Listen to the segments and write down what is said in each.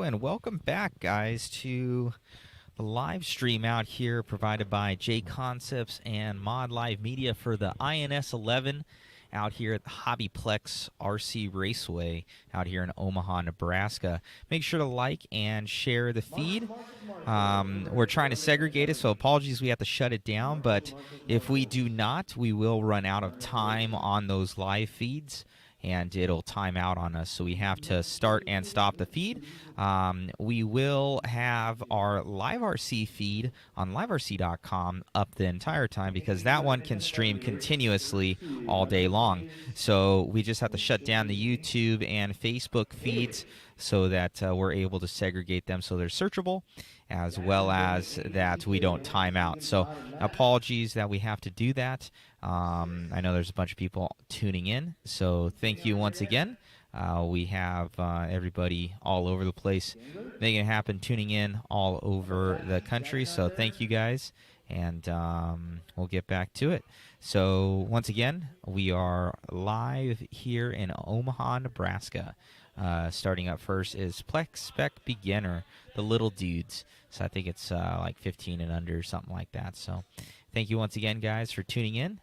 and welcome back, guys, to the live stream out here provided by JConcepts and Mod Live Media for the INS11 out here at the HobbyPlex RC Raceway out here in Omaha, Nebraska. Make sure to like and share the feed. We're trying to segregate it, so apologies we have to shut it down, but if we do not, we will run out of time on those live feeds, and it'll time out on us, so we have to start and stop the feed. We will have our live RC feed on liverc.com up the entire time, because that one can stream continuously all day long. So we just have to shut down the YouTube and Facebook feeds so that we're able to segregate them so they're searchable, as well as that we don't time out. So apologies that we have to do that. I know there's a bunch of people tuning in, so thank you once again. We have everybody all over the place making it happen, tuning in all over the country, so thank you guys, and we'll get back to it. So once again, we are live here in Omaha, Nebraska. Starting up first is Plex Spec Beginner, the little dudes. So I think it's like 15 and under, something like that. So thank you once again, guys, for tuning in.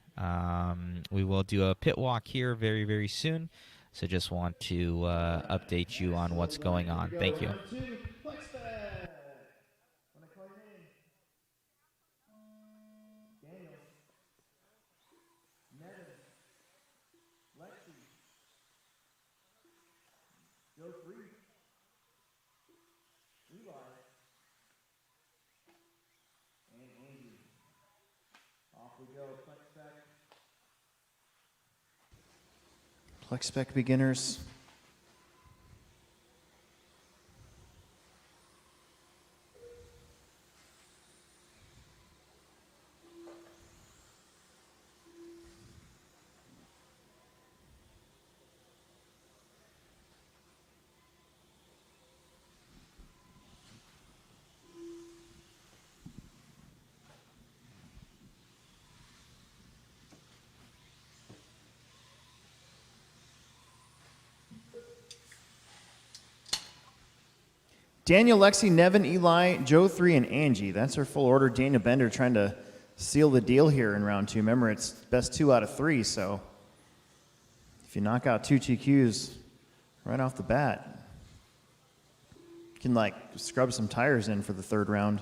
We will do a pit walk here very, very soon. So just want to update you on what's going on. Thank you. Plex Spec Beginners. Daniel, Lexi, Nevin, Eli, Joe 3, and Angie. That's our full order. Daniel Bender trying to seal the deal here in round 2. Remember, it's best 2 out of 3, so if you knock out 2 TQs right off the bat, you can, like, scrub some tires in for the 3rd round.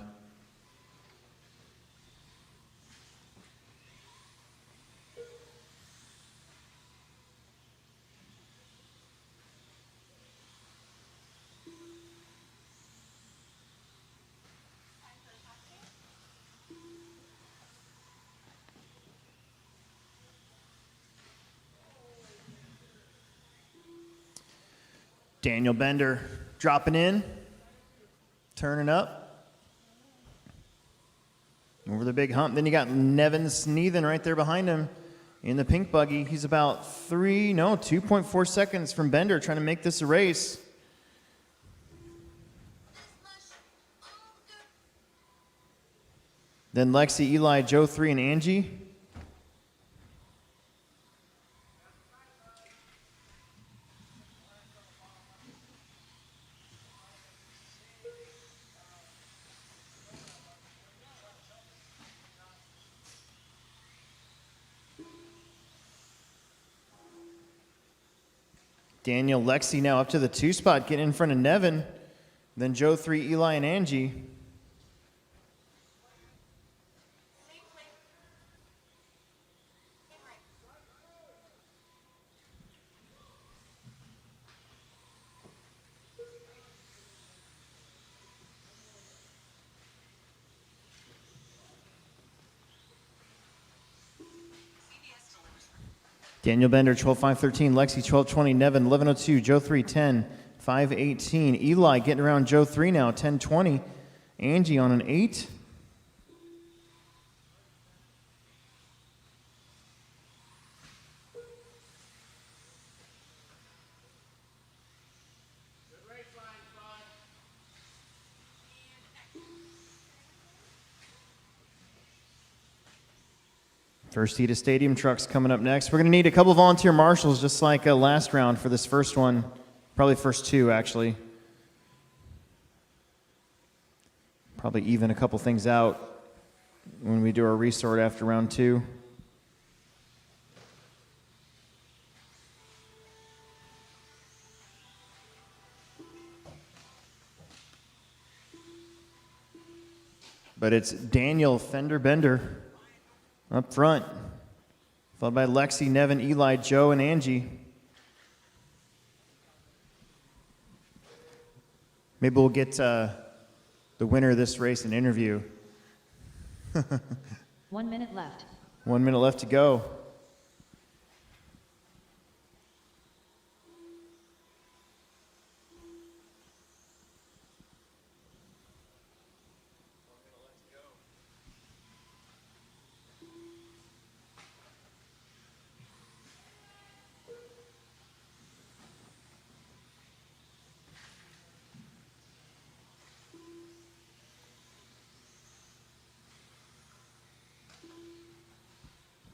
Daniel Bender dropping in, turning up. Over the big hump. Then you got Nevin Sneathen right there behind him in the pink buggy. He's about 2.4 seconds from Bender trying to make this a race. Then Lexi, Eli, Joe 3, and Angie. Daniel, Lexi now up to the 2 spot, getting in front of Nevin. Then Joe 3, Eli, and Angie. Daniel Bender, 12.513. Lexi, 12.20. Nevin, 11.02. Joe 3, 10. 5.18. Eli getting around Joe 3 now, 10.20. Angie on an 8. First heat of stadium trucks coming up next. We're going to need a couple volunteer marshals, just like last round for this first one. Probably first 2, actually. Probably even a couple things out when we do our resort after round 2. But it's Daniel Fender Bender up front, followed by Lexi, Nevin, Eli, Joe, and Angie. Maybe we'll get the winner of this race an interview. 1 minute left. 1 minute left to go.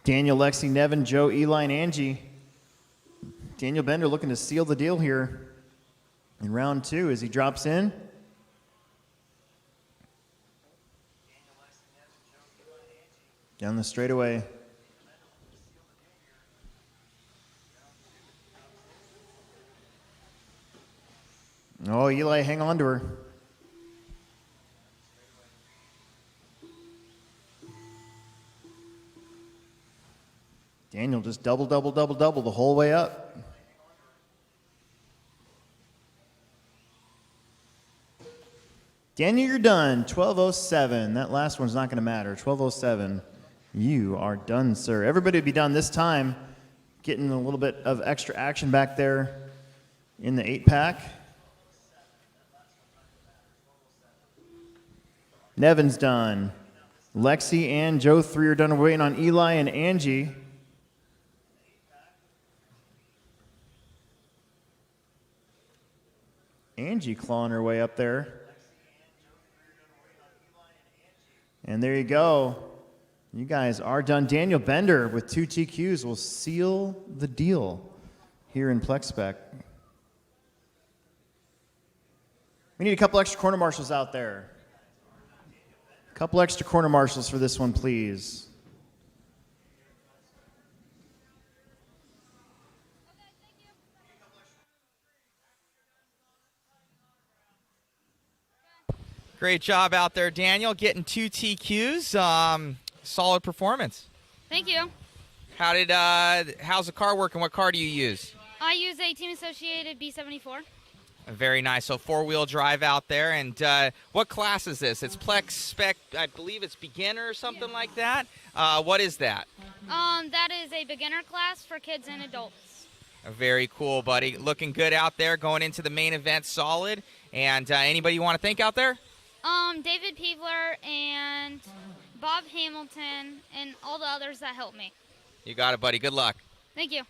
Daniel, Lexi, Nevin, Joe, Eli, and Angie. Daniel Bender looking to seal the deal here in round 2 as he drops in. Down the straightaway. Oh, Eli, hang on to her. Daniel just double the whole way up. Daniel, you're done. 12:07. That last one's not going to matter. 12:07. You are done, sir. Everybody would be done this time. Getting a little bit of extra action back there in the 8-pack. Nevin's done. Lexi and Joe 3 are done. We're waiting on Eli and Angie. Angie clawing her way up there. And there you go. You guys are done. Daniel Bender with 2 TQs will seal the deal here in Plex Spec. We need a couple extra corner marshals out there. A couple extra corner marshals for this one, please. Great job out there, Daniel, getting 2 TQs. Solid performance. Thank you. How's the car working? What car do you use? I use a Team Associated B74. Very nice. So 4-wheel drive out there. And what class is this? It's Plex Spec, I believe it's beginner or something like that. What is that? That is a beginner class for kids and adults. Very cool, buddy. Looking good out there. Going into the main event solid. And anybody you want to thank out there? David Peevler and Bob Hamilton and all the others that helped me. You got it, buddy. Good luck. Thank you.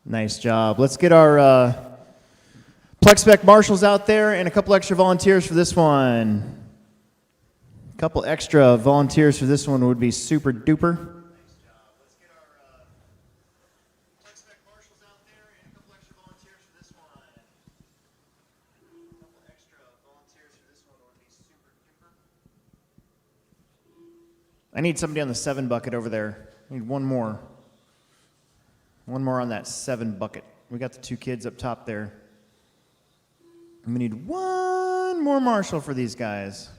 Nice job. Let's get our Plex Spec marshals out there and a couple extra volunteers for this one. A couple extra volunteers for this one would be super duper. Nice job. Let's get our Plex Spec marshals out there and a couple extra volunteers for this one. A couple extra volunteers for this one would be super duper. I need somebody on the 7 bucket over there. I need one more. One more on that 7 bucket. We got the 2 kids up top there. And we need one more marshal for these guys.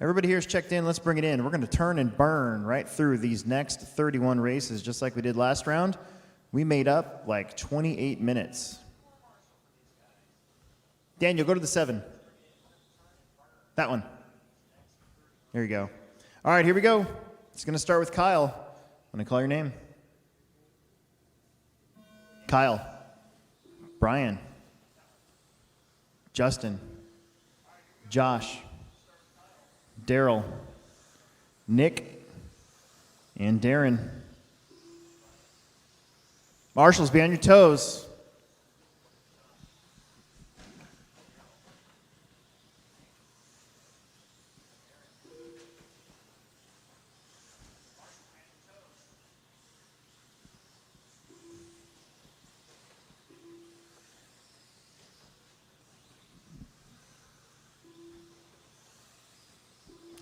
Everybody here is checked in. Let's bring it in. We're going to turn and burn right through these next 31 races, just like we did last round. We made up like 28 minutes. Daniel, go to the 7. That one. There you go. All right, here we go. It's going to start with Kyle. When I call your name. Kyle. Brian. Justin. Josh. Daryl. Nick. And Darren. Marshals, be on your toes.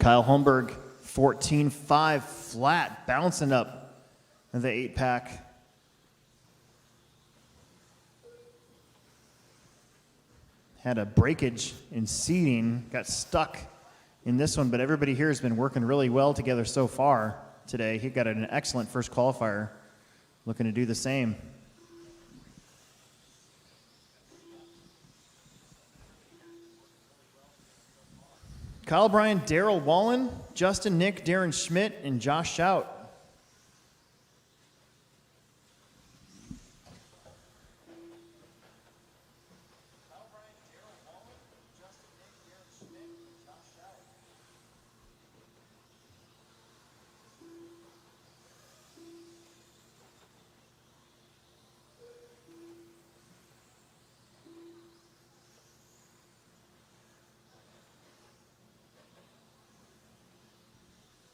Kyle Holmberg, 14.5 flat, bouncing up the 8-pack. Had a breakage in seating, got stuck in this one, but everybody here has been working really well together so far today. He got an excellent first qualifier, looking to do the same. Kyle Bryan, Daryl Wallen, Justin Nick, Darren Schmidt, and Josh Shout.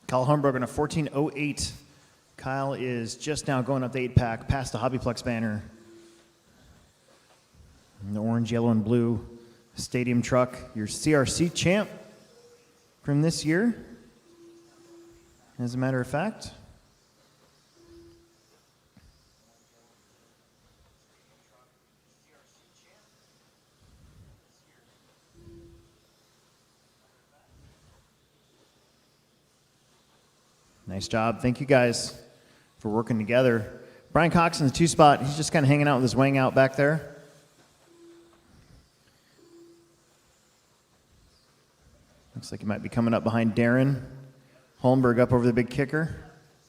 Kyle Holmberg on a 14.08. Kyle is just now going up the 8-pack past the HobbyPlex banner. And the orange, yellow, and blue stadium truck, your CRC champ from this year, as a matter of fact. Nice job. Thank you guys for working together. Brian Cox in the 2 spot. He's just kind of hanging out with his wing out back there. Looks like he might be coming up behind Darren. Holmberg up over the big kicker.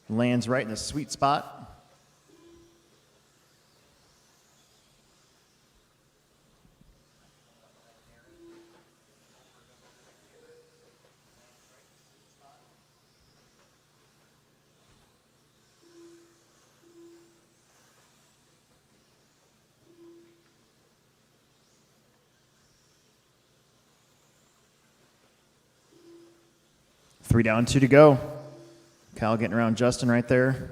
Lands right in the sweet spot. Three down, 2 to go. Kyle getting around Justin right there.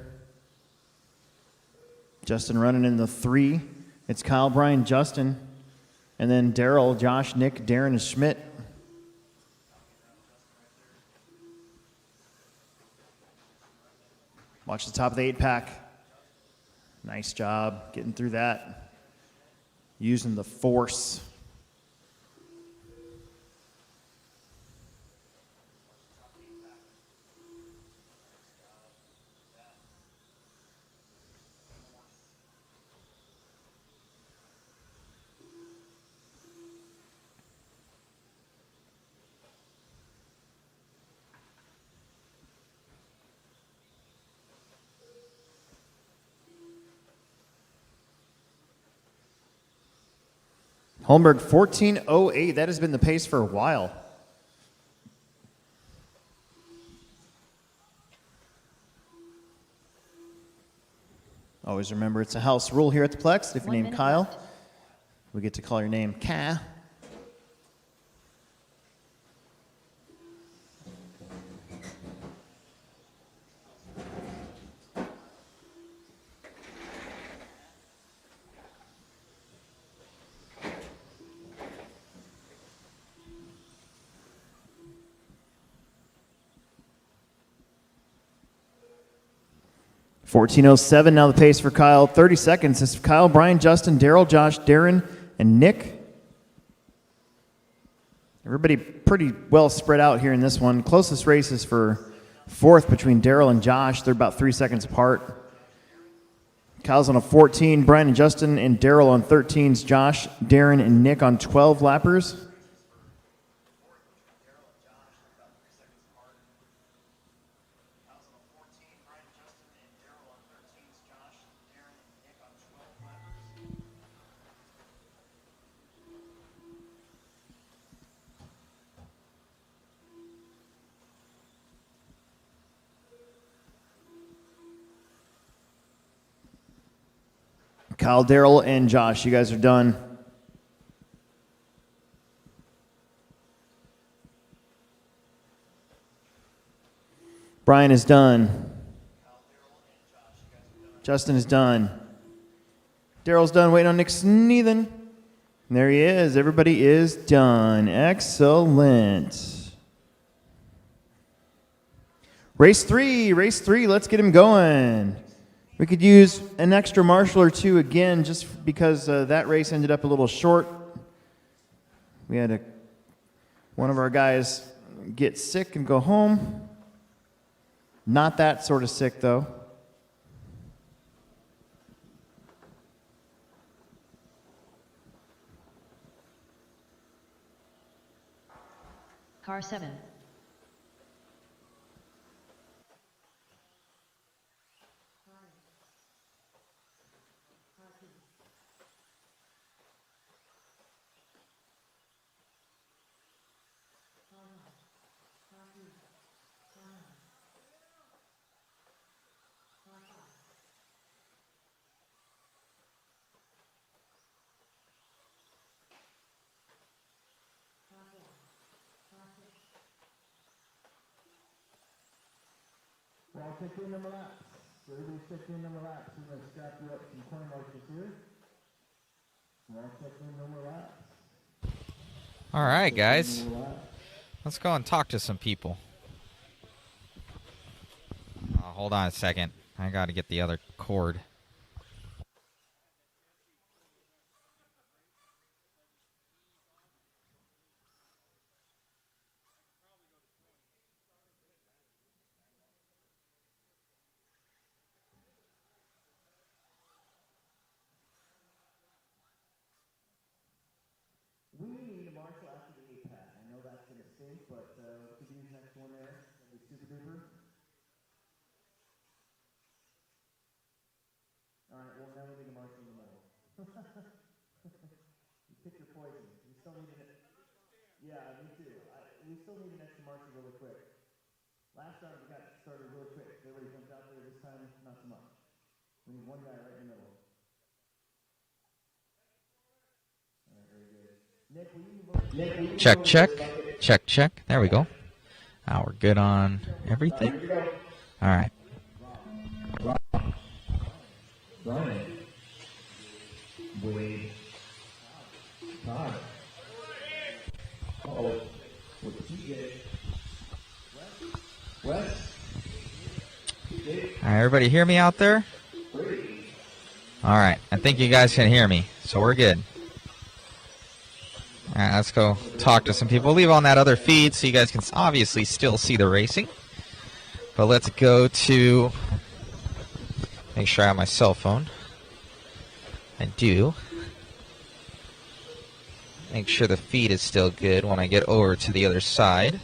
Justin running in the 3. It's Kyle, Bryan, Justin, and then Daryl, Josh, Nick, Darren, and Schmidt. Watch the top of the 8-pack. Nice job getting through that. Using the force. Holmberg, 14.08. That has been the pace for a while. Always remember it's a house rule here at the Plex. If you're named Kyle, we get to call your name Ka. $14.07 now the pace for Kyle. 30 seconds. It's Kyle, Bryan, Justin, Daryl, Josh, Darren, and Nick. Everybody pretty well spread out here in this one. Closest race is for 4th between Daryl and Josh. They're about 3 seconds apart. Kyle's on a 14. Bryan and Justin and Daryl on 13s. Josh, Darren, and Nick on 12 lappers. Kyle, Daryl, and Josh, you guys are done. Bryan is done. Justin is done. Daryl's done, waiting on Nick Sneathen. And there he is. Everybody is done. Excellent. Race three, let's get him going. We could use an extra marshal or two again just because that race ended up a little short. We had one of our guys get sick and go home. Not that sort of sick, though. Car 7. Well, check in number laps. Everybody check in number laps. We're going to strap you up some corner marshals here. Well, check in number laps. All right, guys. Let's go and talk to some people. Hold on a second. I got to get the other cord. We need a marshal after the 8-pack. I know that's a mistake, but we could use next one there. That'd be super duper. All right, well, now we need a marshal in the middle. You pick your poison. We still need it. Yeah, me too. We still need an extra marshal really quick. Last round we got started really quick. Everybody jumped out there. This time, not so much. We need one guy right in the middle. All right, very good. Nick, will you move over? Check, check. Check, check. There we go. Now we're good on everything. All right. Brian. Wade. Todd. Uh-oh. What did you get? Wes? All right, everybody hear me out there? All right. I think you guys can hear me, so we're good. All right, let's go talk to some people. We'll leave on that other feed so you guys can obviously still see the racing. But let's go to, make sure I have my cell phone. I do. Make sure the feed is still good when I get over to the other side.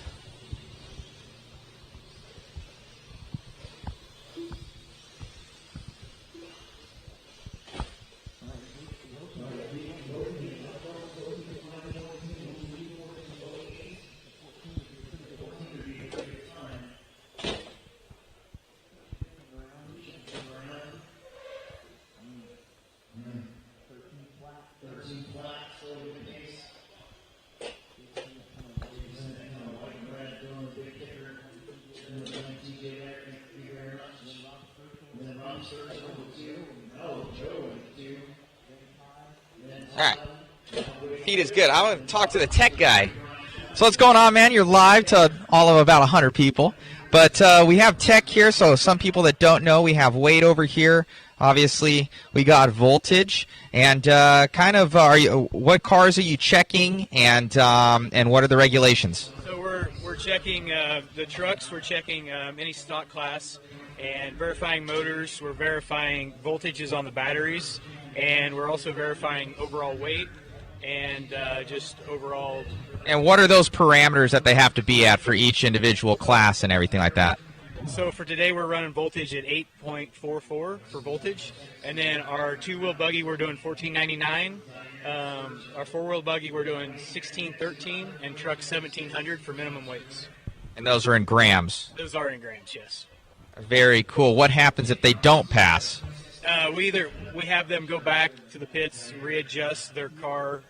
All right. Feed is good. I want to talk to the tech guy. So what's going on, man? You're live to all of about 100 people. But we have tech here, so some people that don't know, we have Wade over here. Obviously, we got Voltage. And kind of, what cars are you checking, and what are the regulations? So we're checking the trucks. We're checking any stock class and verifying motors. We're verifying voltages on the batteries, and we're also verifying overall weight and just overall. And what are those parameters that they have to be at for each individual class and everything like that? So for today, we're running voltage at 8.44 for voltage, and then our two-wheel buggy we're doing 1499. Our four-wheel buggy we're doing 1613, and truck 1700 for minimum weights. And those are in grams. Those are in grams, yes. Very cool. What happens if they don't pass? We have them go back to the pits, readjust their car,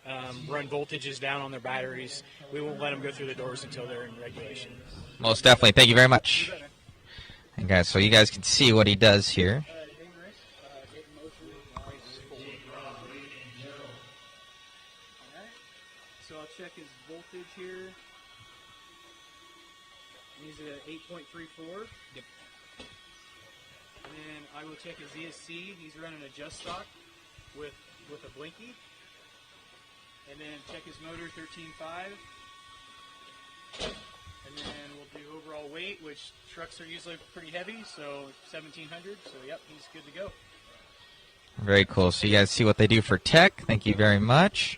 run voltages down on their batteries. We won't let them go through the doors until they're in regulation. Most definitely. Thank you very much. And guys, so you guys can see what he does here. So I'll check his voltage here. He's at 8.34. I will check his ESC. He's running a just stock with a blinky. And then check his motor 13.5. And then we'll do overall weight, which trucks are usually pretty heavy, so 1,700. So, yep, he's good to go. Very cool. So you guys see what they do for tech. Thank you very much.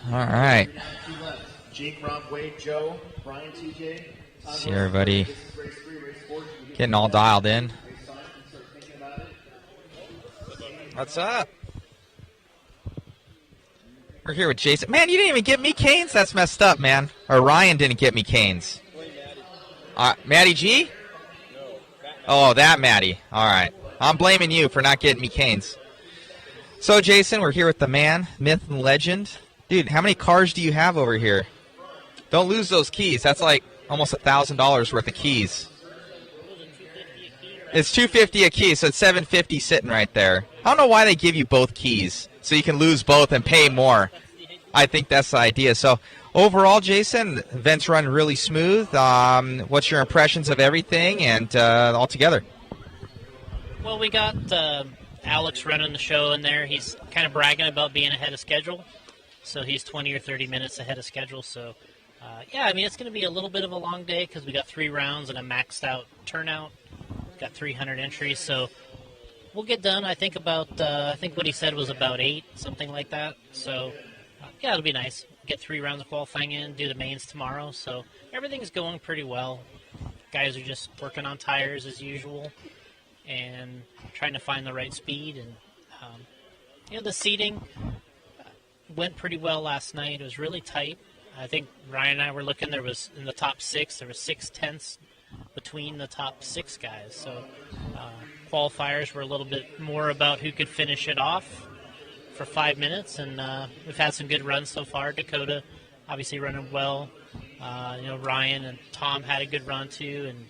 All right. Jake, Rob, Wade, Joe, Brian, TJ. See everybody getting all dialed in. What's up? We're here with Jason. Man, you didn't even get me canes? That's messed up, man. Or Ryan didn't get me canes. Maddie G? Oh, that Maddie. All right. I'm blaming you for not getting me canes. So, Jason, we're here with the man, myth, and legend. Dude, how many cars do you have over here? Don't lose those keys. That's like almost $1,000 worth of keys. It's $250 a key, so it's $750 sitting right there. I don't know why they give you both keys, so you can lose both and pay more. I think that's the idea. So, overall, Jason, events run really smooth. What's your impressions of everything and all together? Well, we got Alex running the show in there. He's kind of bragging about being ahead of schedule. So he's 20 or 30 minutes ahead of schedule. So, yeah, I mean, it's going to be a little bit of a long day because we got 3 rounds and a maxed out turnout. Got 300 entries. So we'll get done, I think, about, I think what he said was about 8, something like that. So, yeah, it'll be nice. Get 3 rounds of qualifying in, do the mains tomorrow. So everything's going pretty well. Guys are just working on tires as usual and trying to find the right speed. And, you know, the seating went pretty well last night. It was really tight. I think Ryan and I were looking. There was, in the top 6, there was 6 tenths between the top 6 guys. So qualifiers were a little bit more about who could finish it off for 5 minutes. And we've had some good runs so far. Dakota obviously running well. You know, Ryan and Tom had a good run too. And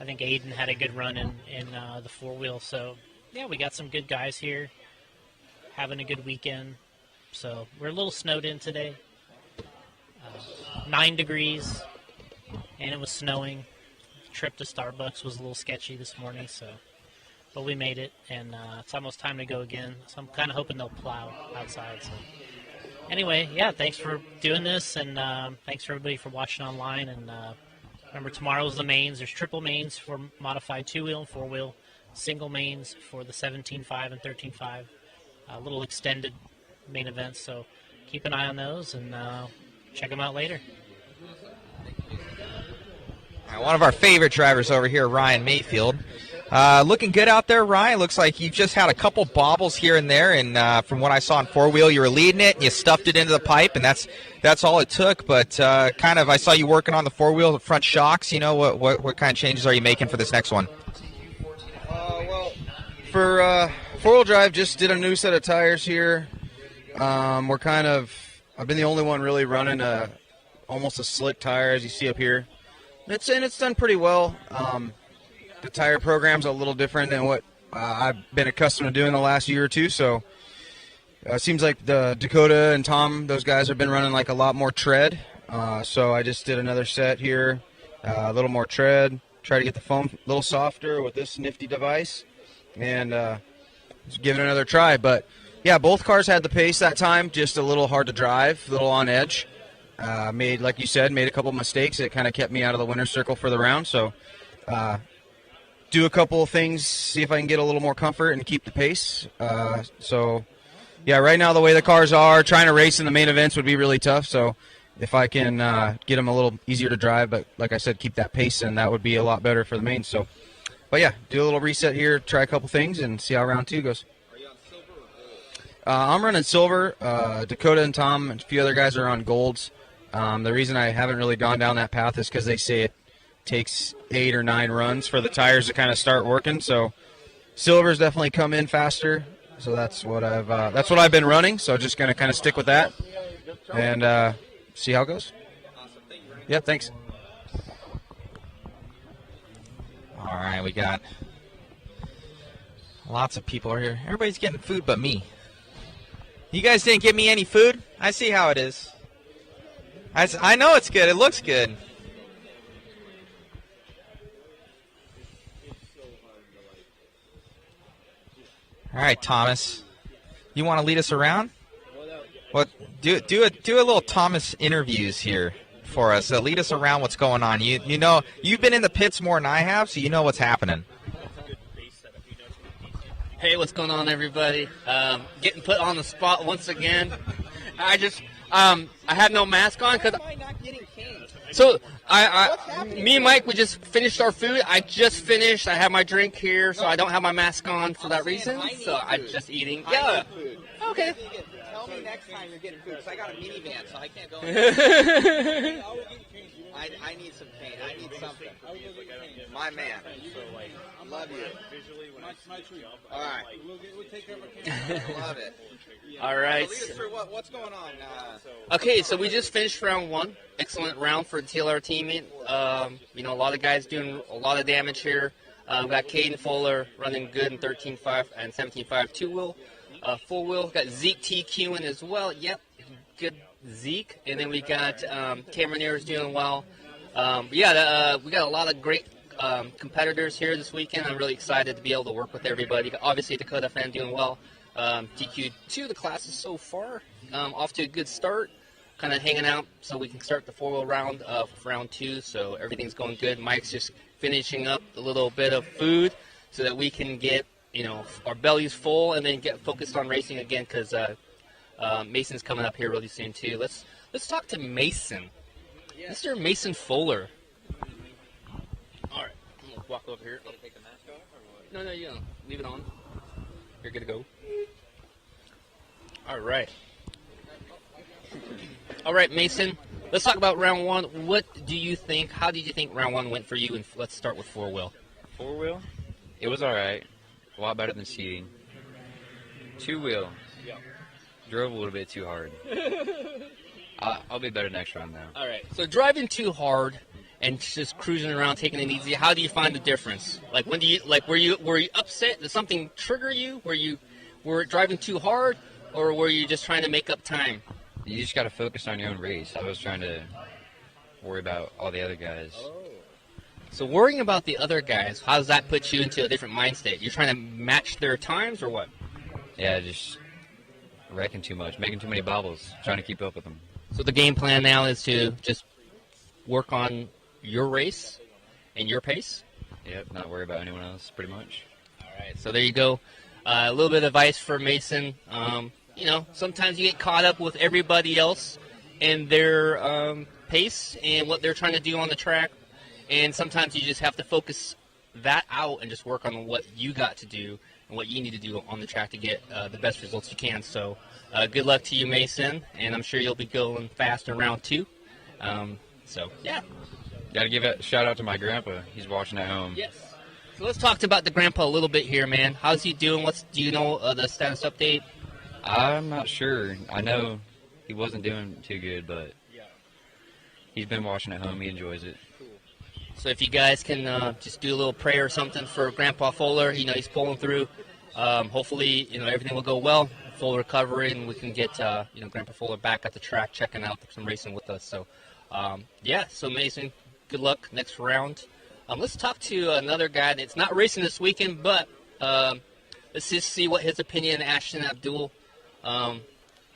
I think Aiden had a good run in the 4-wheel. So, yeah, we got some good guys here having a good weekend. So we're a little snowed in today. 9 degrees, and it was snowing. Trip to Starbucks was a little sketchy this morning, so but we made it, and it's almost time to go again. So I'm kind of hoping they'll plow outside. So anyway, yeah, thanks for doing this, and thanks for everybody for watching online. And remember, tomorrow's the mains. There's triple mains for modified 2-wheel and 4-wheel, single mains for the 17.5 and 13.5, a little extended main events. So keep an eye on those and check them out later. All right, one of our favorite drivers over here, Ryan Mayfield. Looking good out there, Ryan. Looks like you just had a couple bobbles here and there, and from what I saw on 4-wheel, you were leading it, and you stuffed it into the pipe, and that's all it took. But kind of, I saw you working on the 4-wheel, the front shocks. You know, what kind of changes are you making for this next one? Well, for 4-wheel drive, just did a new set of tires here. I've been the only one really running almost a slick tire, as you see up here. It's done pretty well. The tire program's a little different than what I've been accustomed to doing the last year or two. So it seems like the Dakota and Tom, those guys have been running like a lot more tread. So I just did another set here, a little more tread, try to get the foam a little softer with this nifty device, and just give it another try. But yeah, both cars had the pace that time, just a little hard to drive, a little on edge. Like you said, made a couple mistakes that kind of kept me out of the winner's circle for the round. So do a couple of things, see if I can get a little more comfort and keep the pace. So, yeah, right now the way the cars are, trying to race in the main events would be really tough. So if I can get them a little easier to drive, but like I said, keep that pace, and that would be a lot better for the main. So, but yeah, do a little reset here, try a couple things, and see how round 2 goes. I'm running silver. Dakota and Tom and a few other guys are on golds. The reason I haven't really gone down that path is because they say it takes 8 or 9 runs for the tires to kind of start working. So silver's definitely come in faster. So that's what I've been running. So just gonna kind of stick with that and see how it goes. Yeah, thanks. All right, we got lots of people here. Everybody's getting food but me. You guys didn't give me any food? I see how it is. I know it's good. It looks good. All right, Thomas. You want to lead us around? What? Do a little Thomas interviews here for us. Lead us around what's going on. You know, you've been in the pits more than I have, so you know what's happening. Hey, what's going on, everybody? Getting put on the spot once again. I had no mask on because. So me and Mike, we just finished our food. I just finished. I have my drink here, so I don't have my mask on for that reason. So I'm just eating. Yeah. Okay. Tell me next time you're getting food, because I got a minivan, so I can't go. I need some paint. I need something. My man. Love you. All right. Love it. All right. So lead us through what's going on. Okay, so we just finished round one. Excellent round for the TLR team. You know, a lot of guys doing a lot of damage here. We got Caden Fuller running good in 13.5 and 17.5 two-wheel. Full wheel. Got Zeke TQing as well. Yep, good Zeke. And then we got Cameron Ayers doing well. We got a lot of great competitors here this weekend. I'm really excited to be able to work with everybody. Obviously, Dakota fan doing well. DQ2 the classes so far, off to a good start. Kind of hanging out so we can start the four-wheel round of round two. So everything's going good. Mike's just finishing up a little bit of food so that we can get, you know, our bellies full and then get focused on racing again, because Mason's coming up here really soon too. Let's talk to Mason. Yeah. Mr. Mason Fuller. All right, I'm gonna walk over here. Take the mask off or what? No, you don't. Leave it on. You're good to go. All right. All right, Mason. Let's talk about round one. What do you think? How did you think round one went for you? And let's start with four-wheel. Four-wheel? It was all right. A lot better than seating. Two-wheel. Drove a little bit too hard. I'll be better next round now. All right. So driving too hard and just cruising around, taking it easy. How do you find the difference? Like, when do you were you upset? Did something trigger you? Were driving too hard, or were you just trying to make up time? You just got to focus on your own race. I was trying to worry about all the other guys. So worrying about the other guys, how does that put you into a different mind state? You're trying to match their times, or what? Yeah, just wrecking too much, making too many bobbles, trying to keep up with them. So the game plan now is to just work on your race and your pace? Yep, not worry about anyone else, pretty much. All right, so there you go. A little bit of advice for Mason. You know, sometimes you get caught up with everybody else and their pace and what they're trying to do on the track. And sometimes you just have to focus that out and just work on what you got to do and what you need to do on the track to get the best results you can. So good luck to you, Mason, and I'm sure you'll be going fast in round two. So, yeah. Got to give a shout out to my grandpa. He's watching at home. Yes. So let's talk about the grandpa a little bit here, man. How's he doing? Do you know the status update? I'm not sure. I know he wasn't doing too good, but he's been watching at home. He enjoys it. So if you guys can just do a little prayer or something for Grandpa Fuller, you know, he's pulling through. Hopefully, you know, everything will go well, full recovery, and we can get, you know, Grandpa Fuller back at the track, checking out some racing with us. So, yeah, so Mason, good luck next round. Let's talk to another guy that's not racing this weekend, but let's just see what his opinion, Ashton Abdul.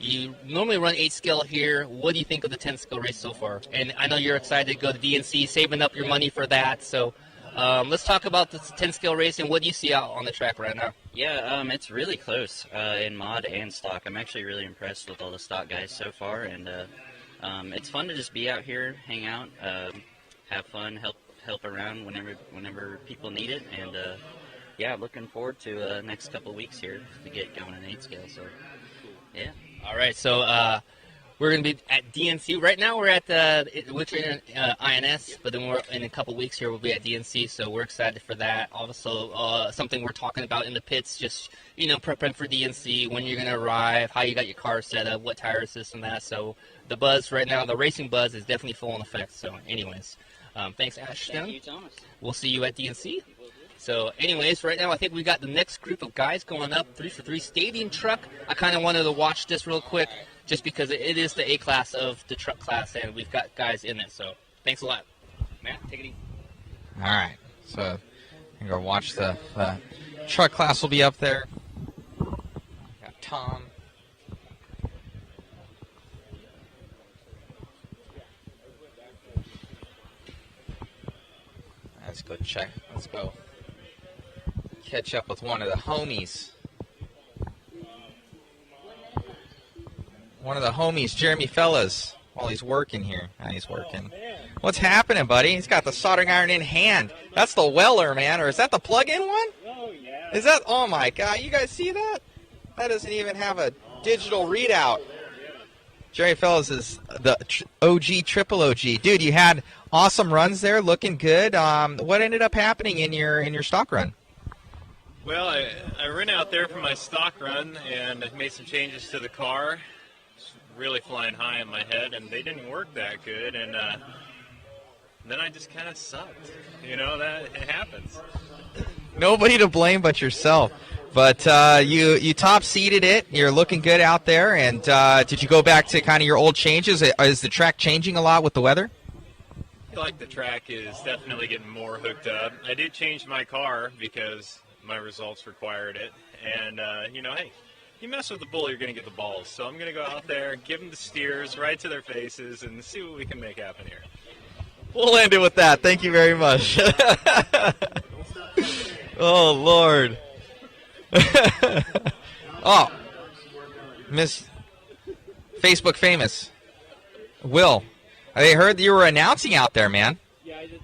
You normally run 8 scale here. What do you think of the 10 scale race so far? And I know you're excited to go to DNC, saving up your money for that. So let's talk about the 10 scale race and what do you see out on the track right now? Yeah, it's really close in mod and stock. I'm actually really impressed with all the stock guys so far, and it's fun to just be out here, hang out, have fun, help around whenever people need it, and yeah, looking forward to next couple weeks here to get going in 8 scale. So yeah. All right, so we're going to be at DNC. Right now we're at which in INS, but then we're in a couple weeks here we'll be at DNC, so we're excited for that. Also, something we're talking about in the pits, just, you know, prepping for DNC, when you're going to arrive, how you got your car set up, what tire system that. So the buzz right now, the racing buzz is definitely full in effect. So anyways, thanks, Ashton. Thank you, Thomas. We'll see you at DNC. So anyways, right now I think we got the next group of guys going up, 3for3 stadium truck. I kind of wanted to watch this real quick just because it is the A class of the truck class, and we've got guys in it. So thanks a lot. Matt, take it easy. All right, so I'm going to watch the truck class will be up there. Tom. Let's go check. Let's go catch up with one of the homies. One of the homies, Jeremy Fellas, while he's working here. He's working. What's happening, buddy? He's got the soldering iron in hand. That's the Weller, man. Or is that the plug-in one? Oh, yeah. Is that? Oh, my God. You guys see that? That doesn't even have a digital readout. Jeremy Fellas is the OG, triple OG. Dude, you had awesome runs there, looking good. What ended up happening in your stock run? Well, I ran out there for my stock run and made some changes to the car. It's really flying high in my head, and they didn't work that good. And then I just kind of sucked. You know, that it happens. Nobody to blame but yourself. But you top seeded it. You're looking good out there. And did you go back to kind of your old changes? Is the track changing a lot with the weather? I feel like the track is definitely getting more hooked up. I did change my car because my results required it. And, you know, hey, you mess with the bull, you're going to get the balls. So I'm going to go out there, give them the steers right to their faces, and see what we can make happen here. We'll end it with that. Thank you very much. Oh, Lord. Oh, Miss Facebook famous. Will, I heard you were announcing out there, man. Yeah, I did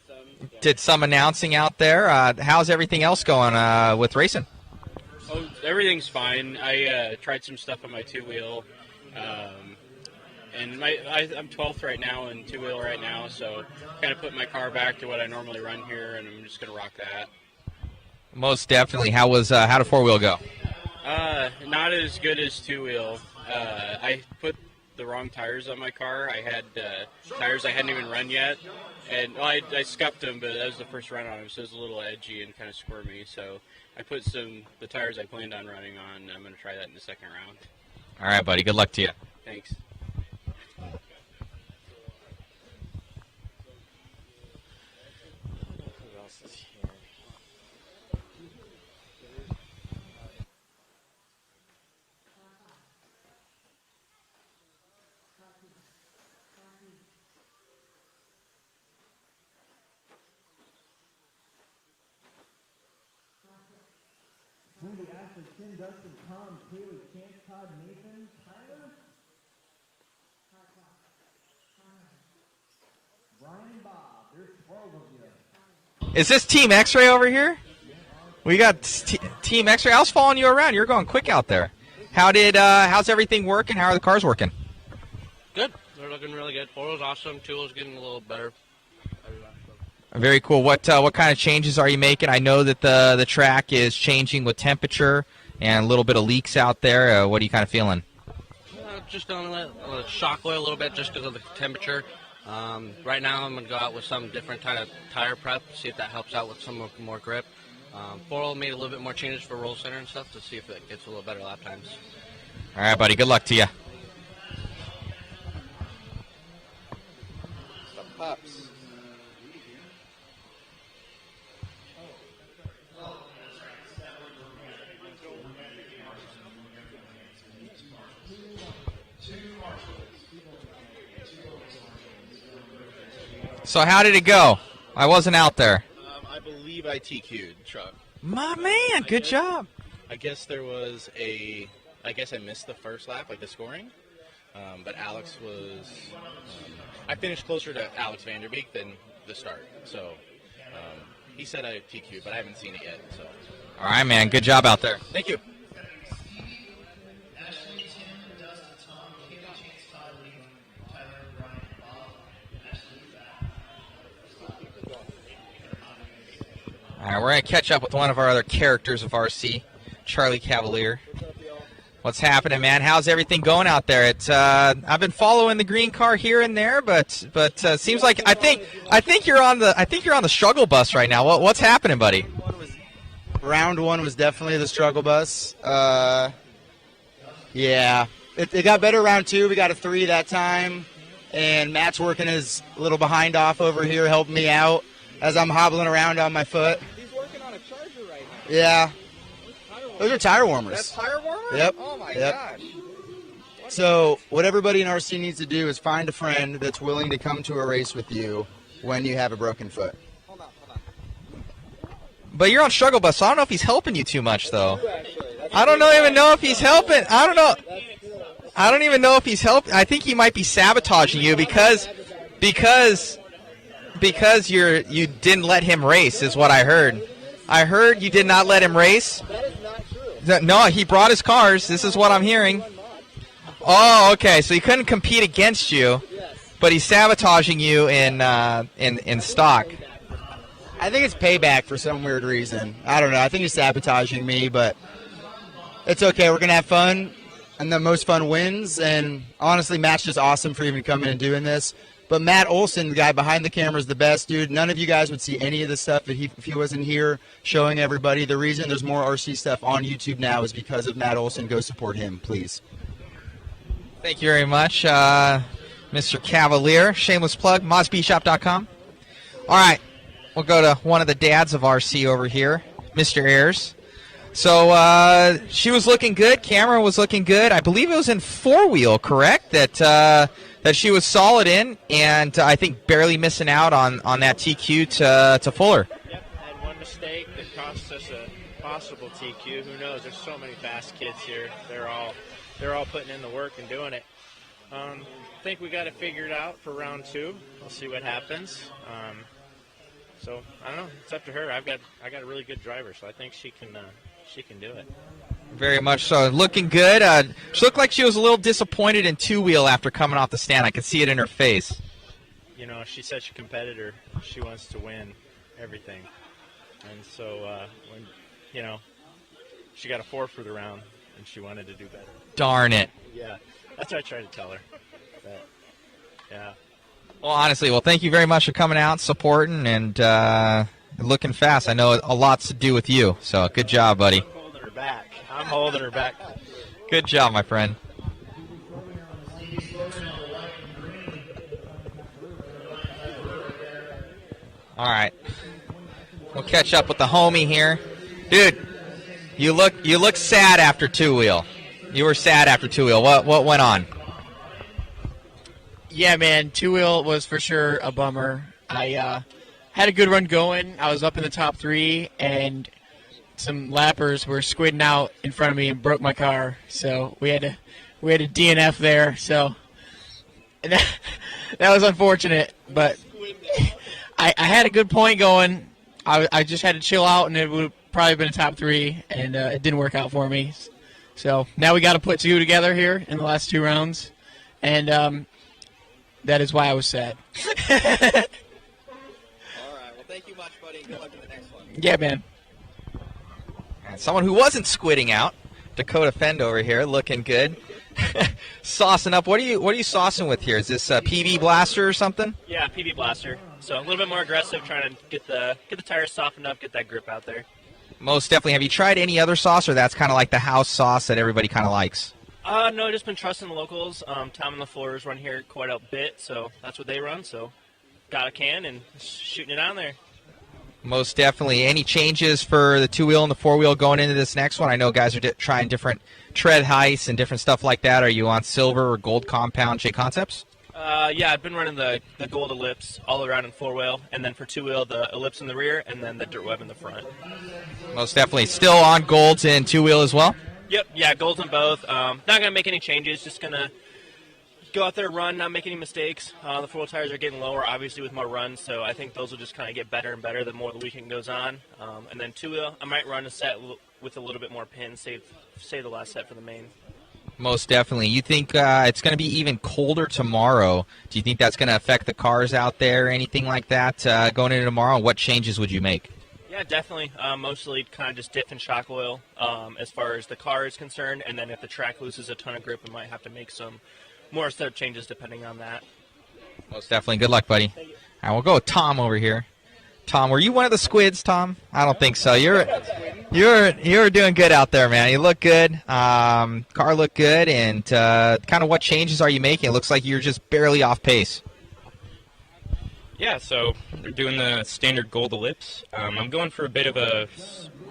some. Yeah. Did some announcing out there. How's everything else going with racing? Oh, everything's fine. I tried some stuff on my two-wheel. And I'm 12th right now and two-wheel right now, so kind of put my car back to what I normally run here, and I'm just going to rock that. Most definitely. How did four-wheel go? Not as good as two-wheel. I put the wrong tires on my car. I had tires I hadn't even run yet, and I scuffed them, but that was the first run on them, so it was a little edgy and kind of squirmy. So I put the tires I planned on running on. I'm going to try that in the second round. All right, buddy. Good luck to you. Thanks. Tim, Dustin, Tom, Kaylee, Chance, Todd, Nathan, Tyler, Brian, Bob. There's 12 of you. Is this Team X-Ray over here? We got Team X-Ray. I was following you around. You're going quick out there. How's everything working? How are the cars working? Good. They're looking really good. Four wheel's awesome. Two wheel's getting a little better. Very cool. What kind of changes are you making? I know that the track is changing with temperature and a little bit of leaks out there. What are you kind of feeling? Just on the shock oil a little bit just because of the temperature. Right now I'm going to go out with some different kind of tire prep, see if that helps out with some more grip. Four-wheel made a little bit more changes for roll center and stuff to see if it gets a little better lap times. All right, buddy. Good luck to you. Some pups. So how did it go? I wasn't out there. I believe I TQ'd truck. My man, good job. I guess there was I guess I missed the first lap, like the scoring. But Alex was, I finished closer to Alex Vanderbeek than the start. So he said I TQ'd, but I haven't seen it yet. So. All right, man. Good job out there. Thank you. All right, we're going to catch up with one of our other characters of RC, Charlie Cavalier. What's happening, man? How's everything going out there? It's I've been following the green car here and there, but seems like I think you're on the struggle bus right now. What's happening, buddy? Round one was definitely the struggle bus. Yeah, it got better round two. We got a 3 that time, and Matt's working his little behind off over here, helping me out as I'm hobbling around on my foot. He's working on a charger right now. Yeah. Tyler Those are tire warmers. That's tire warmers? Yep. Oh, my Yep. gosh. So what everybody in RC needs to do is find a friend that's willing to come to a race with you when you have a broken foot. But you're on struggle bus, so I don't know if he's helping you too much, though. I don't even know if he's helping. I don't know. I don't even know if he's helping. I think he might be sabotaging you because you didn't let him race, is what I heard. I heard you did not let him race. That is not true. No, he brought his cars. This is what I'm hearing. Oh, okay. So he couldn't compete against you, but he's sabotaging you in stock. I think it's payback for some weird reason. I don't know. I think he's sabotaging me, but it's okay. We're going to have fun, and the most fun wins. And honestly, Matt's just awesome for even coming and doing this. But Matt Olson, the guy behind the camera, is the best dude. None of you guys would see any of this stuff if he wasn't here showing everybody. The reason there's more RC stuff on YouTube now is because of Matt Olson. Go support him, please. Thank you very much, Mr. Cavalier. Shameless plug, modsbshop.com. All right, we'll go to one of the dads of RC over here, Mr. Ayers. So she was looking good. Camera was looking good. I believe it was in four-wheel, correct? That she was solid in, and I think barely missing out on that TQ to Fuller. Yep, had one mistake that cost us a possible TQ. Who knows? There's so many fast kids here. They're all putting in the work and doing it. I think we got it figured out for round 2. We'll see what happens. So I don't know. It's up to her. I got a really good driver, so I think she can do it. Very much so. Looking good. She looked like she was a little disappointed in two-wheel after coming off the stand. I could see it in her face. You know, she's such a competitor. She wants to win everything. And so when, you know, she got a 4 for the round, and she wanted to do better. Darn it. Yeah, that's what I tried to tell her. But, yeah. Well, honestly, thank you very much for coming out, supporting, and looking fast. I know a lot's to do with you, so good job, buddy. I'm holding her back. Good job, my friend. All right. We'll catch up with the homie here. Dude, you look sad after two-wheel. You were sad after two-wheel. What went on? Yeah, man, two-wheel was for sure a bummer. I had a good run going. I was up in the top 3, and some lappers were squidding out in front of me and broke my car. So we had to DNF there. So and that was unfortunate, but I had a good point going. I just had to chill out, and it would have probably been a top 3, and it didn't work out for me. So now we got to put 2 together here in the last 2 rounds, and that is why I was sad. All right. Well, thank you much, buddy. Good luck in the next one. Yeah, man. And someone who wasn't squidding out, Dakota Fend over here, looking good. Saucing up. What are you saucing with here? Is this a PB Blaster or something? Yeah, PB Blaster. So a little bit more aggressive, trying to get the tires softened up, get that grip out there. Most definitely. Have you tried any other sauce, or that's kind of like the house sauce that everybody kind of likes? No, just been trusting the locals. Tom and the Fullers run here quite a bit, so that's what they run. So got a can and shooting it on there. Most definitely. Any changes for the two-wheel and the four-wheel going into this next one? I know guys are trying different tread heights and different stuff like that. Are you on silver or gold compound JConcepts? Yeah, I've been running the gold ellipse all around in four-wheel, and then for two-wheel, the ellipse in the rear, and then the dirt web in the front. Most definitely. Still on golds and two-wheel as well? Yep, yeah, golds in both. Not going to make any changes, just going to go out there, run, not make any mistakes. The four-wheel tires are getting lower, obviously, with more runs, so I think those will just kind of get better and better the more the weekend goes on. And then two-wheel, I might run a set with a little bit more pins, save the last set for the main. Most definitely. You think it's going to be even colder tomorrow? Do you think that's going to affect the cars out there, anything like that, going into tomorrow? What changes would you make? Yeah, definitely. Mostly kind of just diff and shock oil as far as the car is concerned, and then if the track loses a ton of grip, we might have to make some more setup changes depending on that. Most definitely. Good luck, buddy. All right, we'll go with Tom over here. Tom, were you one of the squids, Tom? I don't think so. You're doing good out there, man. You look good. Car looked good, and kind of what changes are you making? It looks like you're just barely off pace. Yeah, so they're doing the standard gold ellipse. I'm going for a bit of a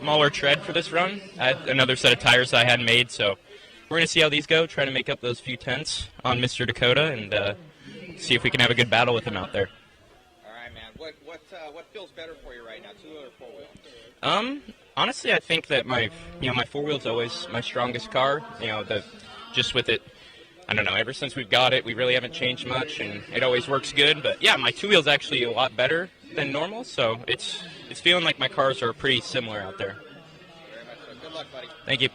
smaller tread for this run. I had another set of tires I hadn't made, so we're going to see how these go, try to make up those few tenths on Mr. Dakota, and see if we can have a good battle with him out there. All right, man. What feels better for you right now, two-wheel or four-wheel? Honestly, I think that my four-wheel's always my strongest car. Just with it, I don't know, ever since we've got it, we really haven't changed much, and it always works good. But yeah, my two-wheel's actually a lot better than normal, so it's feeling like my cars are pretty similar out there. Very much so. Good luck, buddy. Thank you.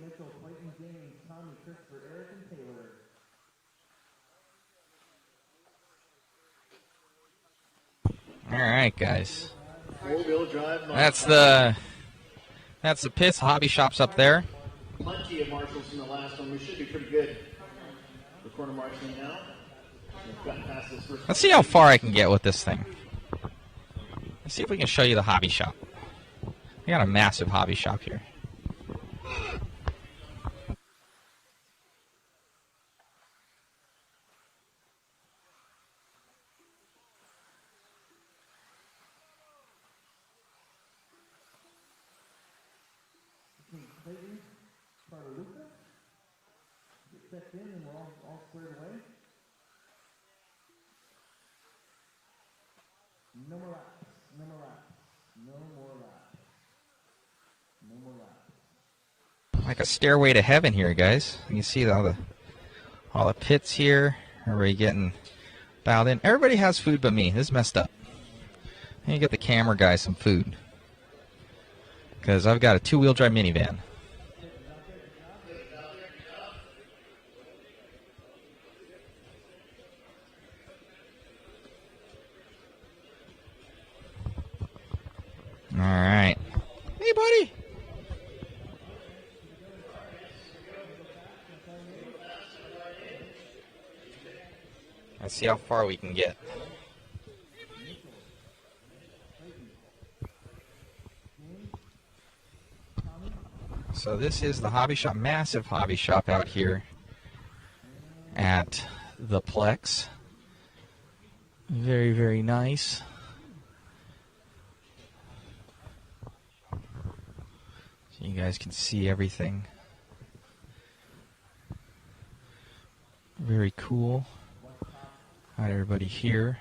Mitchell, Clayton James, Tommy, Christopher, Eric, and Taylor. All right, guys. Four-wheel drive. That's the pits. Hobby shops up there. Plenty of marshals in the last one. We should be pretty good. The corner marshaling now. We've gotten past this first. Let's see how far I can get with this thing. Let's see if we can show you the hobby shop. We got a massive hobby shop here. Clayton, Carluca. Get checked in and we're all squared away. No more laps. No more laps. No more laps. No more laps. Like a stairway to heaven here, guys. You can see all the pits here. Everybody getting dialed in. Everybody has food but me. This is messed up. I need to get the camera guy some food, because I've got a two-wheel drive minivan. All right. Hey, buddy. Let's see how far we can get. So this is the hobby shop, massive hobby shop out here at the Plex. Very, very nice. So you guys can see everything. Very cool. Got everybody here.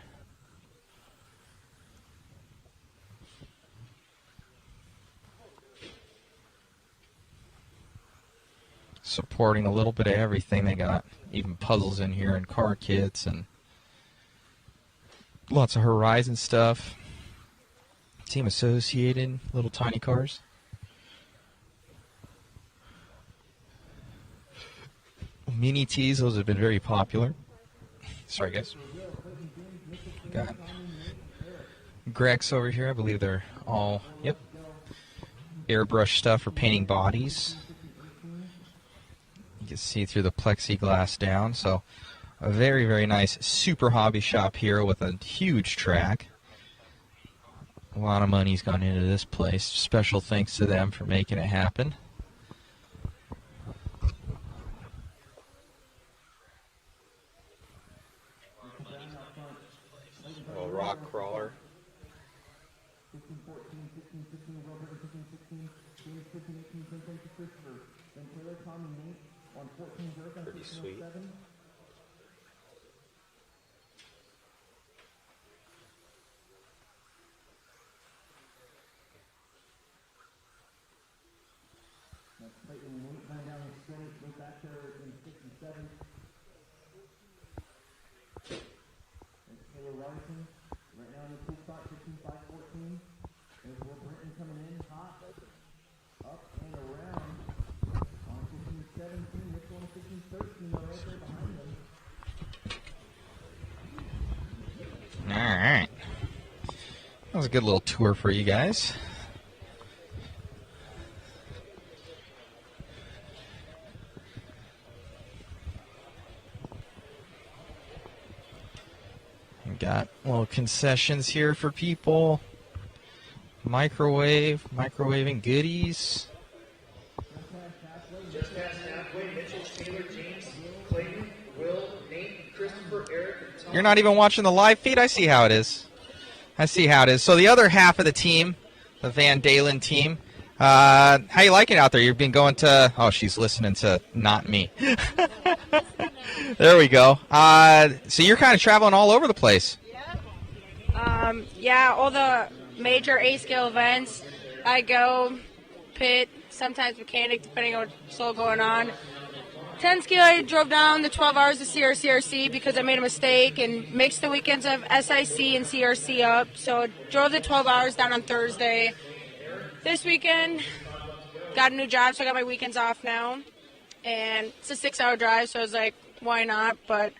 Supporting a little bit of everything. They got even puzzles in here and car kits and lots of Horizon stuff. Team Associated, little tiny cars. Mini T's, those have been very popular. Sorry, guys. Got Grex over here. I believe they're all, yep, airbrush stuff for painting bodies. You can see through the plexiglass down. So a very, very nice super hobby shop here with a huge track. A lot of money's gone into this place. Special thanks to them for making it happen. Little rock crawler. 15, 14, 15, 15, Robert, 15, 16, James, 15, 18, 10, 10, Christopher. Then Taylor, Tommy, Nate on 14, Dirk on Pretty 15, sweet. 07. That's Clayton and Nate going down the straight, go back there in 6 and 7. There's Taylor Larson, right now in the pool spot, 15, 5, 14. There's Will Britton coming in, hot, up and around on 15, 17. Mitchell on 15, 13, right there behind them. Alright. That was a good little tour for you guys. Got little concessions here for people. Microwaving goodies. Just past halfway, Mitchell, Taylor, James, Clayton, Will, Nate, Christopher, Eric, and Tom. You're not even watching the live feed? I see how it is. So the other half of the team, the Van Dalen team, how you liking it out there? You've been going to... Oh, she's listening to not me. There we go. So you're kind of traveling all over the place. Yeah, all the major A-scale events. I go pit, sometimes mechanic, depending on what's all going on. 10 scale, I drove down the 12 hours to CRC because I made a mistake and mixed the weekends of SIC and CRC up. So drove the 12 hours down on Thursday. This weekend, got a new job, so I got my weekends off now. And it's a 6-hour drive, so I was like, why not? But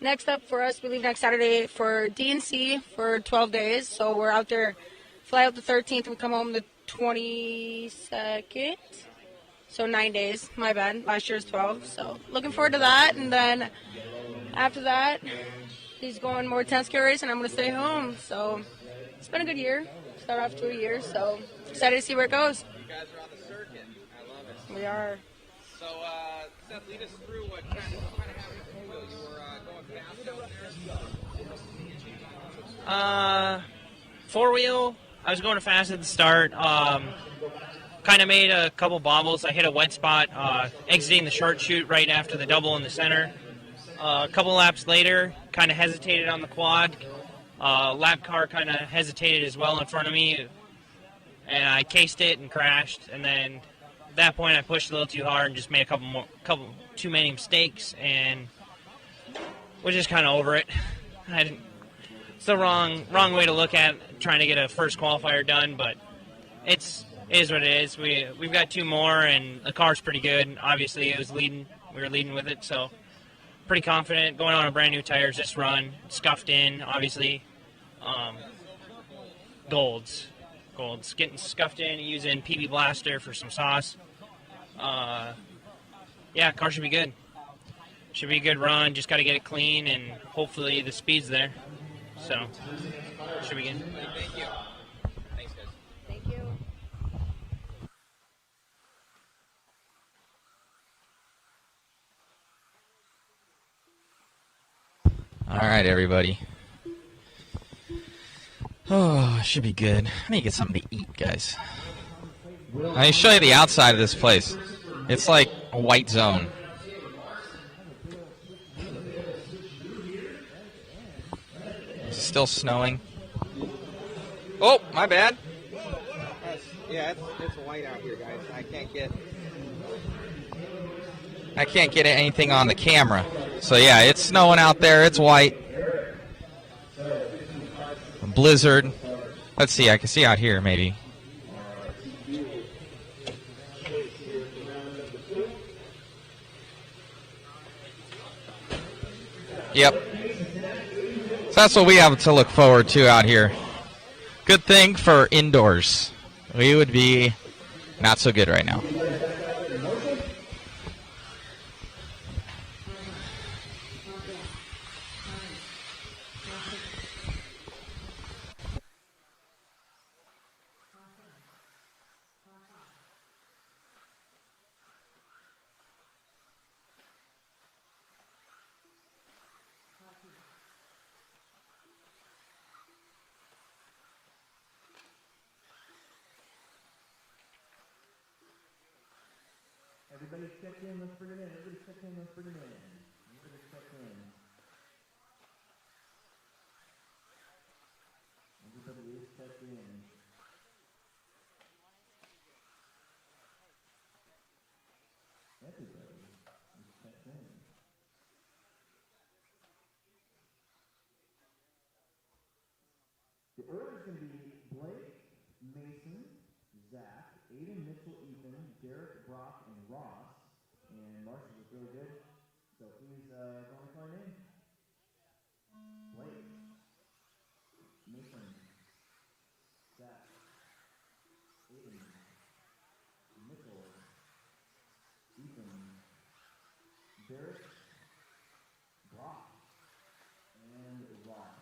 next up for us, we leave next Saturday for DNC for 12 days. So we're out there, fly out the 13th, we come home the 22nd. So 9 days, my bad. Last year was 12. So looking forward to that. And then after that, he's going more 10 scale race, and I'm going to stay home. So it's been a good year. Start off to a year. So excited to see where it goes. You guys are on the circuit. I love it. We are. So, Seth, lead us through what kind of happened to you. You were going fast out there. Four-wheel, I was going fast at the start. Kind of made a couple bobbles. I hit a wet spot, exiting the short chute right after the double in the center. A couple laps later, kind of hesitated on the quad. Lap car kind of hesitated as well in front of me, and I cased it and crashed. And then at that point, I pushed a little too hard and just made a couple too many mistakes, and was just kind of over it. It's the wrong way to look at trying to get a first qualifier done, but it is what it is. We've got two more, and the car's pretty good. Obviously, it was leading. We were leading with it, so pretty confident. Going on a brand new tires this run, scuffed in, obviously. Golds, getting scuffed in, using PB Blaster for some sauce. Yeah, car should be good. Should be a good run. Just got to get it clean, and hopefully the speed's there. So should be good. Thank you. Thanks, guys. Thank you. All right, everybody. Oh, should be good. I need to get something to eat, guys. Let me show you the outside of this place. It's like a white zone. It's still snowing. Oh, my bad. Yeah, it's white out here, guys. I can't get anything on the camera. So yeah, it's snowing out there. It's white. A blizzard. Let's see. I can see out here maybe. Yep. So that's what we have to look forward to out here. Good thing for indoors. We would be not so good right now. Everybody check in, let's bring it in. Everybody check in, let's bring it in. Everybody check in. Everybody is checked in. Everybody is checked in. The order is going to be Blake, Mason, Zach, Aiden, Mitchell, Ethan, Derek, Brock, and Ross. And Marshall was really good. So please go and call your name. Blake, Mason, Zach, Aiden, Mitchell, Ethan, Derek, Brock, and Ross.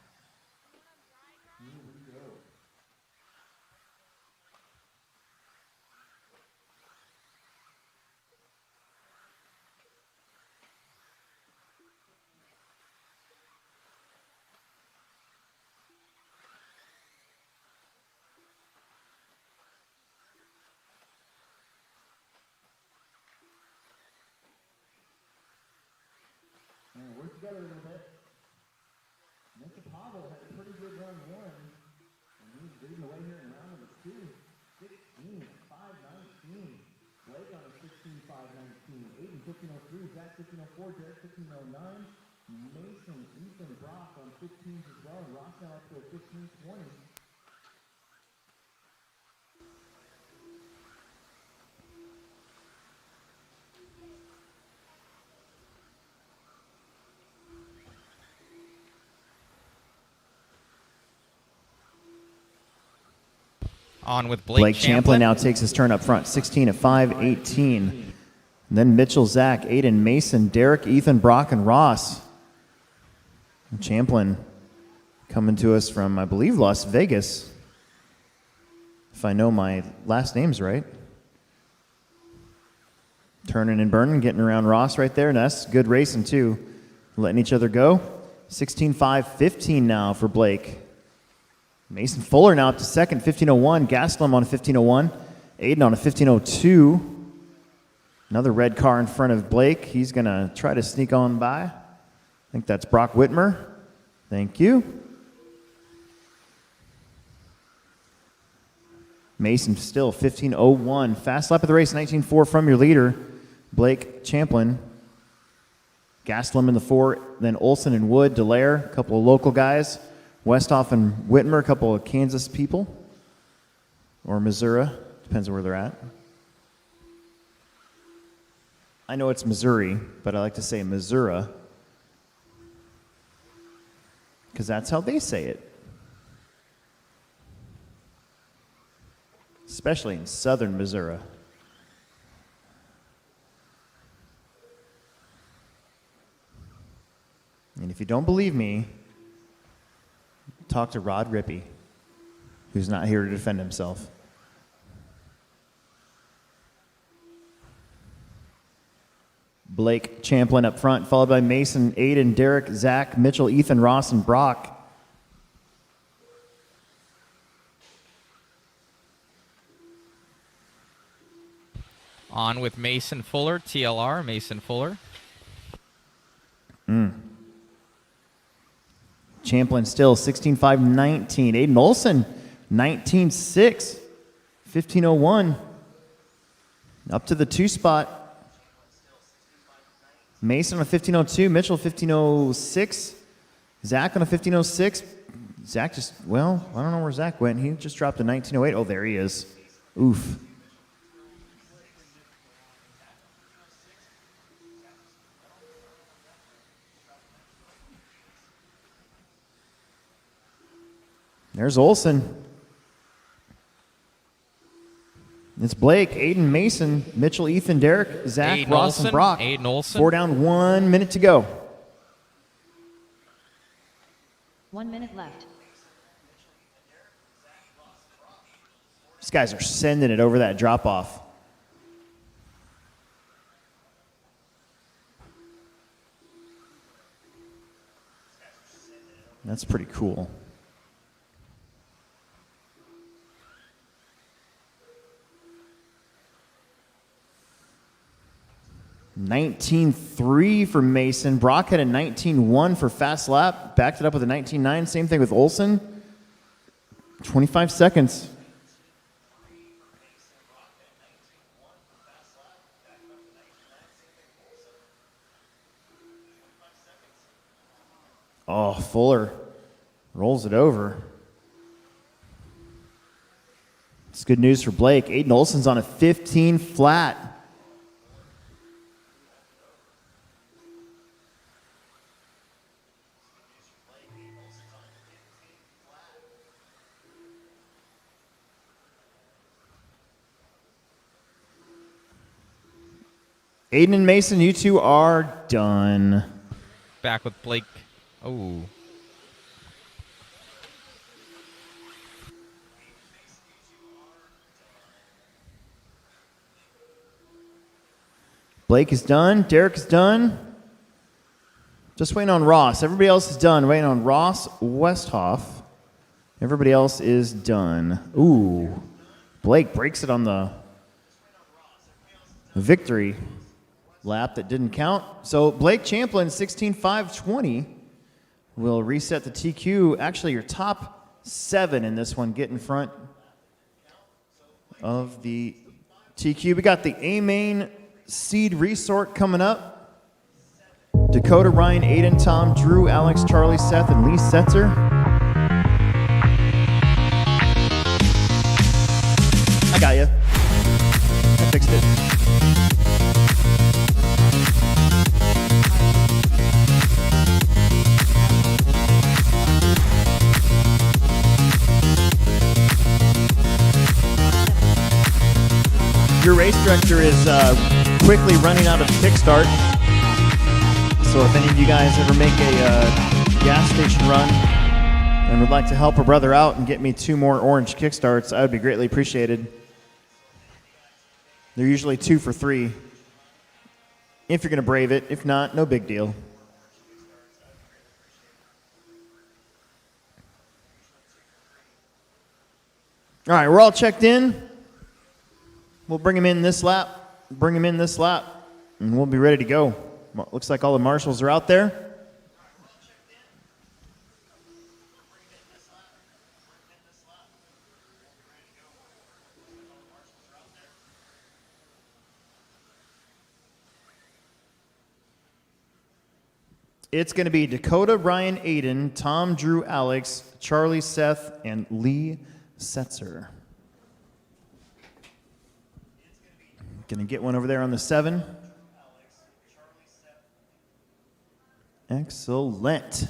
Blake on a 16.519. Aiden 15.03. Zach 15.04. Derek 15.09. Mason, Ethan, Brock on 15s as well. And Ross now up to a 15.20. On with Blake Champlin now takes his turn up front, 16 at 5:18. And then Mitchell, Zach, Aiden, Mason, Derek, Ethan, Brock, and Ross. And Champlin coming to us from, I believe, Las Vegas, if I know my last names right. Turning and burning, getting around Ross right there, and that's good racing too. Letting each other go. 16.5-15 now for Blake. Mason Fuller now up to second, 15.01. Gastelum on a 15.01. Aiden on a 15.02. Another red car in front of Blake. He's going to try to sneak on by. I think that's Brock Whitmer. Thank you. Mason still 15.01. Fast lap of the race, 19.4 from your leader, Blake Champlin. Gastelum in the 4, then Olson and Wood, Dallaire, a couple of local guys. Westhoff and Whitmer, a couple of Kansas people, or Missouri, depends on where they're at. I know it's Missouri, but I like to say Missouri because that's how they say it, especially in southern Missouri. And if you don't believe me, talk to Rod Rippey, who's not here to defend himself. Blake Champlin up front, followed by Mason, Aiden, Derek, Zach, Mitchell, Ethan, Ross, and Brock. On with Mason Fuller, TLR, Mason Fuller. Champlin still 16.5-19. Aiden Olson 19.6, 15.01. Up to the 2 spot. Mason on a 15.02. Mitchell 15.06. Zach on a 15.06. Zach just, well, I don't know where Zach went. He just dropped a 19.08. Oh, there he is. Oof. There's Olson. It's Blake, Aiden, Mason, Mitchell, Ethan, Derek, Zach, Aiden Ross, Olson, and Brock. Aiden Olson. 4 down, 1 minute to go. 1 minute left. These guys are sending it over that drop-off. That's pretty cool. $19.3 for Mason. Brock had a 19.1 for fast lap. Backed it up with a 19.9. Same thing with Olson. 25 seconds. Oh, Fuller rolls it over. It's good news for Blake. Aiden Olson's on a 15 flat. Aiden and Mason, you two are done. Back with Blake. Oh. Blake is done. Derek is done. Just waiting on Ross. Everybody else is done. Waiting on Ross Westhoff. Everybody else is done. Ooh. Blake breaks it on the victory lap that didn't count. So Blake Champlin, 16.5-20, will reset the TQ. Actually, your top 7 in this one get in front. of the TQ. We got the A-Main Seed Resort coming up. Dakota, Ryan, Aiden, Tom, Drew, Alex, Charlie, Seth, and Lee Setzer. I got you. I fixed it. Your race director is quickly running out of kickstart. So if any of you guys ever make a gas station run and would like to help a brother out and get me 2 more orange kickstarts, I would be greatly appreciated. They're usually 2 for $3. If you're going to brave it. If not, no big deal. All right, we're all checked in. We'll bring him in this lap, and we'll be ready to go. Looks like all the marshals are out there. It's going to be Dakota, Ryan, Aiden, Tom, Drew, Alex, Charlie, Seth, and Lee Setzer. Going to get one over there on the 7. Excellent.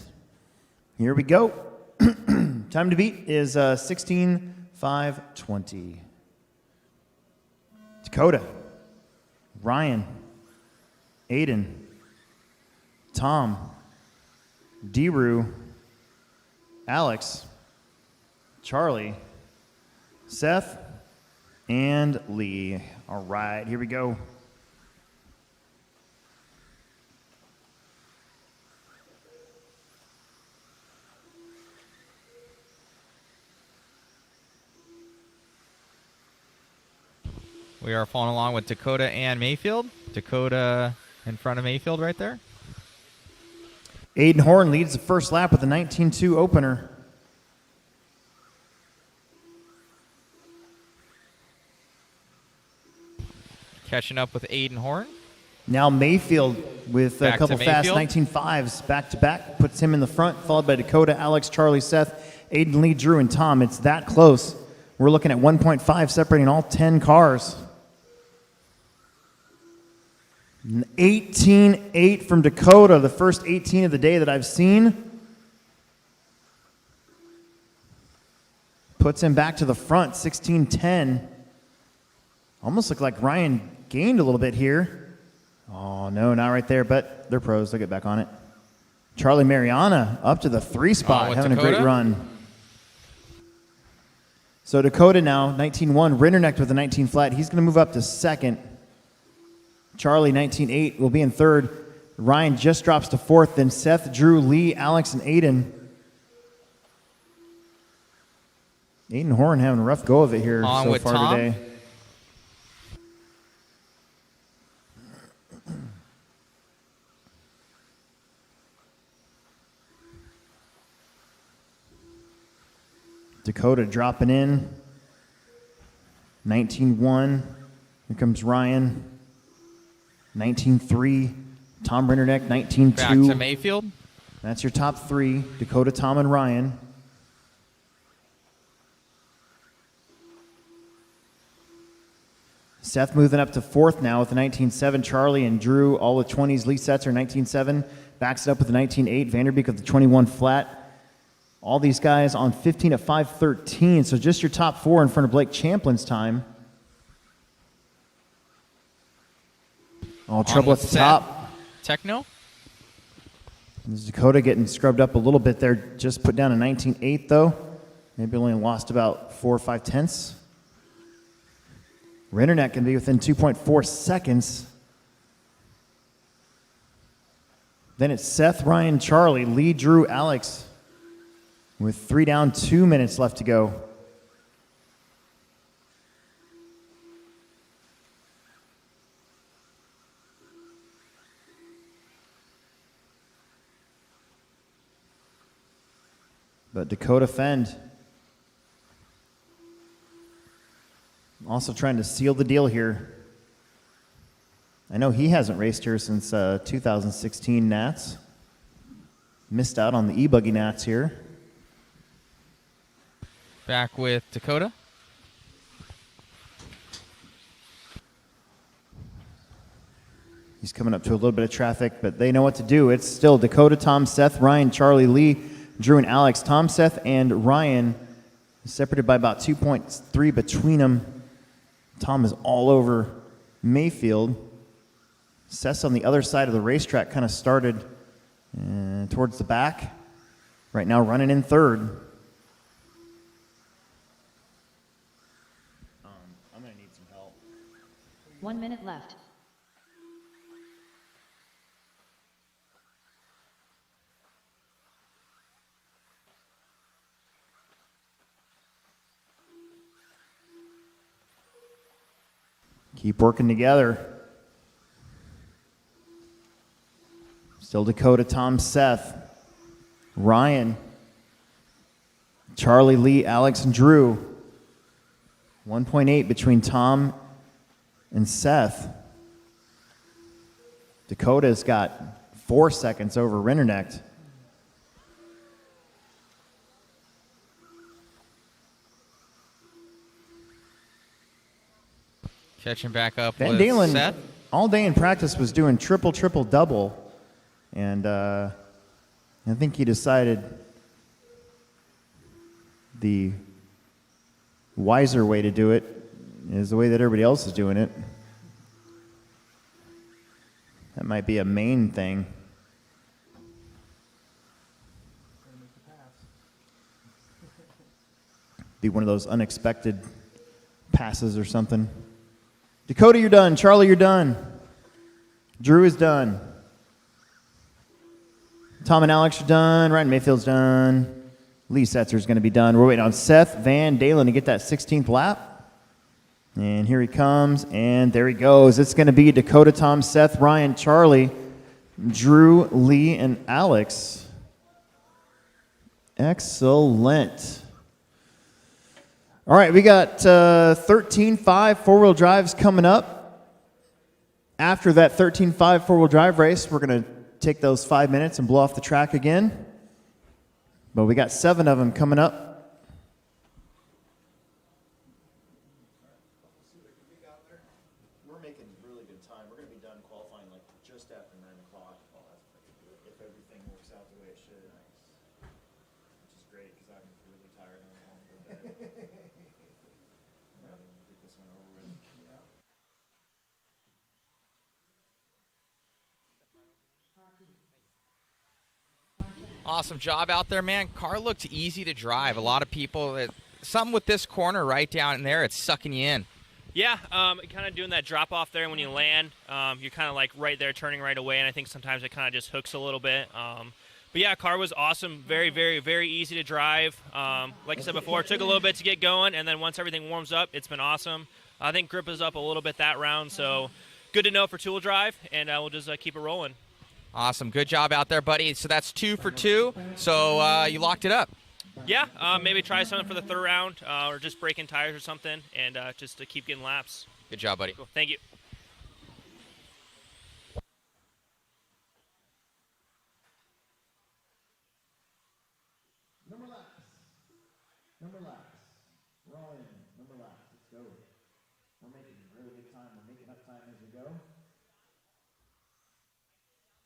Here we go. Time to beat is 16:5:20. Dakota, Ryan, Aiden, Tom, Deru, Alex, Charlie, Seth, and Lee. All right, here we go. We are following along with Dakota and Mayfield. Dakota in front of Mayfield right there. Aiden Horn leads the first lap with a 19.2 opener. Catching up with Aiden Horn. Now Mayfield with a Back couple to fast Mayfield. 19.5s back-to-back. Puts him in the front, followed by Dakota, Alex, Charlie, Seth, Aiden, Lee, Drew, and Tom. It's that close. We're looking at 1.5 separating all 10 cars. 18.8 from Dakota, the first 18 of the day that I've seen. Puts him back to the front, 16.10. Almost looked like Ryan gained a little bit here. Oh, no, not right there, but they're pros. They'll get back on it. Charlie Mariana up to the 3 spot, having Dakota? a great run. So Dakota now, 19.1. Rindernecht with a 19 flat. He's going to move up to second. Charlie, 19.8, will be in third. Ryan just drops to fourth. Then Seth, Drew, Lee, Alex, and Aiden. Aiden Horn having a rough go of it here On so with far Tom. today. Dakota dropping in. 19.1. Here comes Ryan. 19.3. Tom Rinderneck, 19.2. Back to Mayfield. That's your top 3. Dakota, Tom, and Ryan. Seth moving up to fourth now with a 19.7. Charlie and Drew, all with 20s. Lee Setzer, 19.7. Backs it up with a 19.8. Vanderbeek with the 21 flat. All these guys on 15 at 5.13. So just your top 4 in front of Blake Champlin's time. All trouble at the top. Techno. This is Dakota getting scrubbed up a little bit there. Just put down a 19.8 though. Maybe only lost about 4 or 5 tenths. Rinderneck can be within 2.4 seconds. Then it's Seth, Ryan, Charlie, Lee, Drew, Alex. With 3 down, 2 minutes left to go. But Dakota Fend also trying to seal the deal here. I know he hasn't raced here since 2016 Nats. Missed out on the e-buggy Nats here. Back with Dakota. He's coming up to a little bit of traffic, but they know what to do. It's still Dakota, Tom, Seth, Ryan, Charlie, Lee, Drew, and Alex. Tom, Seth, and Ryan separated by about 2.3 between them. Tom is all over Mayfield. Seth's on the other side of the racetrack, kind of started towards the back. Right now running in third. I'm going to need some help. 1 minute left. Keep working together. Still Dakota, Tom, Seth, Ryan, Charlie, Lee, Alex, and Drew. 1.8 between Tom and Seth. Dakota's got 4 seconds over Rinderknecht. Catching back up Van with Dalen, Seth. all day in practice, was doing triple, double. And I think he decided the wiser way to do it is the way that everybody else is doing it. That might be a main thing. Be one of those unexpected passes or something. Dakota, you're done. Charlie, you're done. Drew is done. Tom and Alex are done. Ryan Mayfield's done. Lee Setzer's going to be done. We're waiting on Seth Van Dalen to get that 16th lap. And here he comes, and there he goes. It's going to be Dakota, Tom, Seth, Ryan, Charlie, Drew, Lee, and Alex. Excellent. All right, we got 13.5 four-wheel drives coming up. After that 13.5 four-wheel drive race, we're going to take those 5 minutes and blow off the track again. But we got 7 of them coming up. We're making really good time. We're going to be done qualifying like just after 9 o'clock. If everything works out the way it should. Which is great because I'm really tired and I want to go to bed. Get this one over with. Awesome job out there, man. Car looked easy to drive. A lot of people, some with this corner right down in there, it's sucking you in. Yeah, kind of doing that drop off there when you land. You're kind of like right there turning right away, and I think sometimes it kind of just hooks a little bit. But yeah, car was awesome. Very, very, very easy to drive. Like I said before, it took a little bit to get going, and then once everything warms up, it's been awesome. I think grip is up a little bit that round, so good to know for two-wheel drive, and we'll just keep it rolling. Awesome. Good job out there, buddy. So that's 2 for 2. So you locked it up. Yeah, maybe try something for the third round or just breaking tires or something and just to keep getting laps. Good job, buddy. Cool. Thank you. Number laps. Ryan, number laps. Let's go. We're making really good time. We're making up time as we go.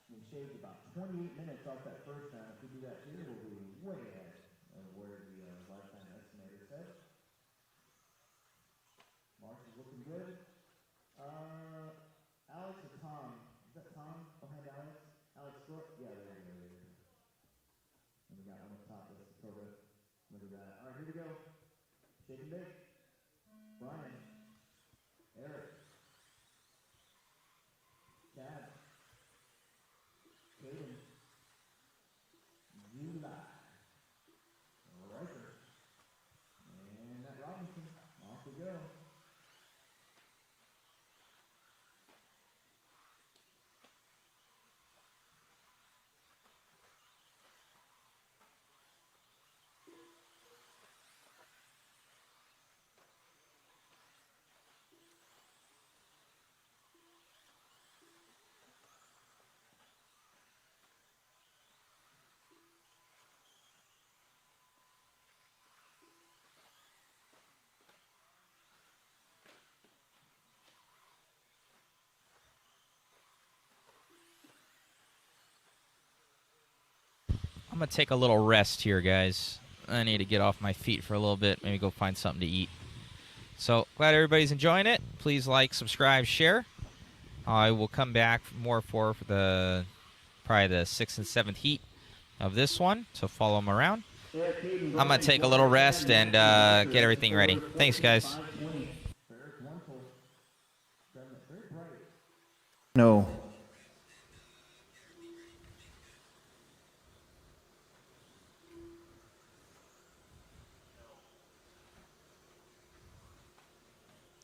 We shaved about 28 minutes off that first round. If we do that here, we'll be way ahead of where the lifetime estimator said. Mark is looking good. Alex or Tom? Is that Tom behind Alex? Alex Brooke? Yeah, there you go. And we got one up top. That's Dakota. Look at that. All right, here we go. Shake and bake. Brian. Eric. Chad. Caden. Eli. Riker. And that Robinson. Off we go. I'm going to take a little rest here, guys. I need to get off my feet for a little bit, maybe go find something to eat. So, glad everybody's enjoying it. Please like, subscribe, share. I will come back more for the probably the 6th and 7th heat of this one, so follow them around. I'm going to take a little rest and get everything ready. Thanks, guys. No.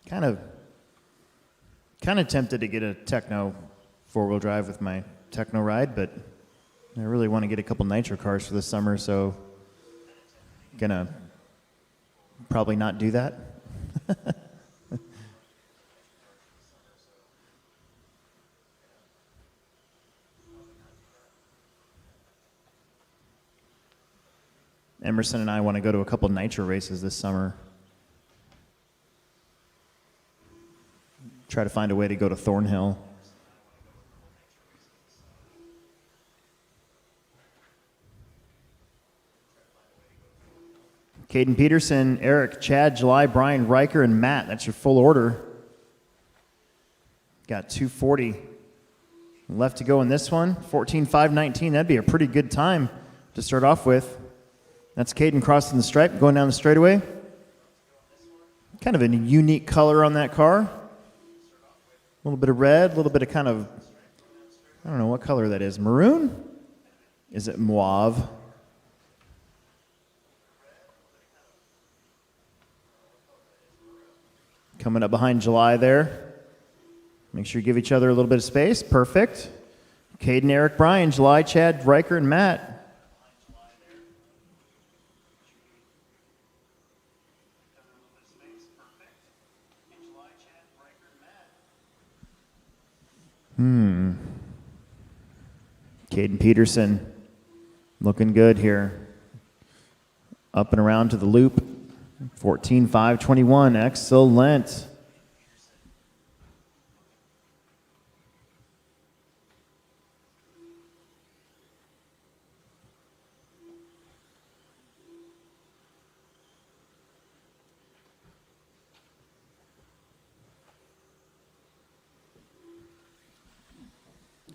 Kind of tempted to get a Techno four-wheel drive with my Techno ride, but I really want to get a couple nitro cars for this summer, so gonna probably not do that. Emerson and I want to go to a couple nitro races this summer. Try to find a way to go to Thornhill. Caden Peterson, Eric, Chad, July, Brian, Riker, and Matt. That's your full order. Got 240 left to go in this one. 14.519. That'd be a pretty good time to start off with. That's Caden crossing the stripe, going down the straightaway. Kind of a unique color on that car. A little bit of red, a little bit of kind of, I don't know what color that is. Maroon? Is it mauve? Coming up behind July there. Make sure you give each other a little bit of space. Perfect. Caden, Eric, Brian, July, Chad, Riker, and Matt. Caden Peterson looking good here. Up and around to the loop. 14.521. Excellent.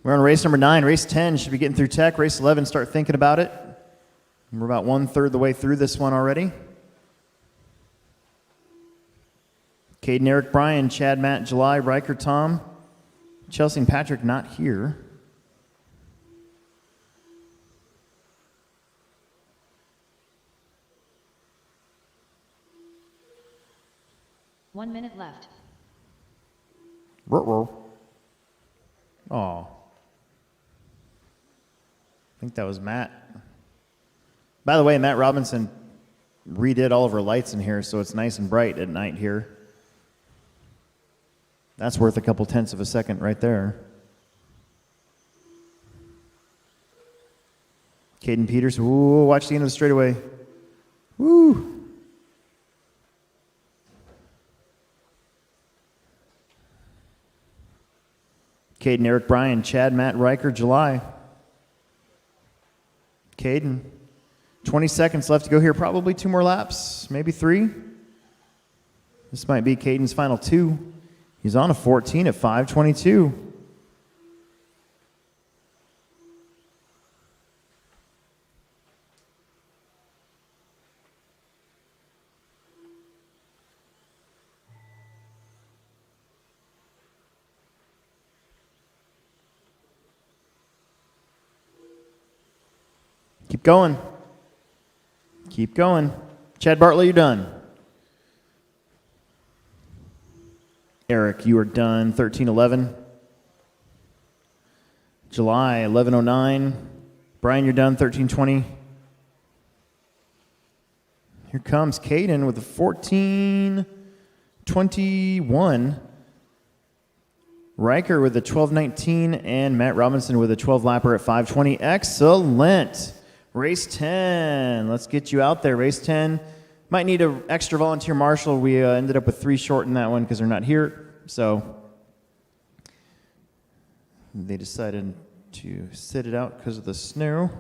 We're on race number 9. Race 10 should be getting through tech. Race 11, start thinking about it. We're about 1/3 the way through this one already. Caden, Eric, Brian, Chad, Matt, July, Riker, Tom, Chelsea, and Patrick not here. One minute left. Oh. I think that was Matt. By the way, Matt Robinson redid all of our lights in here, so it's nice and bright at night here. That's worth a couple tenths of a second right there. Caden Peters, ooh, watch the end of the straightaway. Woo! Caden, Eric, Brian, Chad, Matt, Riker, July. Caden, 20 seconds left to go here. Probably 2 more laps, maybe 3. This might be Caden's final 2. He's on a 14 at 5:22. Keep going. Keep going. Chad Bartlett, you're done. Eric, you are done. 13:11. July, 11:09. Brian, you're done. 13:20. Here comes Caden with a 14:21. Riker with a 12:19, and Matt Robinson with a 12-lapper at 5:20. Excellent. Race 10. Let's get you out there. Race 10. Might need an extra volunteer marshal. We ended up with 3 short in that one because they're not here. So they decided to sit it out because of the snow.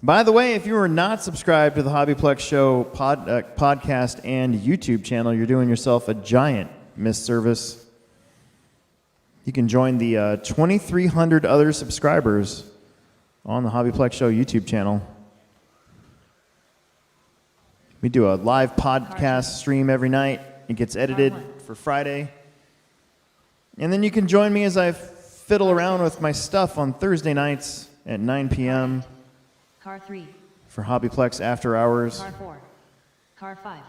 By the way, if you are not subscribed to the HobbyPlex Show podcast and YouTube channel, you're doing yourself a giant misservice. You can join the 2,300 other subscribers on the HobbyPlex Show YouTube channel. We do a live podcast stream every night. It gets edited for Friday. And then you can join me as I fiddle around with my stuff on Thursday nights at 9 p.m. Car 3. for HobbyPlex After Hours, Car 4. Car 5.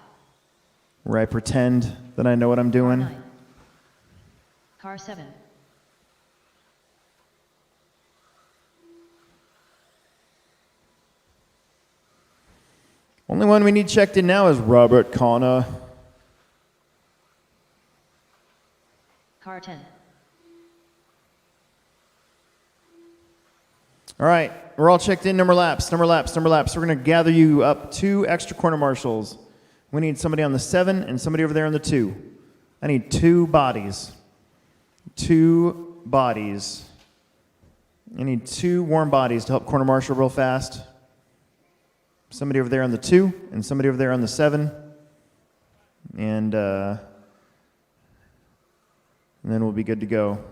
where I pretend that I know what I'm doing. Car 7. Only one we need checked in now is Robert Connor. Car 10. All right, we're all checked in. Number laps. We're going to gather you up 2 extra corner marshals. We need somebody on the 7 and somebody over there on the 2. I need 2 bodies. 2 bodies. I need 2 warm bodies to help corner marshal real fast. Somebody over there on the 2 and somebody over there on the 7. And then we'll be good to go.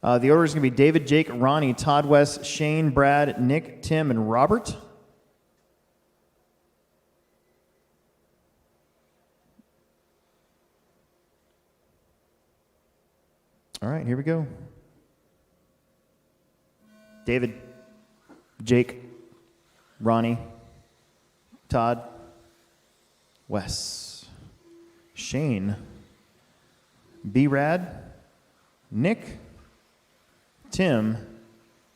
The order is going to be David, Jake, Ronnie, Todd, Wes, Shane, Brad, Nick, Tim, and Robert. All right, here we go. David, Jake, Ronnie, Todd, Wes, Shane, B-Rad, Nick, Tim,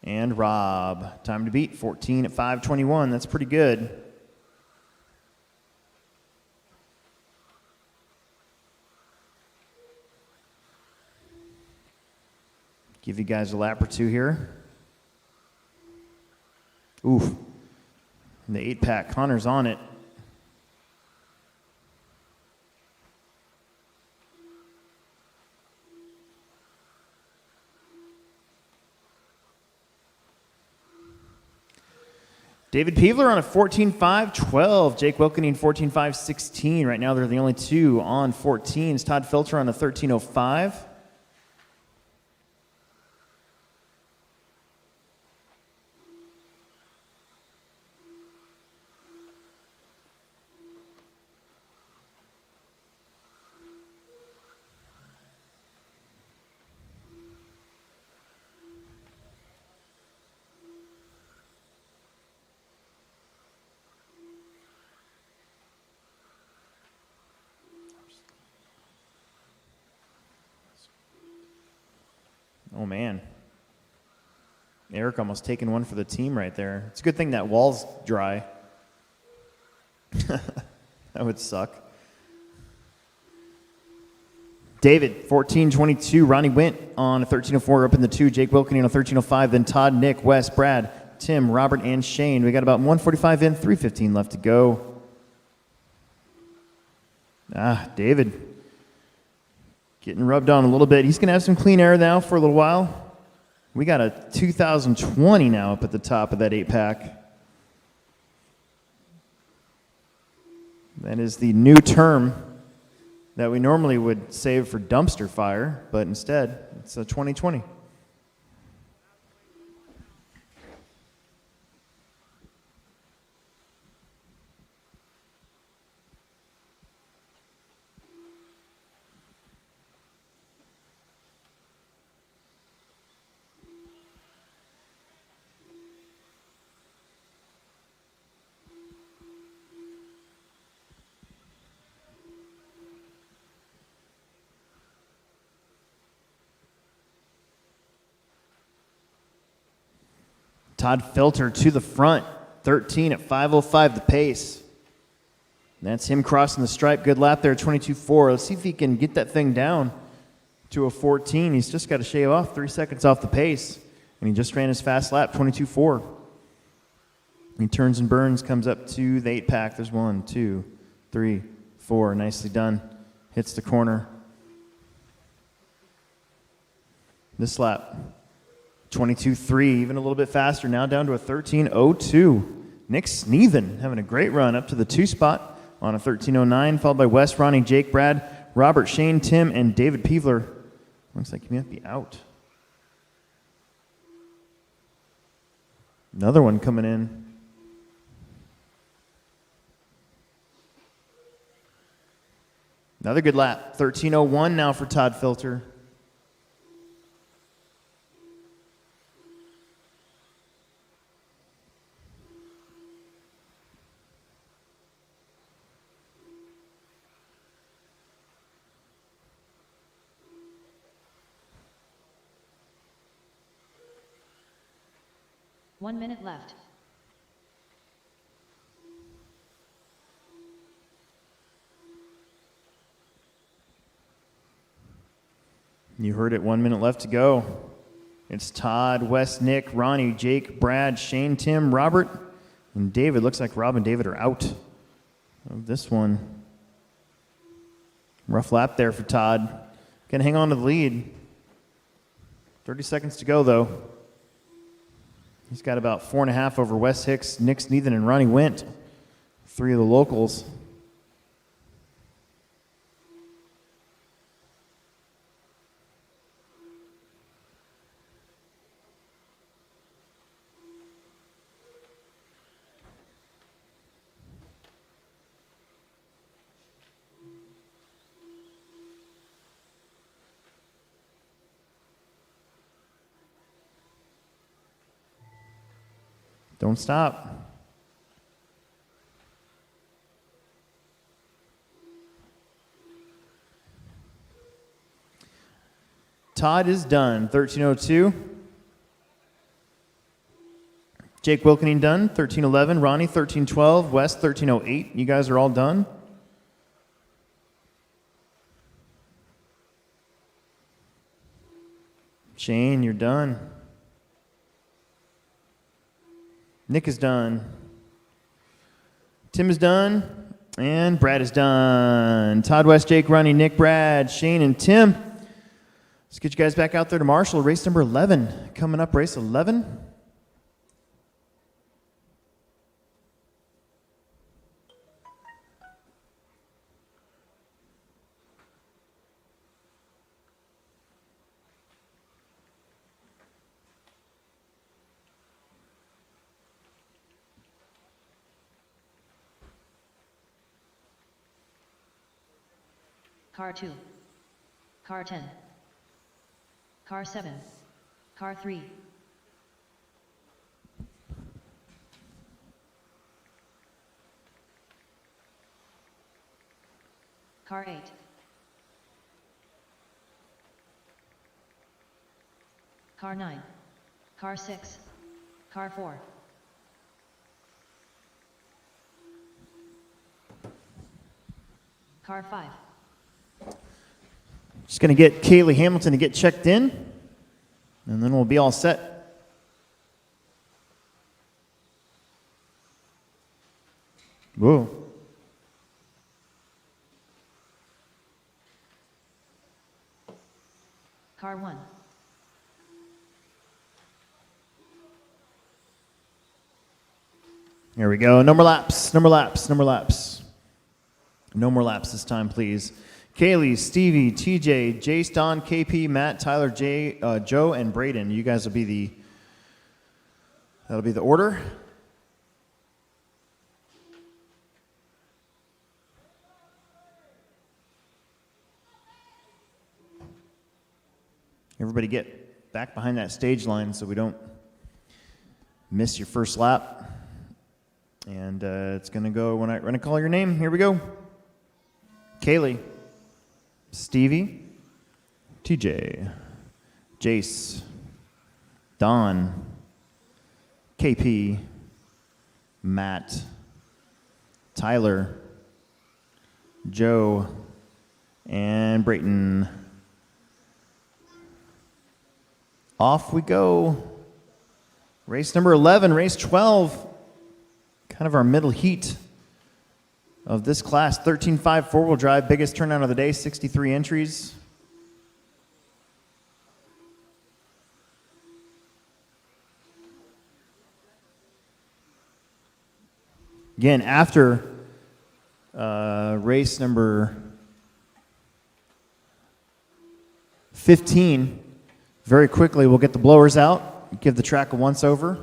and Rob. Time to beat 14 at 5:21. That's pretty good. Give you guys a lap or 2 here. Oof. The 8-pack, Connor's on it. David Peevler on a 14.5.12. Jake Wilkening 14.5.16. Right now they're the only 2 on 14s. Todd Filter on a 13.05. Oh, man. Eric almost taking one for the team right there. It's a good thing that wall's dry. That would suck. David, 14.22. Ronnie Wint on a 13.04 up in the 2. Jake Wilkening on a 13.05. Then Todd, Nick, Wes, Brad, Tim, Robert, and Shane. We got about 1:45 in, 3:15 left to go. David. Getting rubbed on a little bit. He's going to have some clean air now for a little while. We got a 2020 now up at the top of that 8-pack. That is the new term that we normally would save for dumpster fire, but instead, it's a 2020. Todd Filter to the front, 13 at 5:05 the pace. That's him crossing the stripe. Good lap there, 22.4. Let's see if he can get that thing down to a 14. He's just got to shave off 3 seconds off the pace. And he just ran his fast lap, 22.4. He turns and burns, comes up to the 8-pack. There's 1, 2, 3, 4. Nicely done. Hits the corner. This lap. 22.3, even a little bit faster, now down to a 13.02. Nick Sneathen having a great run up to the 2 spot on a 13.09, followed by Wes, Ronnie, Jake, Brad, Robert, Shane, Tim, and David Peevler. Looks like he might be out. Another one coming in. Another good lap. 13.01 now for Todd Filter. One minute left. You heard it, 1 minute left to go. It's Todd, Wes, Nick, Ronnie, Jake, Brad, Shane, Tim, Robert, and David. Looks like Rob and David are out of this one. Rough lap there for Todd. Gonna hang on to the lead. 30 seconds to go, though. He's got about 4.5 over Wes Hicks, Nick Sneathen, and Ronnie Wint. 3 of the locals. Don't stop. Todd is done, 13.02. Jake Wilkening done, 13.11. Ronnie, 13.12. Wes, 13.08. You guys are all done. Shane, you're done. Nick is done. Tim is done. And Brad is done. Todd, West, Jake, Ronnie, Nick, Brad, Shane, and Tim. Let's get you guys back out there to Marshall. Race number 11. Coming up, race 11. Car 2. Car 10. Car 7. Car 3. Car 8. Car 9. Car 6. Car 4. Car 5. Just going to get Kaylee Hamilton to get checked in, and then we'll be all set. Whoa. Car 1. Here we go. No more laps. No more laps. No more laps. No more laps this time, please. Kaylee, Stevie, TJ, Jace, Don, KP, Matt, Tyler, Joe, and Braden. You guys will be that'll be the order. Everybody get back behind that stage line so we don't miss your first lap. And it's going to go when I call your name. Here we go. Kaylee, Stevie, TJ, Jace, Don, KP, Matt, Tyler, Joe, and Brayton. Off we go. Race number 11, race 12. Kind of our middle heat of this class. 13.5 four-wheel drive, biggest turnout of the day, 63 entries. Again, after race number 15, very quickly we'll get the blowers out, give the track a once-over.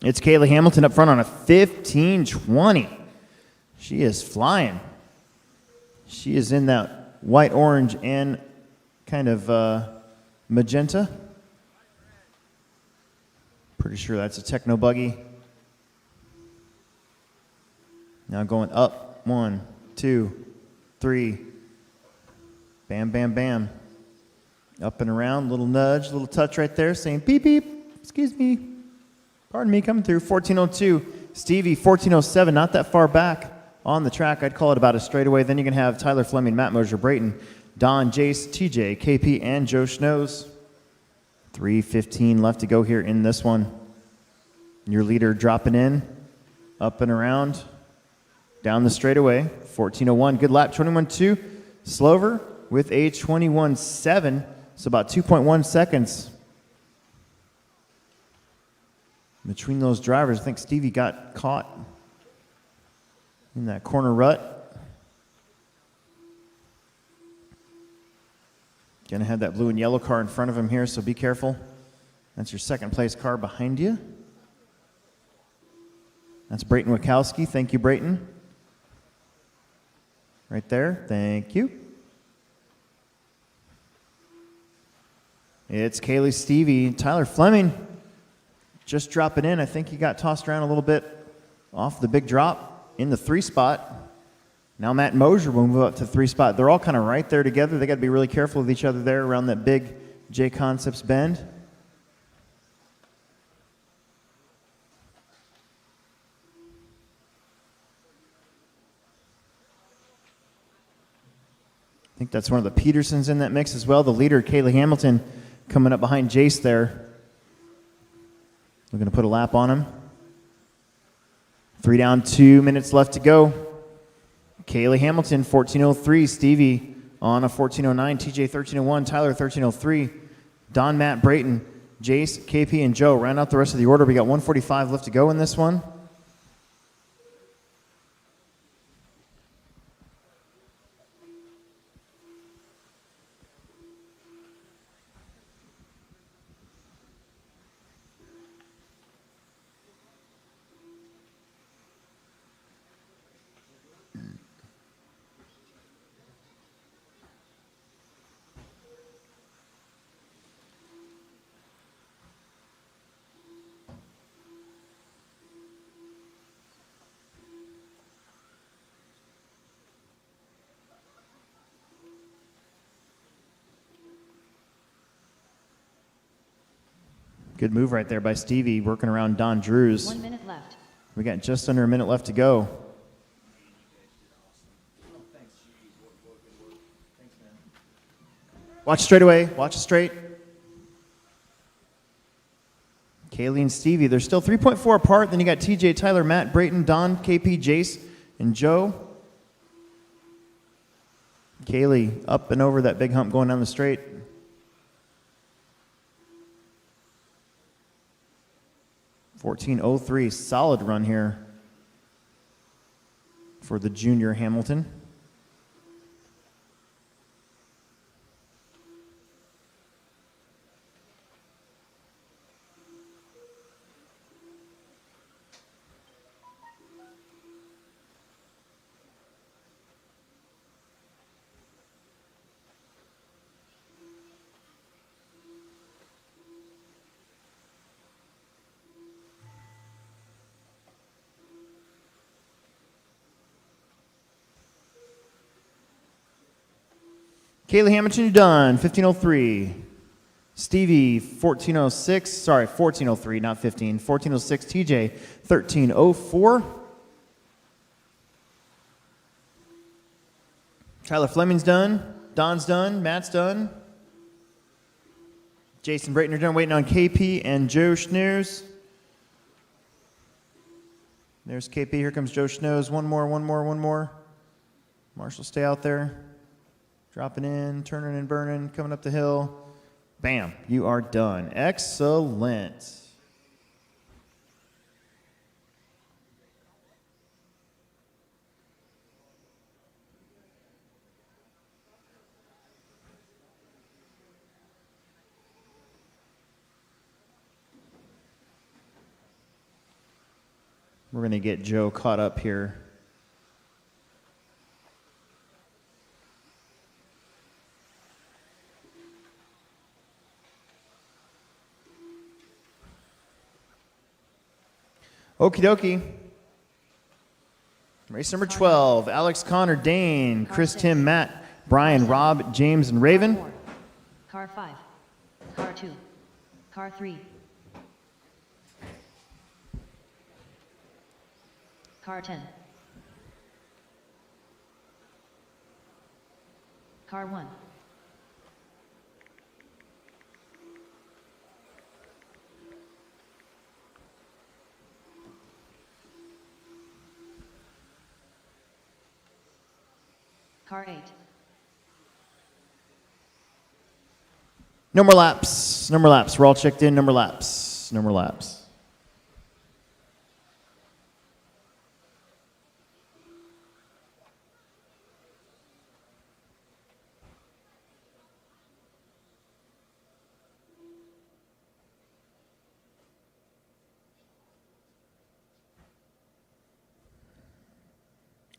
It's Kaylee Hamilton up front on a 15:20. She is flying. She is in that white, orange, and kind of magenta. Pretty sure that's a techno buggy. Now going up, 1, 2, 3. Bam, bam, bam. Up and around, little nudge, little touch right there saying beep, beep, excuse me. Pardon me, coming through, 14:02. Stevie, 14:07, not that far back on the track. I'd call it about a straightaway. Then you can have Tyler Fleming, Matt Mosier, Brayton, Don, Jace, TJ, KP, and Joe Schnoes. 3:15 left to go here in this one. Your leader dropping in, up and around, down the straightaway, 14:01. Good lap, 21:2. Slover with a 21:7, so about 2.1 seconds between those drivers. I think Stevie got caught in that corner rut. Gonna have that blue and yellow car in front of him here, so be careful. That's your second place car behind you. That's Brayton Wachowski. Thank you, Brayton. Right there. Thank you. It's Kaylee, Stevie, Tyler Fleming just dropping in. I think he got tossed around a little bit off the big drop in the 3 spot. Now Matt Mosier will move up to 3 spot. They're all kind of right there together. They got to be really careful with each other there around that big JConcepts bend. I think that's one of the Petersons in that mix as well. The leader, Kaylee Hamilton, coming up behind Jace there. We're going to put a lap on him. 3 down, 2 minutes left to go. Kaylee Hamilton, 14:03. Stevie on a 14:09. TJ, 13:01. Tyler, 13:03. Don, Matt, Brayton, Jace, KP, and Joe. Round out the rest of the order. We got 1:45 left to go in this one. Good move right there by Stevie, working around Don Drews. 1 minute left. We got just under a minute left to go. Watch straight away. Watch it straight. Kaylee and Stevie, they're still 3.4 apart. Then you got TJ, Tyler, Matt, Brayton, Don, KP, Jace, and Joe. Kaylee up and over that big hump going down the straight. $14.03, solid run here for the junior Hamilton. Kaylee Hamilton, you're done. 15:03. Stevie, 14:06. Sorry, 14:03, not 15. 14:06. TJ, 13:04. Tyler Fleming's done. Don's done. Matt's done. Jason Brayton are done. Waiting on KP and Joe Schneers. There's KP. Here comes Joe Schnoes. One more. Marshall, stay out there. Dropping in, turning and burning, coming up the hill. Bam, you are done. Excellent. We're going to get Joe caught up here. Okie dokie. Race number 12. Alex, Connor, Dane, Chris, Tim, Matt, Brian, Rob, James, and Raven. Car 5. Car 2. Car 3. Car 10. Car 1. Car 8. No more laps. No more laps. We're all checked in. No more laps. No more laps.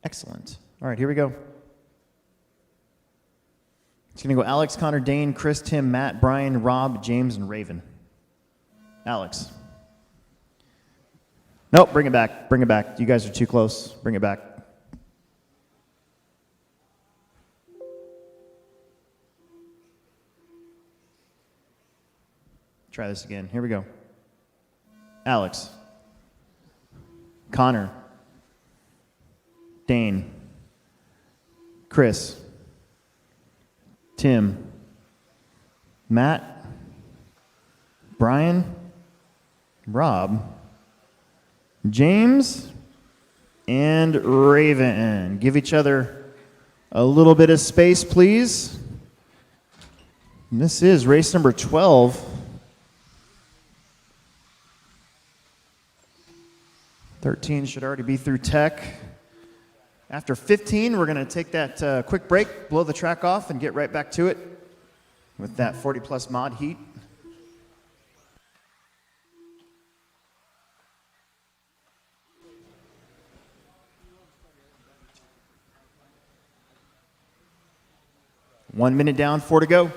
Excellent. All right, here we go. It's going to go Alex, Connor, Dane, Chris, Tim, Matt, Brian, Rob, James, and Raven. Alex. Nope, bring it back. Bring it back. You guys are too close. Bring it back. Try this again. Here we go. Alex. Connor. Dane. Chris. Tim, Matt, Brian, Rob, James, and Raven. Give each other a little bit of space, please. And this is race number 12. 13 should already be through tech. After 15, we're going to take that quick break, blow the track off, and get right back to it with that 40-plus mod heat. One minute down, 4 to go.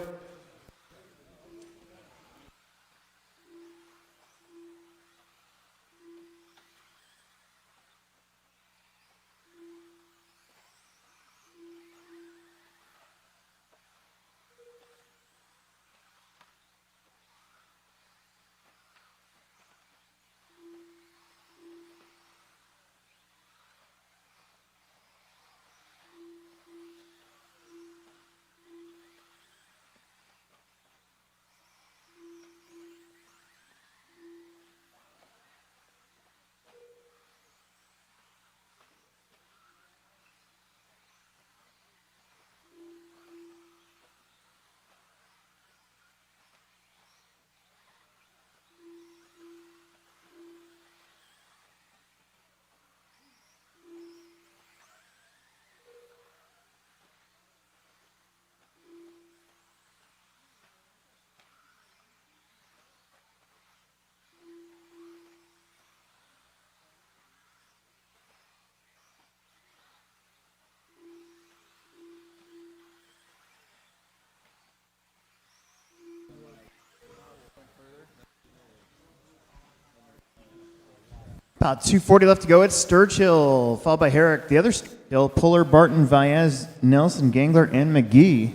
About 2:40 left to go. It's Sturchill, followed by Herrick. The other still Puller, Barton, Viaz, Nelson, Gangler, and McGee.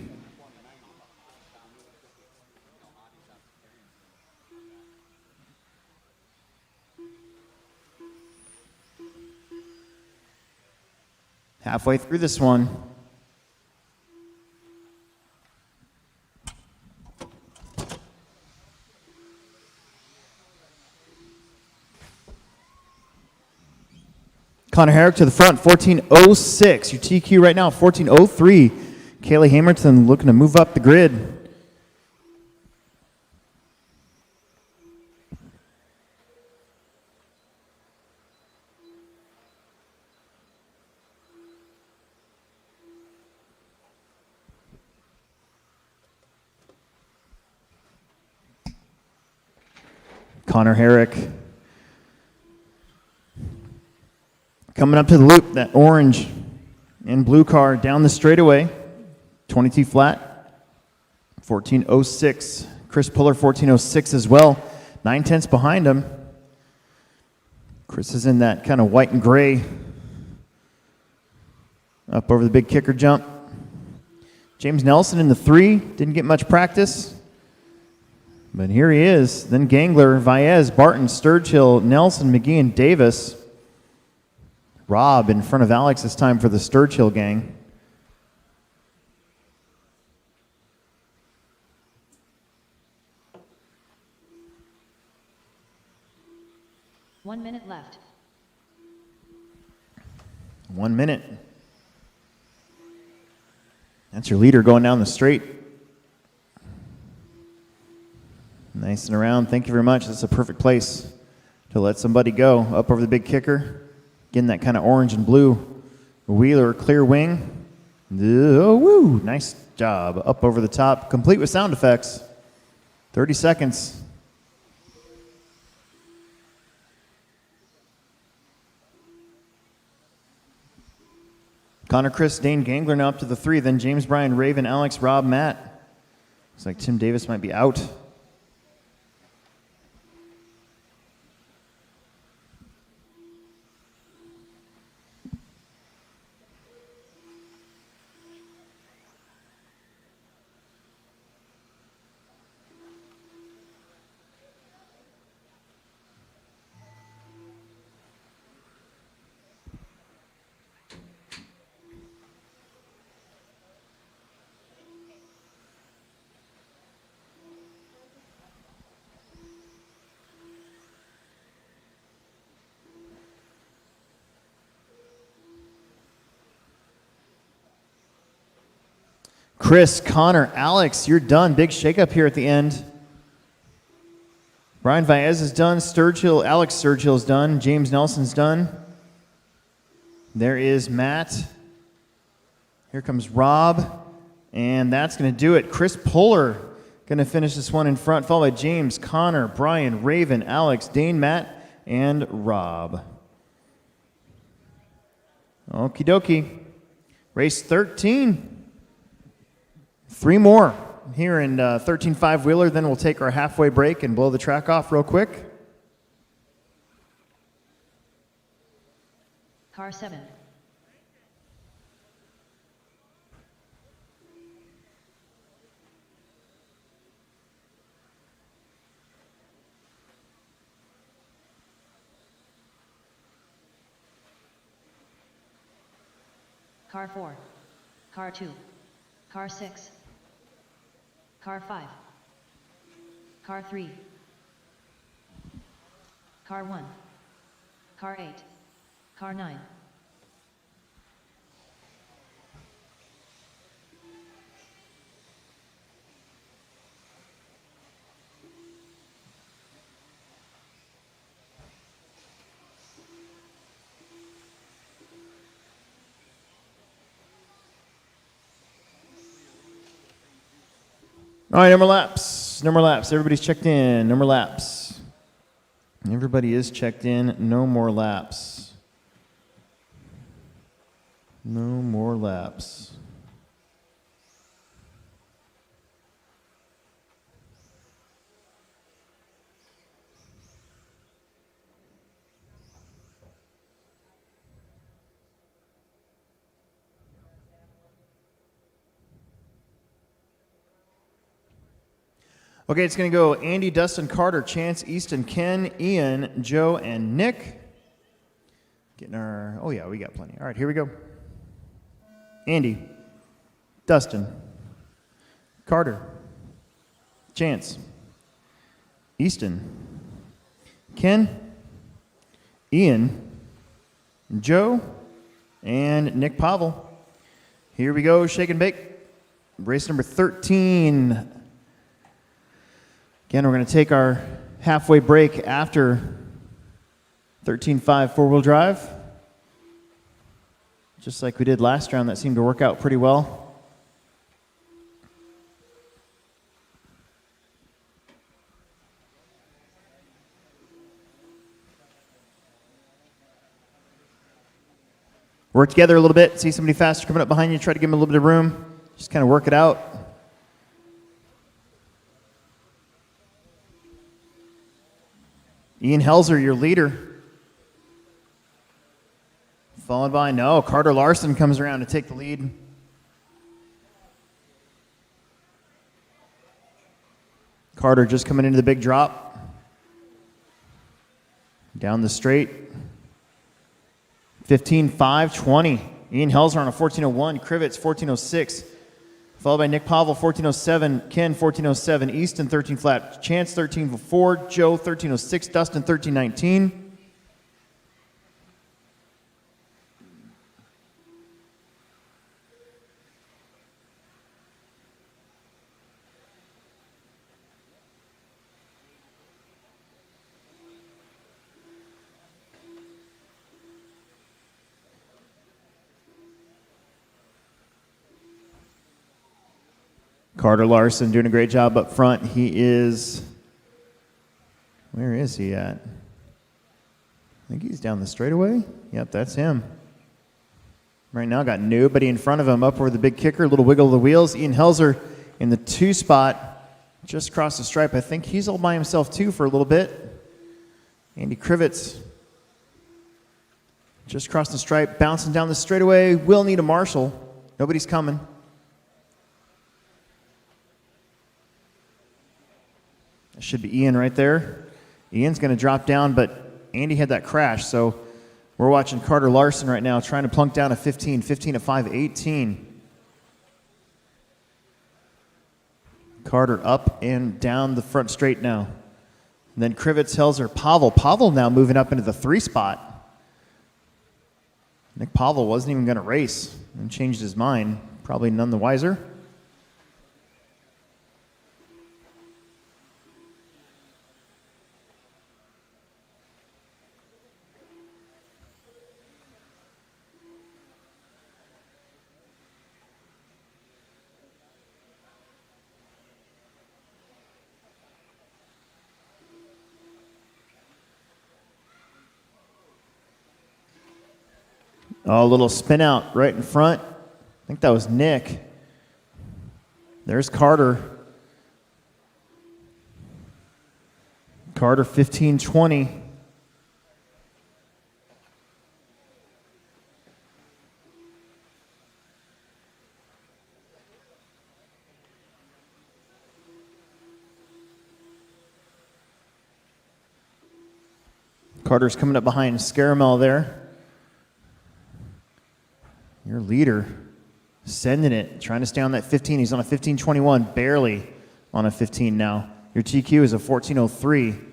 Halfway through this one. Connor Herrick to the front, 14:06. Your TQ right now, 14:03. Kaylee Hamerton looking to move up the grid. Connor Herrick. Coming up to the loop, that orange and blue car down the straightaway. 22 flat, 14.06. Chris Puller, 14.06 as well. 9/10 behind him. Chris is in that kind of white and gray. Up over the big kicker jump. James Nelson in the 3. Didn't get much practice. But here he is. Then Gangler, Vaez, Barton, Sturgill, Nelson, McGee, and Davis. Rob in front of Alex this time for the Sturgill gang. One minute left. 1 minute. That's your leader going down the straight. Nice and around. Thank you very much. That's a perfect place to let somebody go. Up over the big kicker. Getting that kind of orange and blue Wheeler clear wing. Oh, woo. Nice job. Up over the top. Complete with sound effects. 30 seconds. Connor, Chris, Dane, Gangler now up to the 3. Then James, Brian, Raven, Alex, Rob, Matt. Looks like Tim Davis might be out. Chris, Connor, Alex, you're done. Big shakeup here at the end. Brian Vaez is done. Alex Sturgill's done. James Nelson's done. There is Matt. Here comes Rob. And that's going to do it. Chris Puller going to finish this one in front, followed by James, Connor, Brian, Raven, Alex, Dane, Matt, and Rob. Okie dokie. Race 13. 3 more here in 13.5 Wheeler. Then we'll take our halfway break and blow the track off real quick. Car 7. Car 4. Car 2. Car 6. Car 5. Car 3. Car 1. Car 8. Car 9. All right, no more laps. No more laps. Everybody's checked in. No more laps. Everybody is checked in. No more laps. No more laps. Okay, it's going to go Andy, Dustin, Carter, Chance, Easton, Ken, Ian, Joe, and Nick. Getting our, oh yeah, we got plenty. All right, here we go. Andy, Dustin, Carter, Chance, Easton, Ken, Ian, Joe, and Nick Pavel. Here we go, shake and bake. Race number 13. Again, we're going to take our halfway break after 13.5 four-wheel drive. Just like we did last round, that seemed to work out pretty well. Work together a little bit. See somebody faster coming up behind you. Try to give them a little bit of room. Just kind of work it out. Ian Helzer, your leader. Followed by, no, Carter Larson comes around to take the lead. Carter just coming into the big drop. Down the straight. 15.5.20. Ian Helzer on a 14.01. Krivitz 14.06. Followed by Nick Pavel 14.07. Ken 14.07. Easton 13 flat. Chance 13.4. Joe 13.06. Dustin 13.19. Carter Larson doing a great job up front. He is, where is he at? I think he's down the straightaway. Yep, that's him. Right now got nobody in front of him. Up over the big kicker, a little wiggle of the wheels. Ian Helzer in the 2 spot, just across the stripe. I think he's all by himself too for a little bit. Andy Krivitz just across the stripe, bouncing down the straightaway. Will need a marshal. Nobody's coming. That should be Ian right there. Ian's going to drop down, but Andy had that crash, so we're watching Carter Larson right now trying to plunk down a 15 at 5.18. Carter up and down the front straight now. And then Krivitz, Helzer, Pavel. Pavel now moving up into the 3 spot. Nick Pavel wasn't even going to race and changed his mind. Probably none the wiser. Oh, a little spin out right in front. I think that was Nick. There's Carter. Carter 15.20. Carter's coming up behind Scaramel there. Your leader sending it, trying to stay on that 15. He's on a 15.21, barely on a 15 now. Your TQ is a 14.03.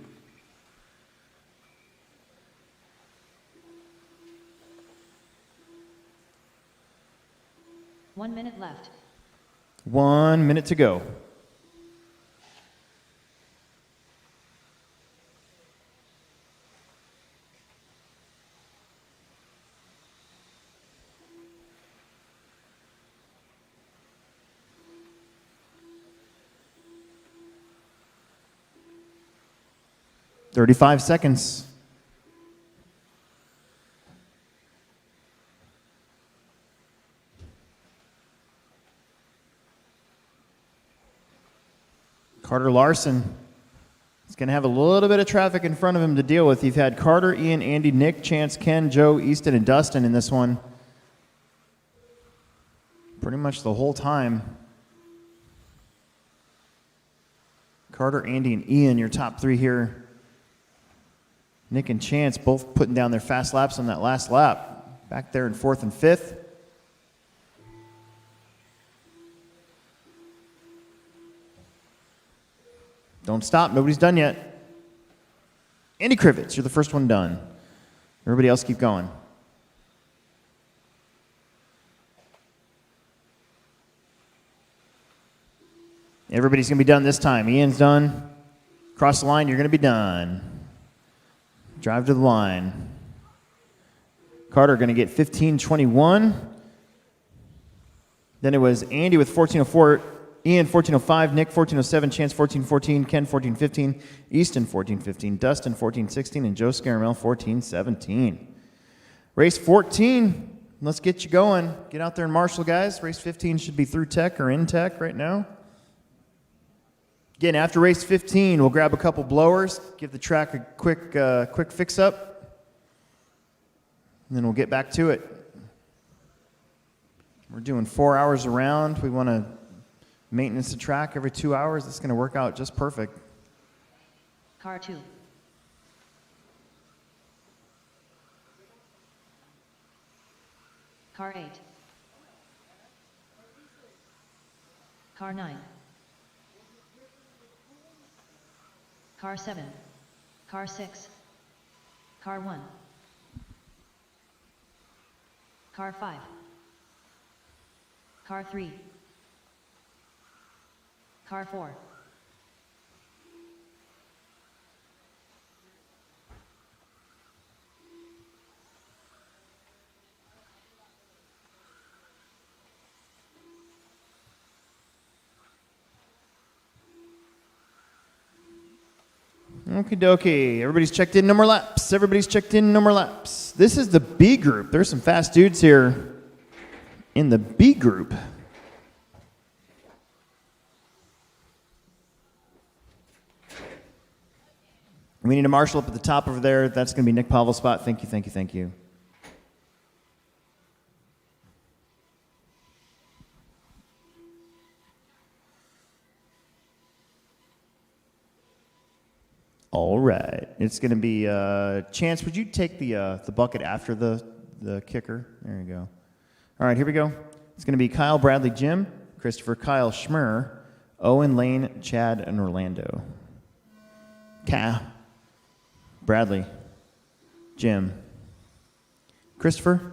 One minute left. 1 minute to go. Thirty-five seconds. Carter Larson is going to have a little bit of traffic in front of him to deal with. You've had Carter, Ian, Andy, Nick, Chance, Ken, Joe, Easton, and Dustin in this one pretty much the whole time. Carter, Andy, and Ian, your top 3 here. Nick and Chance both putting down their fast laps on that last lap. Back there in 4th and 5th. Don't stop. Nobody's done yet. Andy Krivitz, you're the first one done. Everybody else keep going. Everybody's going to be done this time. Ian's done. Cross the line, you're going to be done. Drive to the line. Carter going to get 15.21. Then it was Andy with 14.04, Ian 14.05, Nick 14.07, Chance 14.14, Ken 14.15, Easton 14.15, Dustin 14.16, and Joe Scaramel 14.17. Race 14, let's get you going. Get out there and marshal, guys. Race 15 should be through tech or in tech right now. Again, after race 15, we'll grab a couple blowers, give the track a quick fix-up, and then we'll get back to it. We're doing 4 hours around. We want to maintenance the track every 2 hours. That's going to work out just perfect. Car 2. Car 8. Car 9. Car 7. Car 6. Car 1. Car 5. Car 3. Car 4. Okie dokie. Everybody's checked in, no more laps. Everybody's checked in, no more laps. This is the B group. There's some fast dudes here in the B group. We need a marshal up at the top over there. That's going to be Nick Pavel's spot. Thank you, thank you, thank you. All right. It's going to be Chance. Would you take the bucket after the kicker? There you go. All right, here we go. It's going to be Kyle, Bradley, Jim, Christopher, Kyle, Schmer, Owen, Lane, Chad, and Orlando. Kyle, Bradley, Jim, Christopher.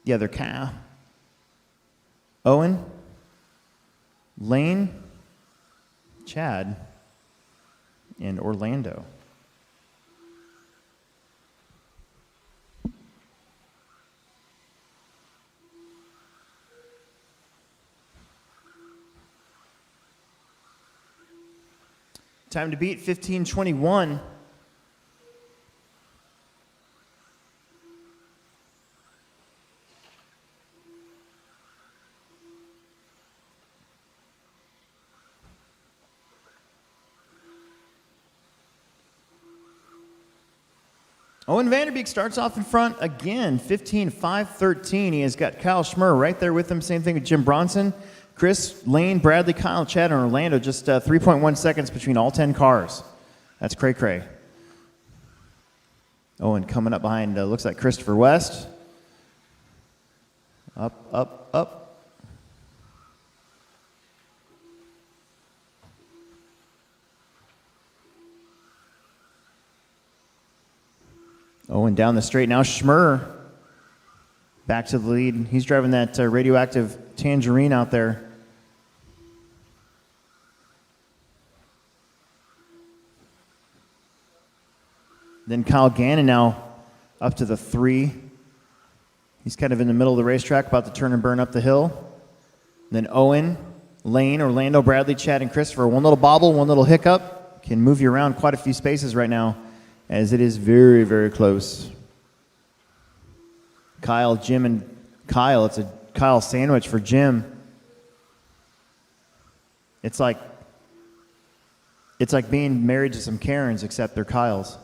Yeah, they're Kyle, Owen, Lane, Chad, and Orlando. Time to beat 15:21. Owen Vanderbeek starts off in front again, 15:5:13. He has got Kyle Schmer right there with him. Same thing with Jim Bronson. Chris, Lane, Bradley, Kyle, Chad, and Orlando. Just 3.1 seconds between all 10 cars. That's cray-cray. Owen coming up behind, looks like Christopher West. Up, up, up. Owen down the straight. Now Schmer back to the lead. He's driving that radioactive Tangerine out there. Then Kyle Gannon now up to the 3. He's kind of in the middle of the racetrack, about to turn and burn up the hill. Then Owen, Lane, Orlando, Bradley, Chad, and Christopher. One little bobble, one little hiccup. Can move you around quite a few spaces right now, as it is very, very close. Kyle, Jim, and Kyle. It's a Kyle sandwich for Jim. It's like being married to some Karens, except they're Kyles.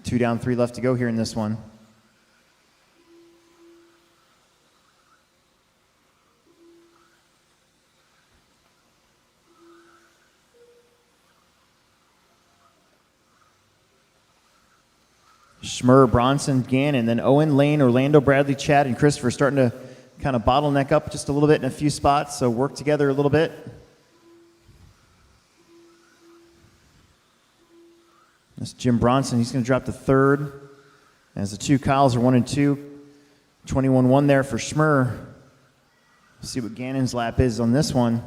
2 down, 3 left to go here in this one. Schmer, Bronson, Gannon, then Owen, Lane, Orlando, Bradley, Chad, and Christopher starting to kind of bottleneck up just a little bit in a few spots, so work together a little bit. That's Jim Bronson. He's going to drop to 3rd. As the 2 Kyles are 1 and 2. 21-1 there for Schmer. See what Gannon's lap is on this one.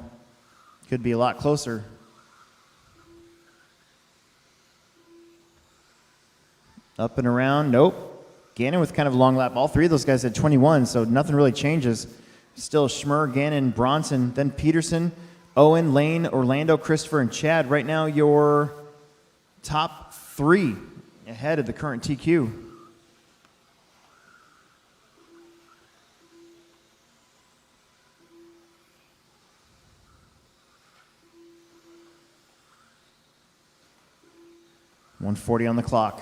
Could be a lot closer. Up and around. Nope. Gannon with kind of a long lap. All 3 of those guys had 21, so nothing really changes. Still Schmer, Gannon, Bronson, then Peterson, Owen, Lane, Orlando, Christopher, and Chad. Right now, your top 3 ahead of the current TQ. 1:40 on the clock.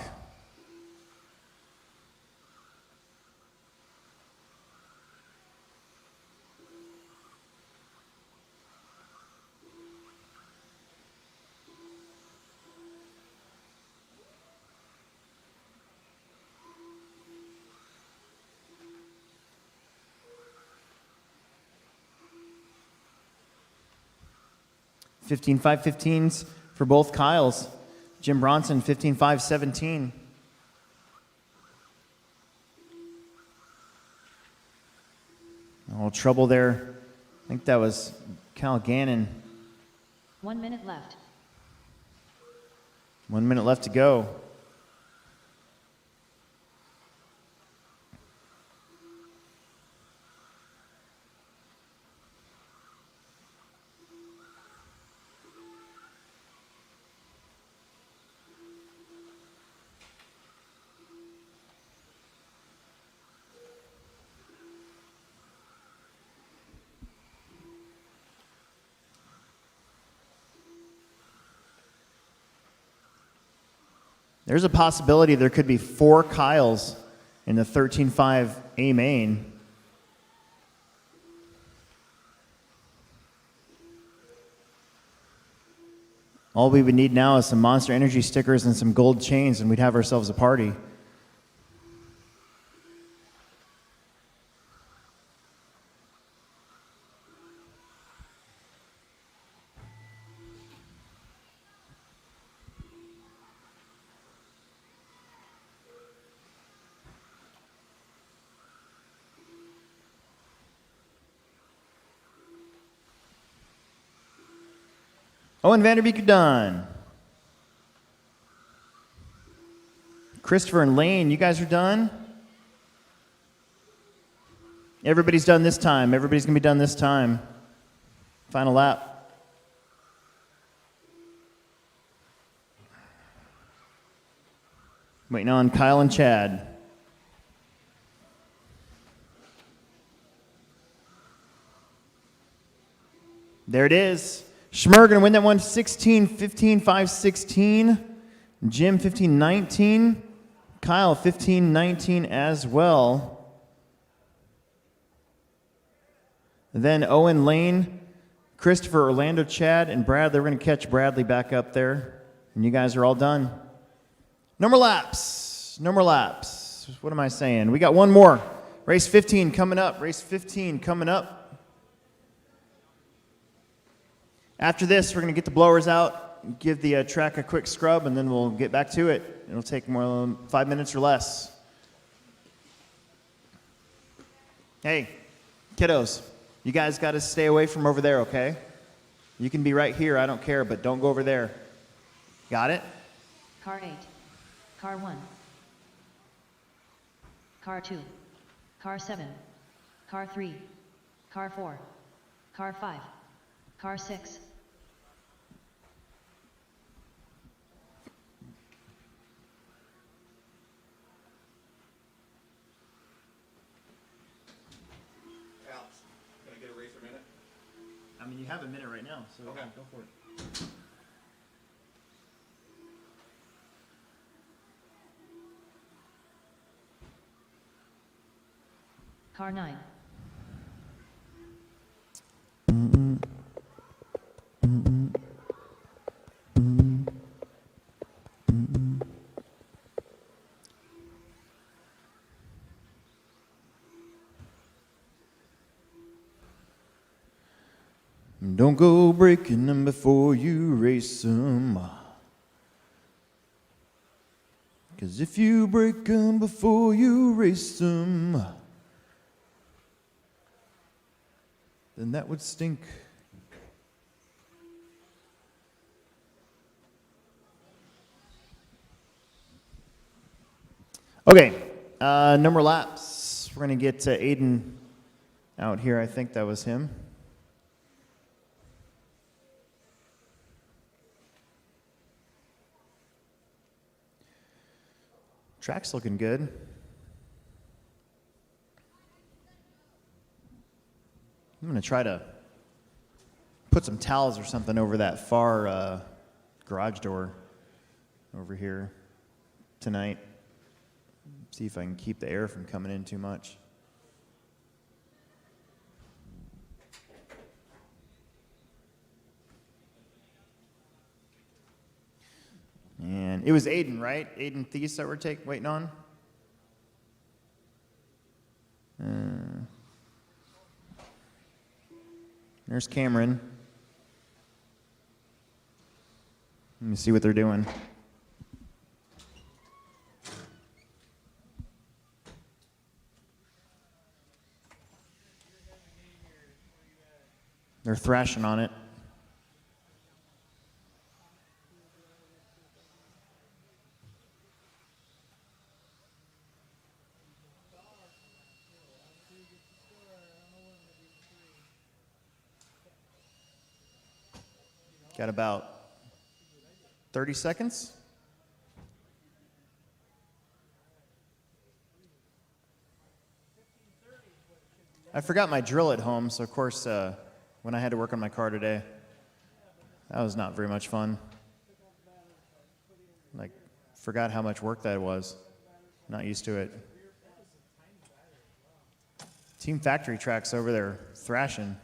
$15,515s for both Kyles. Jim Bronson, $15,517. A little trouble there. I think that was Cal Gannon. 1 minute left. 1 minute left to go. There's a possibility there could be 4 Kyles in the 13.5 A main. All we would need now is some Monster Energy stickers and some gold chains, and we'd have ourselves a party. Owen Vanderbeek done. Christopher and Lane, you guys are done? Everybody's done this time. Everybody's going to be done this time. Final lap. Waiting on Kyle and Chad. There it is. Schmer going to win that one 16-15, 5-16. Jim 15-19. Kyle 15-19 as well. Then Owen, Lane, Christopher, Orlando, Chad, and Bradley. We're going to catch Bradley back up there. And you guys are all done. No more laps. No more laps. What am I saying? We got one more. Race 15 coming up. Race 15 coming up. After this, we're going to get the blowers out, give the track a quick scrub, and then we'll get back to it. It'll take more than 5 minutes or less. Hey, kiddos, you guys got to stay away from over there, okay? You can be right here, I don't care, but don't go over there. Got it? Car 8. Car 1. Car 2. Car 7. Car 3. Car 4. Car 5. Car 6. I mean, you have a minute right now, so okay, go for it. Car 9. Don't go breaking them before you race them. 'Cause if you break them before you race them, then that would stink. Okay, no more laps. We're going to get Aiden out here. I think that was him. Track's looking good. I'm going to try to put some towels or something over that far garage door. over here tonight. See if I can keep the air from coming in too much. And it was Aiden, right? Aiden Thies that we're waiting on? There's Cameron. Let me see what they're doing. They're thrashing on it. Got about 30 seconds. I forgot my drill at home, so of course, when I had to work on my car today, that was not very much fun. Like, forgot how much work that was. Not used to it. Team Factory Track's over there thrashing.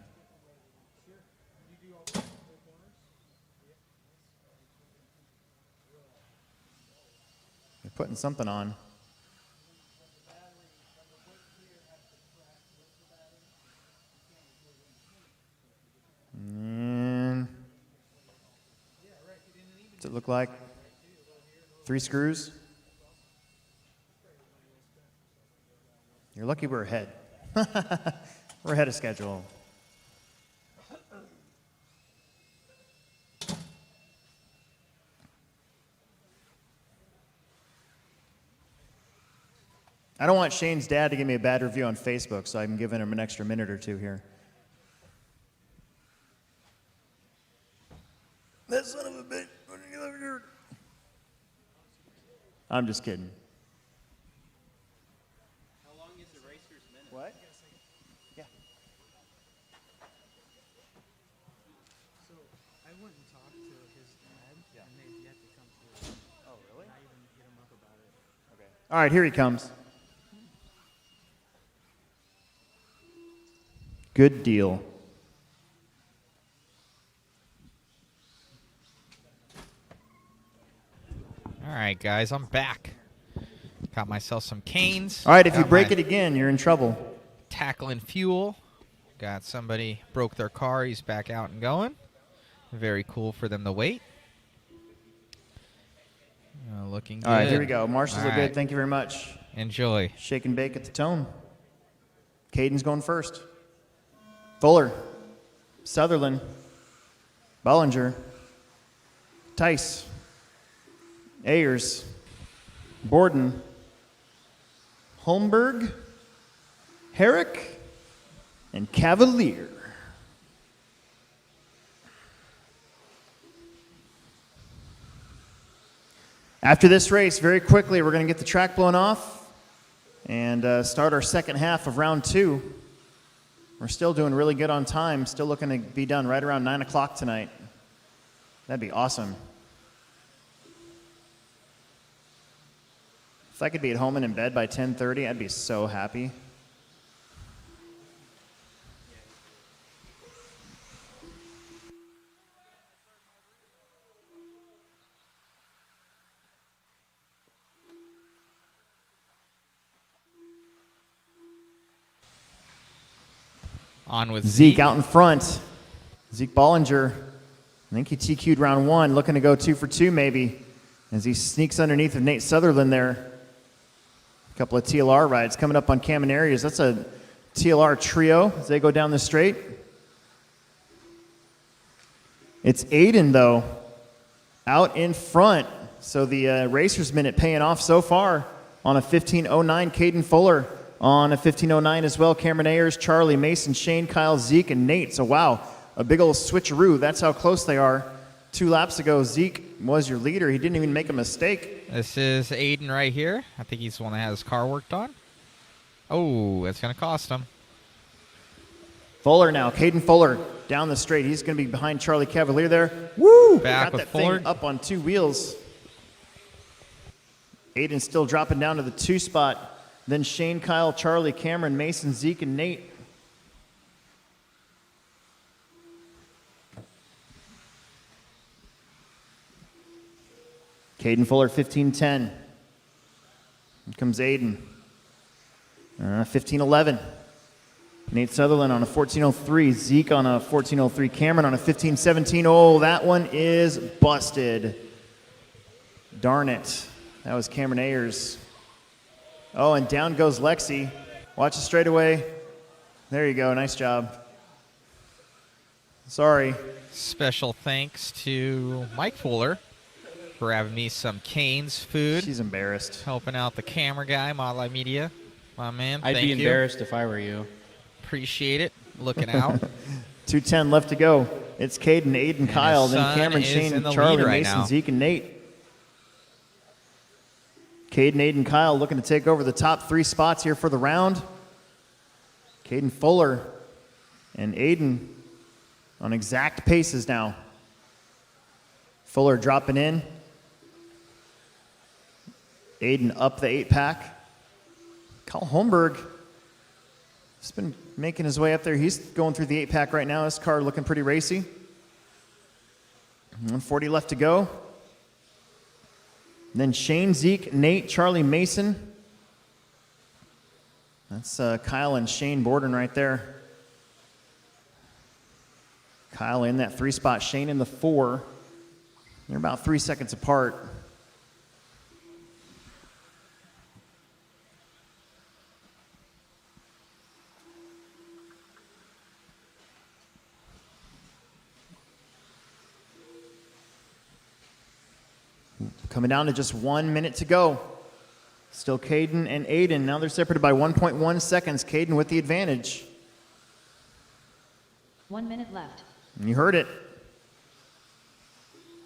They're putting something on. And what's it look like? 3 screws? You're lucky we're ahead. We're ahead of schedule. I don't want Shane's dad to give me a bad review on Facebook, so I'm giving him an extra minute or two here. That son of a bitch. I'm just kidding. How long is the racer's minute? What? Yeah. So I went and talked to his dad, and they've yet to come through. Oh, really? And I even hit him up about it. Okay. All right, here he comes. Good deal. All right, guys, I'm back. Got myself some canes. All right, if you Got break my it again, you're in trouble. tackling fuel. Got somebody broke their car. He's back out and going. Very cool for them to wait. Looking good. All right, here we go. Marshals All are good. right. Thank you very much. Enjoy. Shake and bake at the tone. Caden's going first. Fuller. Sutherland. Bollinger. Tice. Ayers. Borden. Holmberg. Herrick. And Cavalier. After this race, very quickly, we're going to get the track blown off and start our second half of round 2. We're still doing really good on time, still looking to be done right around 9 o'clock tonight. That'd be awesome. If I could be at home and in bed by 10:30, I'd be so happy. On with Zeke out in front. Zeke Bollinger. I think he TQ'd round 1, looking to go 2 for 2 maybe, as he sneaks underneath of Nate Sutherland there. A couple of TLR rides coming up on Caminarias. That's a TLR trio as they go down the straight. It's Aiden, though, out in front. So the Racer's Minute paying off so far on a 15:09. Caden Fuller on a 15:09 as well. Cameron Ayers, Charlie, Mason, Shane, Kyle, Zeke, and Nate. So, wow, a big old switcheroo. That's how close they are. 2 laps ago, Zeke was your leader. He didn't even make a mistake. This is Aiden right here. I think he's the one that has his car worked on. Oh, that's going to cost him. Fuller now. Caden Fuller down the straight. He's going to be behind Charlie Cavalier there. Woo! Back Got with that Fuller. thing up on 2 wheels. Aiden still dropping down to the 2 spot. Then Shane, Kyle, Charlie, Cameron, Mason, Zeke, and Nate. Caden Fuller, 15:10. Here comes Aiden. 15:11. Nate Sutherland on a 14:03. Zeke on a 14:03. Cameron on a 15:17. Oh, that one is busted. Darn it. That was Cameron Ayers. Oh, and down goes Lexi. Watch the straightaway. There you go. Nice job. Sorry. Special thanks to Mike Fuller for having me some Cane's food. She's embarrassed. Helping out the camera guy, Mod Live Media. My man, I'd thank be you. embarrassed if I were you. Appreciate it. Looking out. 2:10 left to go. It's Caden, Aiden, Kyle, then Cameron, is Shane, in the Charlie, lead right Mason, now. Zeke, and Nate. Caden, Aiden, Kyle looking to take over the top 3 spots here for the round. Caden Fuller and Aiden on exact paces now. Fuller dropping in. Aiden up the 8-pack. Kyle Holmberg has been making his way up there. He's going through the 8-pack right now. His car looking pretty racy. 140 left to go. And then Shane, Zeke, Nate, Charlie, Mason. That's Kyle and Shane Borden right there. Kyle in that 3 spot, Shane in the 4. They're about 3 seconds apart. Coming down to just 1 minute to go. Still Caden and Aiden. Now they're separated by 1.1 seconds. Caden with the advantage. 1 minute left. And you heard it.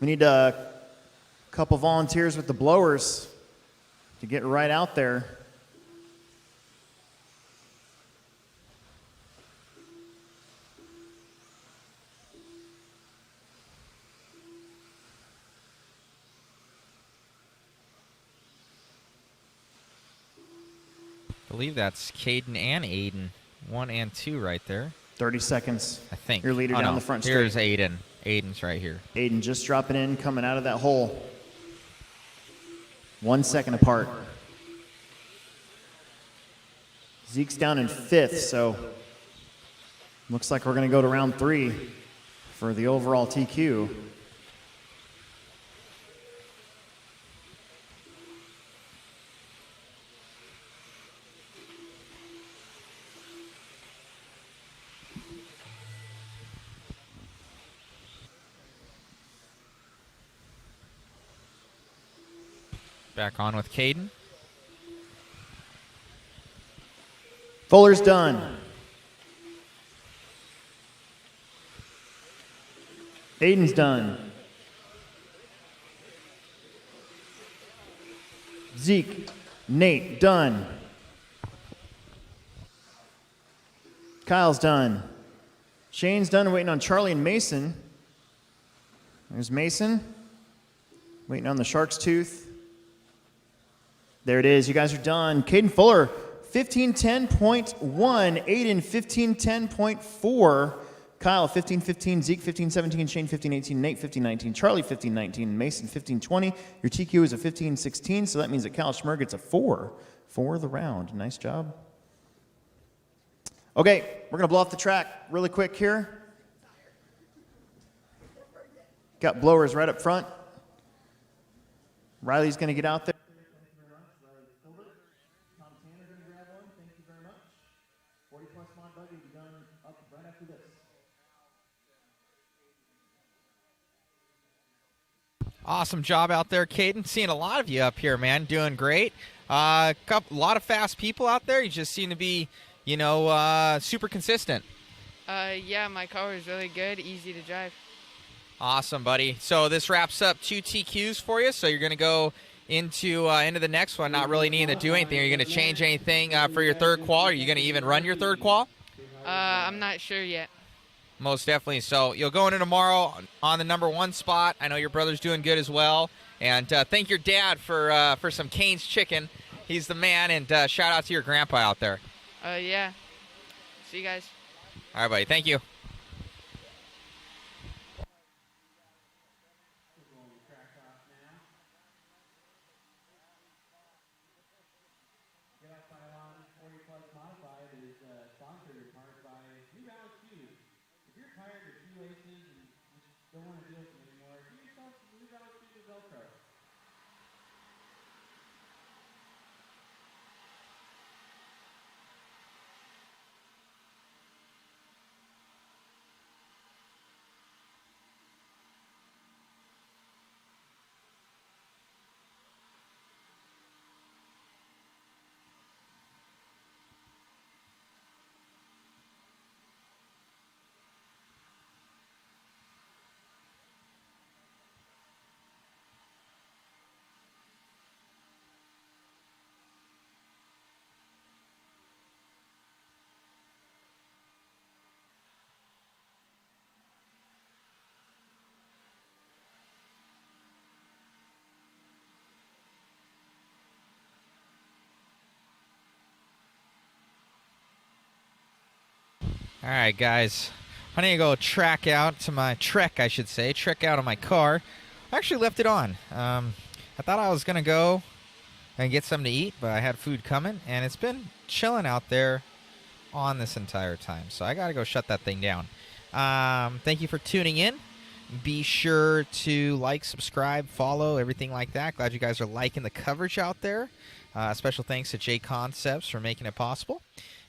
We need a couple volunteers with the blowers to get right out there. I believe that's Caden and Aiden. 1 and 2 right there. 30 seconds. I think. Your leader Oh, down no. the front Here's straight. Aiden. Aiden's right here. Aiden just dropping in, coming out of that hole. 1 second apart. Zeke's down in 5th, so looks like we're going to go to round 3 for the overall TQ. Back on with Caden. Fuller's done. Aiden's done. Zeke, Nate, done. Kyle's done. Shane's done, waiting on Charlie and Mason. There's Mason, waiting on the shark's tooth. There it is. You guys are done. Caden Fuller, 15:10.1. Aiden, 15:10.4. Kyle, 15:15. Zeke, 15:17. Shane, 15:18. Nate, 15:19. Charlie, 15:19. Mason, 15:20. Your TQ is a 15:16, so that means that Cal Schmer gets a 4 for the round. Nice job. Okay, we're going to blow off the track really quick here. Got blowers right up front. Riley's going to get out there. Awesome job out there, Caden. Seeing a lot of you up here, man. Doing great. A lot of fast people out there. You just seem to be, super consistent. Yeah, my car is really good, easy to drive. Awesome, buddy. So this wraps up 2 TQs for you. So you're going to go into the next one, not really needing to do anything. Are you going to change anything for your third qual? Are you going to even run your third qual? I'm not sure yet. Most definitely. So you'll go into tomorrow on the #1 spot. I know your brother's doing good as well. And thank your dad for some Cane's chicken. He's the man. And shout out to your grandpa out there. Yeah. See you guys. All right, buddy. Thank you. Don't want to deal with them anymore. Give yourself some New Balance shoes with Velcro. All right, guys. I need to go trek out of my car. I actually left it on. I thought I was going to go and get something to eat, but I had food coming, and it's been chilling out there on this entire time. So I got to go shut that thing down. Thank you for tuning in. Be sure to like, subscribe, follow, everything like that. Glad you guys are liking the coverage out there. Special thanks to JConcepts for making it possible.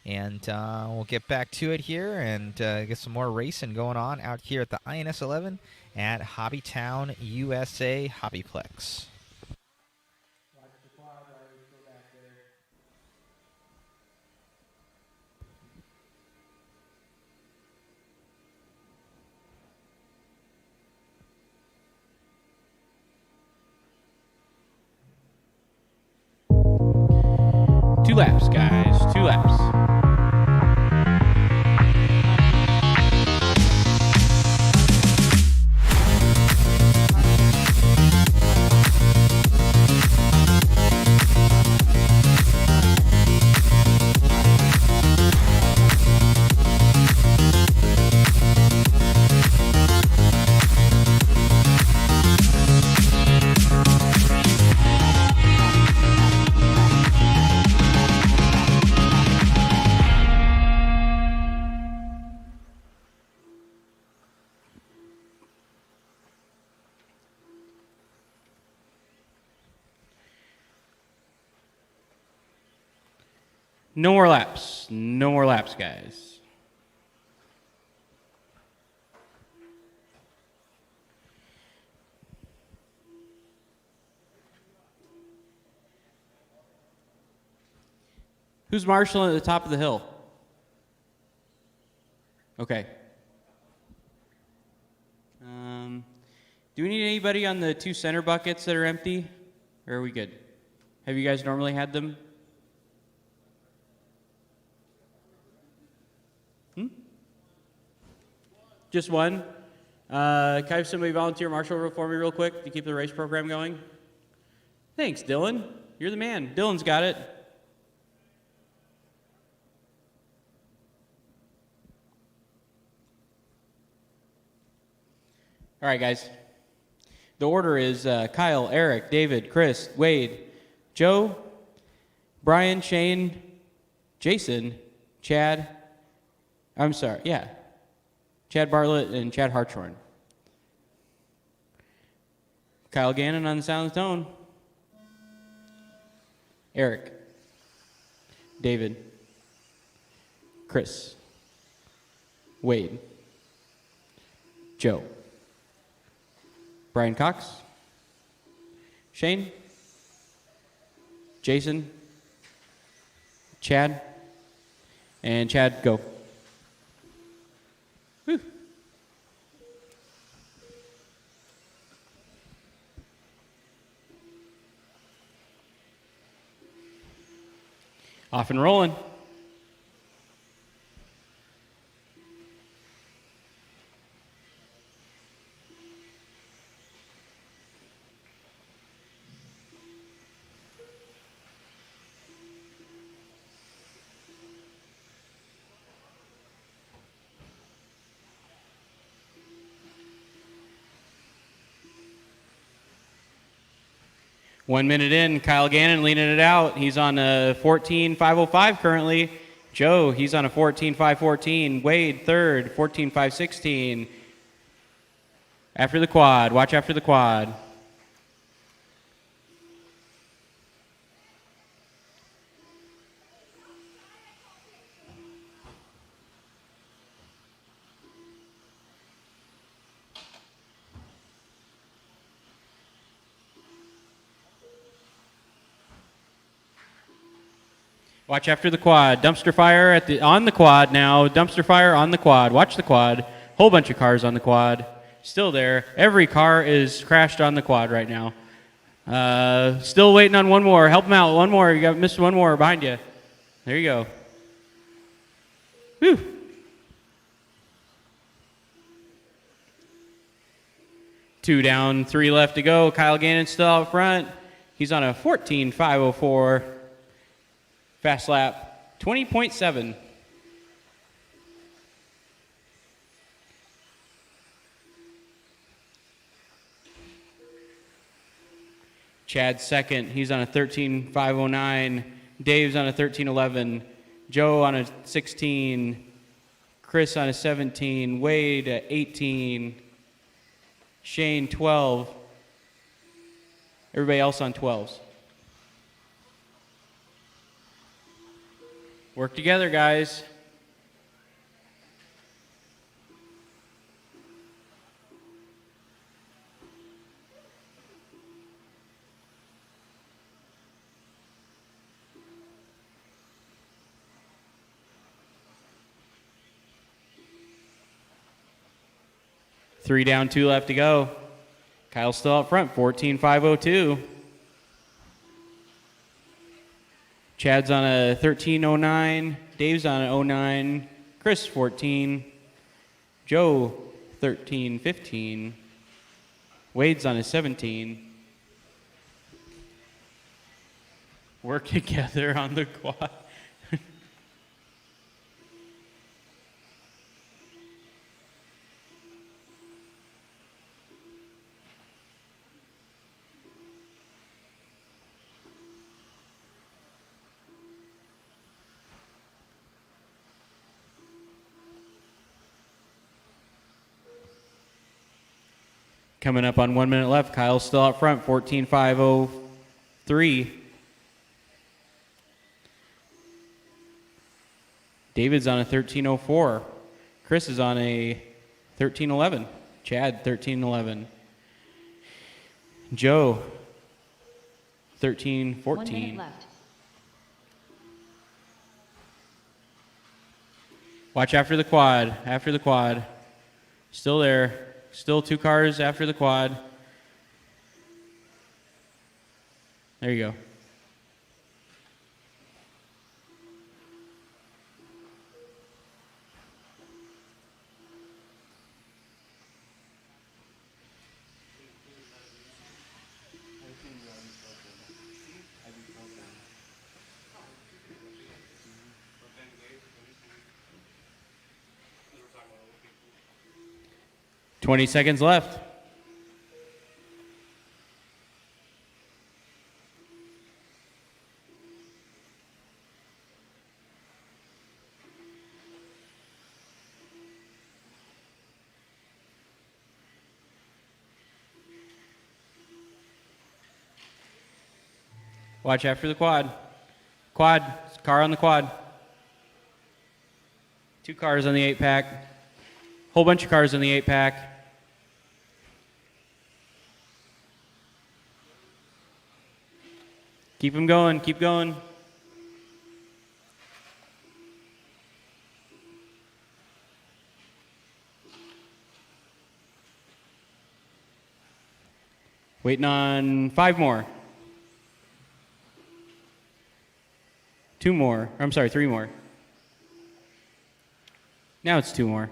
And we'll get back to it here and get some more racing going on out here at the INS11 at Hobbytown, USA HobbyPlex. Two laps, guys. 2 laps. No more laps. No more laps, guys. Who's marshalling at the top of the hill? Okay. Do we need anybody on the 2 center buckets that are empty? Or are we good? Have you guys normally had them? Just one? Can I have somebody volunteer marshal for me real quick to keep the race program going? Thanks, Dylan. You're the man. Dylan's got it. All right, guys. The order is Kyle, Eric, David, Chris, Wade, Joe, Brian, Shane, Jason, Chad. I'm sorry, yeah. Chad Bartlett and Chad Hartshorn. Kyle Gannon on the sound of the tone. Eric. David. Chris. Wade. Joe. Brian Cox. Shane. Jason. Chad. And Chad, go. Whew. Off and rolling. 1 minute in, Kyle Gannon leaning it out. He's on a 14.505 currently. Joe, he's on a 14.514. Wade, third, 14.516. After the quad. Watch after the quad. Watch after the quad. Dumpster fire on the quad now. Dumpster fire on the quad. Watch the quad. Whole bunch of cars on the quad. Still there. Every car is crashed on the quad right now. Still waiting on one more. Help him out. One more. You got missed one more behind you. There you go. Whew. Two down, three left to go. Kyle Gannon still out front. He's on a 14.504. Fast lap, 20.7. Chad second. He's on a 13.509. Dave's on a 13.11. Joe on a 16. Chris on a 17. Wade at 18. Shane 12. Everybody else on 12s. Work together, guys. Three down, two left to go. Kyle's still up front, 14.502. Chad's on a 13.09. Dave's on an 09. Chris, 14. Joe, 13.15. Wade's on a 17. Work together on the quad. Coming up on 1 minute left, Kyle's still out front, 14.503. David's on a 13.04. Chris is on a 13.11. Chad, 13.11. Joe, 13.14. 1 minute left. Watch after the quad. After the quad. Still there. Still two cars after the quad. There you go. $20 seconds left. Watch after the quad. Quad, car on the quad. Two cars on the 8-pack. Whole bunch of cars on the 8-pack. Keep them going, keep going. Waiting on 5 more. 2 more. I'm sorry, 3 more. Now it's 2 more.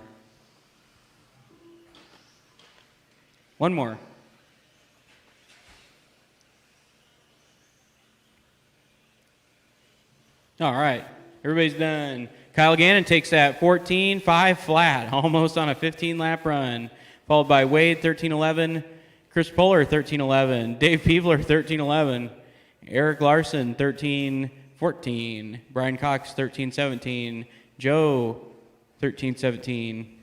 1 more. All right, everybody's done. Kyle Gannon takes that 14.5 flat, almost on a 15-lap run, followed by Wade, 13.11, Chris Puller, 1311. Dave Peevler, 1311. Eric Larson, 1314. Brian Cox, 1317. Joe, 1317.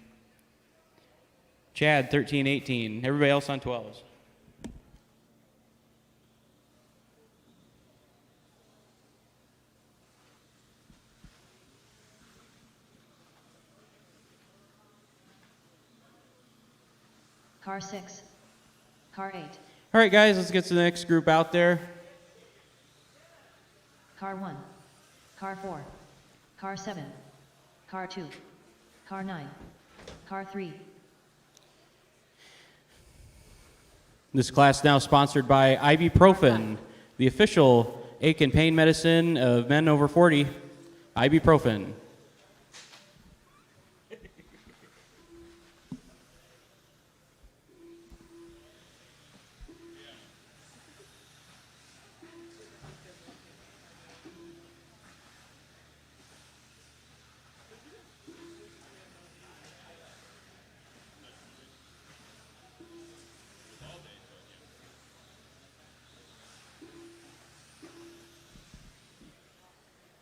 Chad, 1318. Everybody else on 12s. Car 6. Car 8. All right, guys, let's get to the next group out there. Car 1. Car 4. Car 7. Car 2. Car 9. Car 3. This class now sponsored by ibuprofen, the official ache and pain medicine of men over 40. Ibuprofen.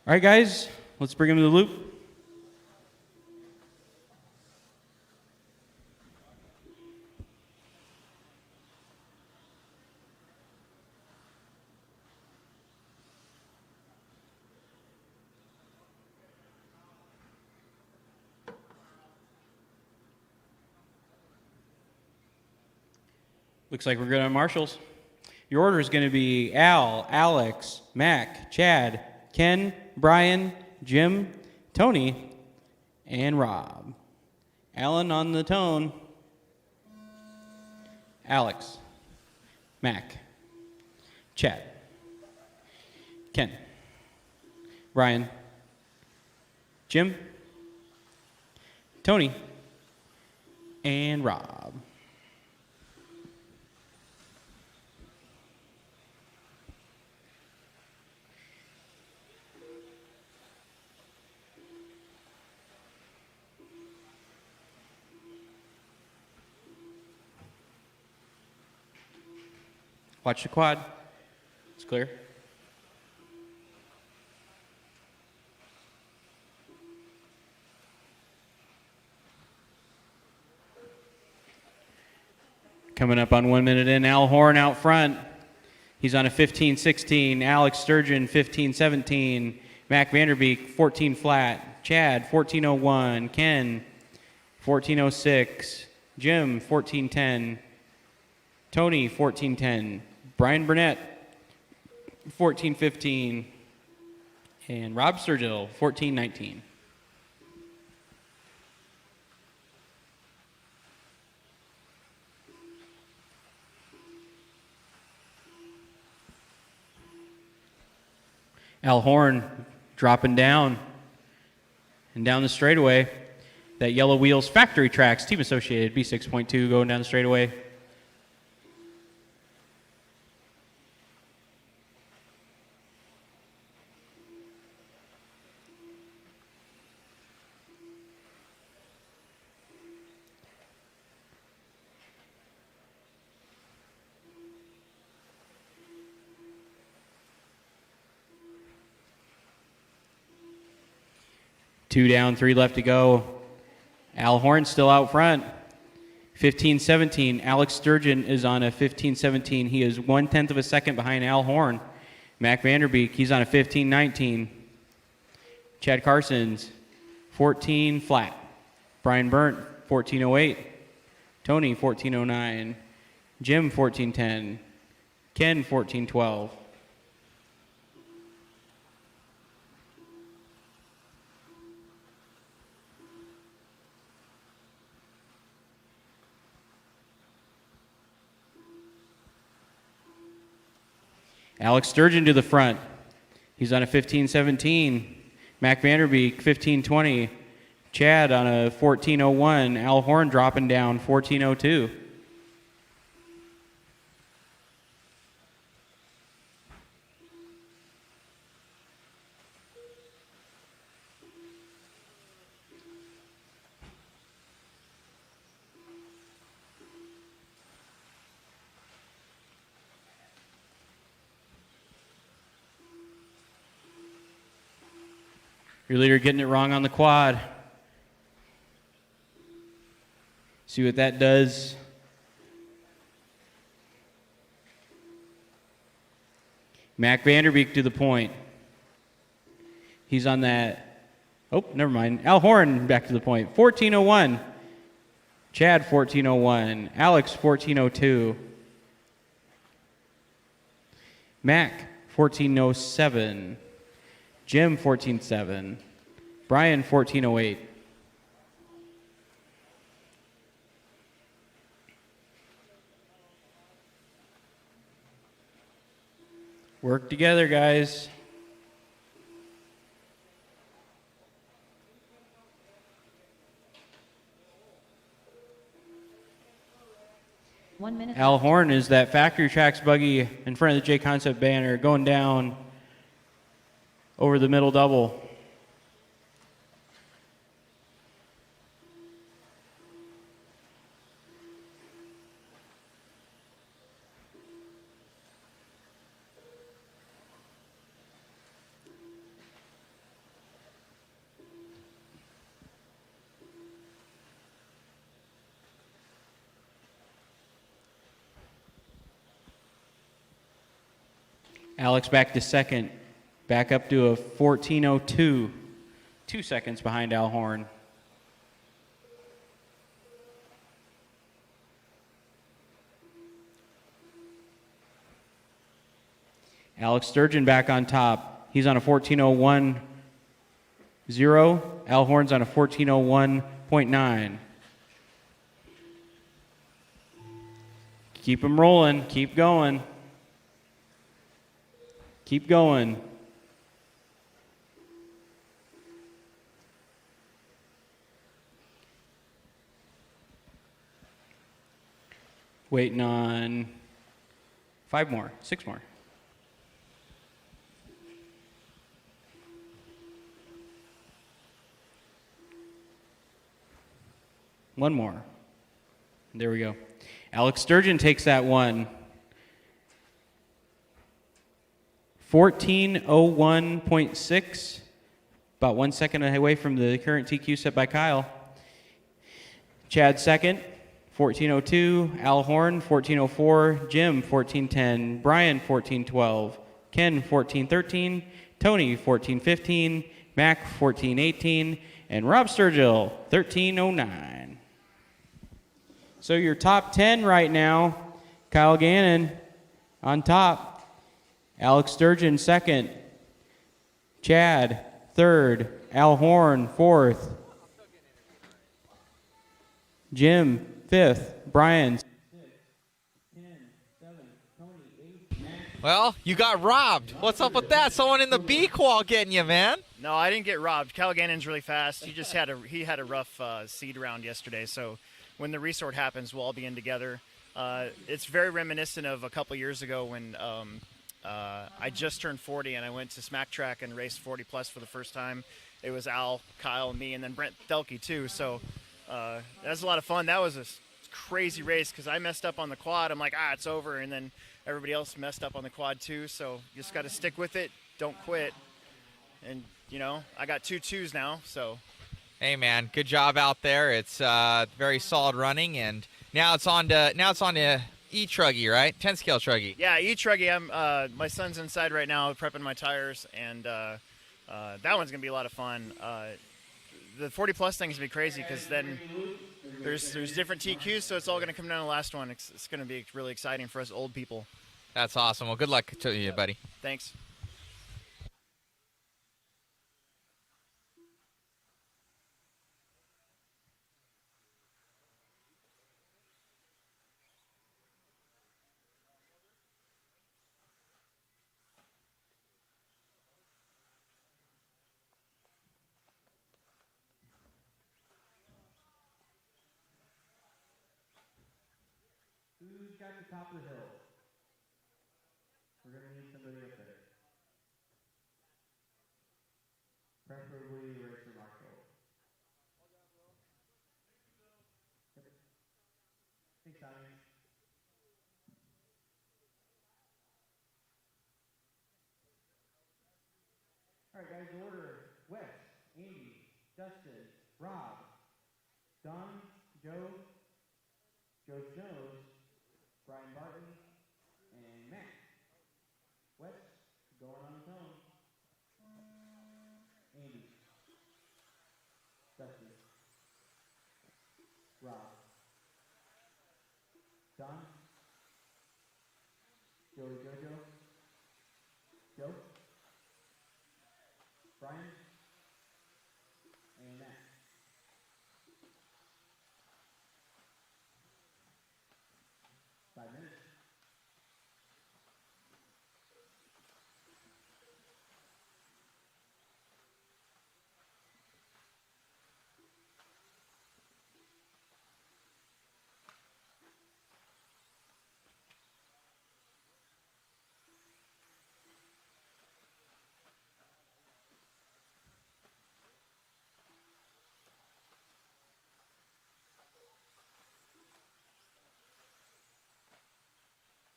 All right, guys, let's bring him to the loop. Looks like we're good on marshals. Your order is going to be Al, Alex, Mac, Chad, Ken, Brian, Jim, Tony, and Rob. Alan on the tone. Alex, Mac, Chad, Ken, Brian, Jim, Tony, and Rob. Watch the quad. It's clear. Coming up on 1 minute in, Al Horn out front. He's on a 15-16. Alex Sturgeon, 15-17. Mac Vanderbeek, 14 flat. Chad, 14-01. Ken, 14-06. Jim, 14-10. Tony, 14-10. Brian Burnett, 14-15. And Rob Sturgill, 14-19. Al Horn dropping down and down the straightaway. That Yellow Wheels Factory Tracks, Team Associated, B6.2 going down the straightaway. Two down, three left to go. Al Horn still out front. 15-17. Alex Sturgeon is on a 15-17. He is 1/10 of a second behind Al Horn. Mac Vanderbeek, he's on a 15-19. Chad Carson's 14 flat. Brian Burnt, 14-08. Tony, 14-09. Jim, 14-10. Ken, 14-12. Alex Sturgeon to the front. He's on a 15-17. Mac Vanderbeek, 15-20. Chad on a 14-01. Al Horn dropping down, 14-02. Your leader getting it wrong on the quad. See what that does. Mac Vanderbeek to the point. He's on that. Oh, never mind. Al Horn back to the point. 14:01. Chad 14:01. Alex 14:02. Mac 14:07. Jim 14:07. Brian 14:08. Work together, guys. Al Horn is that factory tracks buggy in front of the JConcept banner going down over the middle double. Alex back to second, back up to a 14:02, 2 seconds behind Al Horn. Alex Sturgeon back on top. He's on a 14:01.0. Al Horn's on a 14:01.9. Keep him rolling. Keep going. Keep going. Waiting on 5 more, 6 more. One more. There we go. Alex Sturgeon takes that one. 14:01.6, about 1 second away from the current TQ set by Kyle. Chad second, 14:02. Al Horn, 14:04. Jim, 14:10. Brian, 14:12. Ken, 14:13. Tony, 14:15. Mac, 14:18. And Rob Sturgill, 13:09. So your top 10 right now, Kyle Gannon on top. Alex Sturgeon, second. Chad, third. Al Horn, fourth. Jim, fifth. Brian. Well, you got robbed. What's up with that? Someone in the B Qual getting you, man. No, I didn't get robbed. Kyle Gannon's really fast. He had a rough seed round yesterday. So when the resort happens, we'll all be in together. It's very reminiscent of a couple years ago when I just turned 40 and I went to Smack Track and raced 40 plus for the first time. It was Al, Kyle, and me, and then Brent Thelke too. So that was a lot of fun. That was a crazy race because I messed up on the quad. I'm like, it's over, and then everybody else messed up on the quad too. So you just got to stick with it, don't quit, and I got 2 2s now. So Hey, man, good job out there. It's very solid running, and now it's on to E-Truggy, right? 10 scale Truggy. Yeah, E-Truggy. My son's inside right now prepping my tires, and that one's going to be a lot of fun. The 40 plus thing is going to be crazy because then there's different TQs, so it's all going to come down to the last one. It's going to be really exciting for us old people. That's awesome. Well, good luck to you, buddy. Thanks. Who's got the top of the hill? We're going to need somebody up there. Preferably Racer Marshall. Yep. Thanks, Tommy. All right, guys, order West. Andy, Dustin, Rob, Don, Joe, Joe Snows, Brian Barton, and Matt. Wes, going on his own. Andy, Dustin, Rob, Don, Joey Jojo, Joe, Brian, and Matt. Five minutes.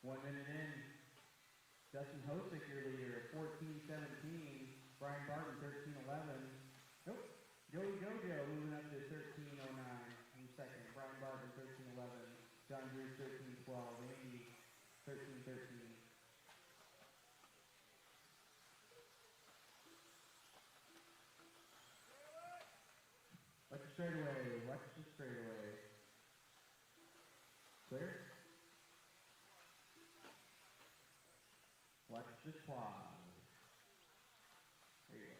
One minute in, Justin Hosick, your leader, 14-17. Brian Barton, 13-11. Nope. Joey Jojo moving up to 13-09 in second. Brian Barton, 13-11. John Drew, 13-12. Andy, 13-13. Watch the straightaway. Watch the straightaway. Clear? Watch the quad. There you go.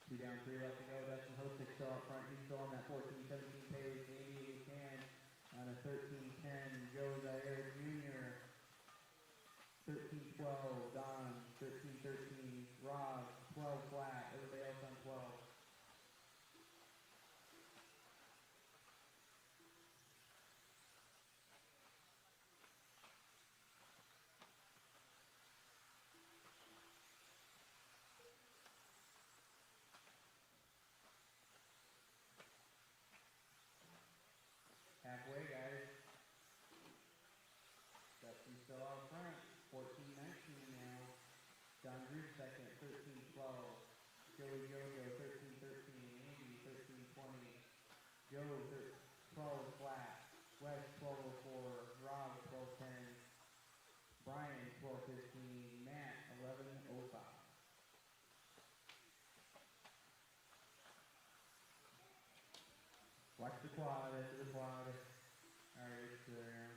Two down, three left to go. Dustin Hosick still up front. He's still on that 14-17 pace. Andy can on a 13-10. Joe Zaire Jr. 13-12. Don 13-13. Rob 12 flat. Everybody else on 12. Halfway, guys. Dustin still out front. 14-19 now. John Drew second, 13-12. Joey Jojo, 13-13. Andy, 13-20. Joe, 12 flat. Wes, 12-04. Rob, 12-10. Brian, 12-15. Matt, 11-05. Watch the quad, that's the quad. Alright, it's there now.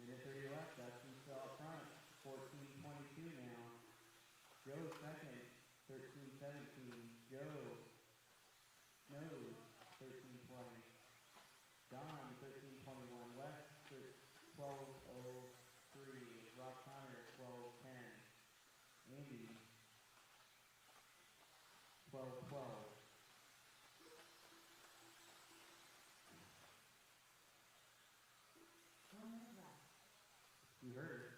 Minute 30 left, Dustin still up front, 14-22 now. Joe second, 13-17. Joe Snows, 13-20. Don, 13-21. Wes, 12-03. Rob Connor, 12-10. Andy, 12-12. You heard it.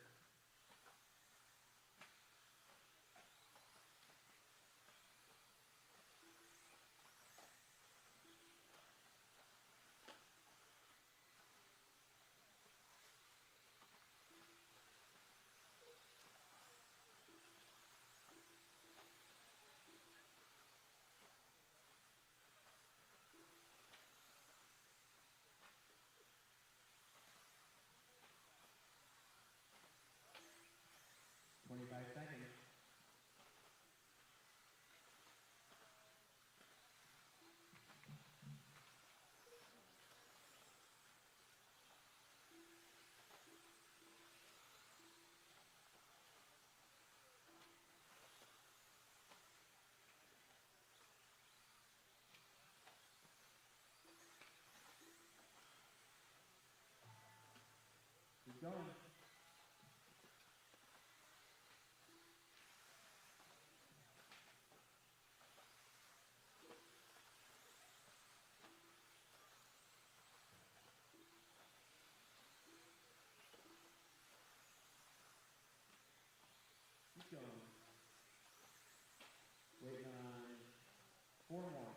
Keep going. Keep going. Wait on 4 more.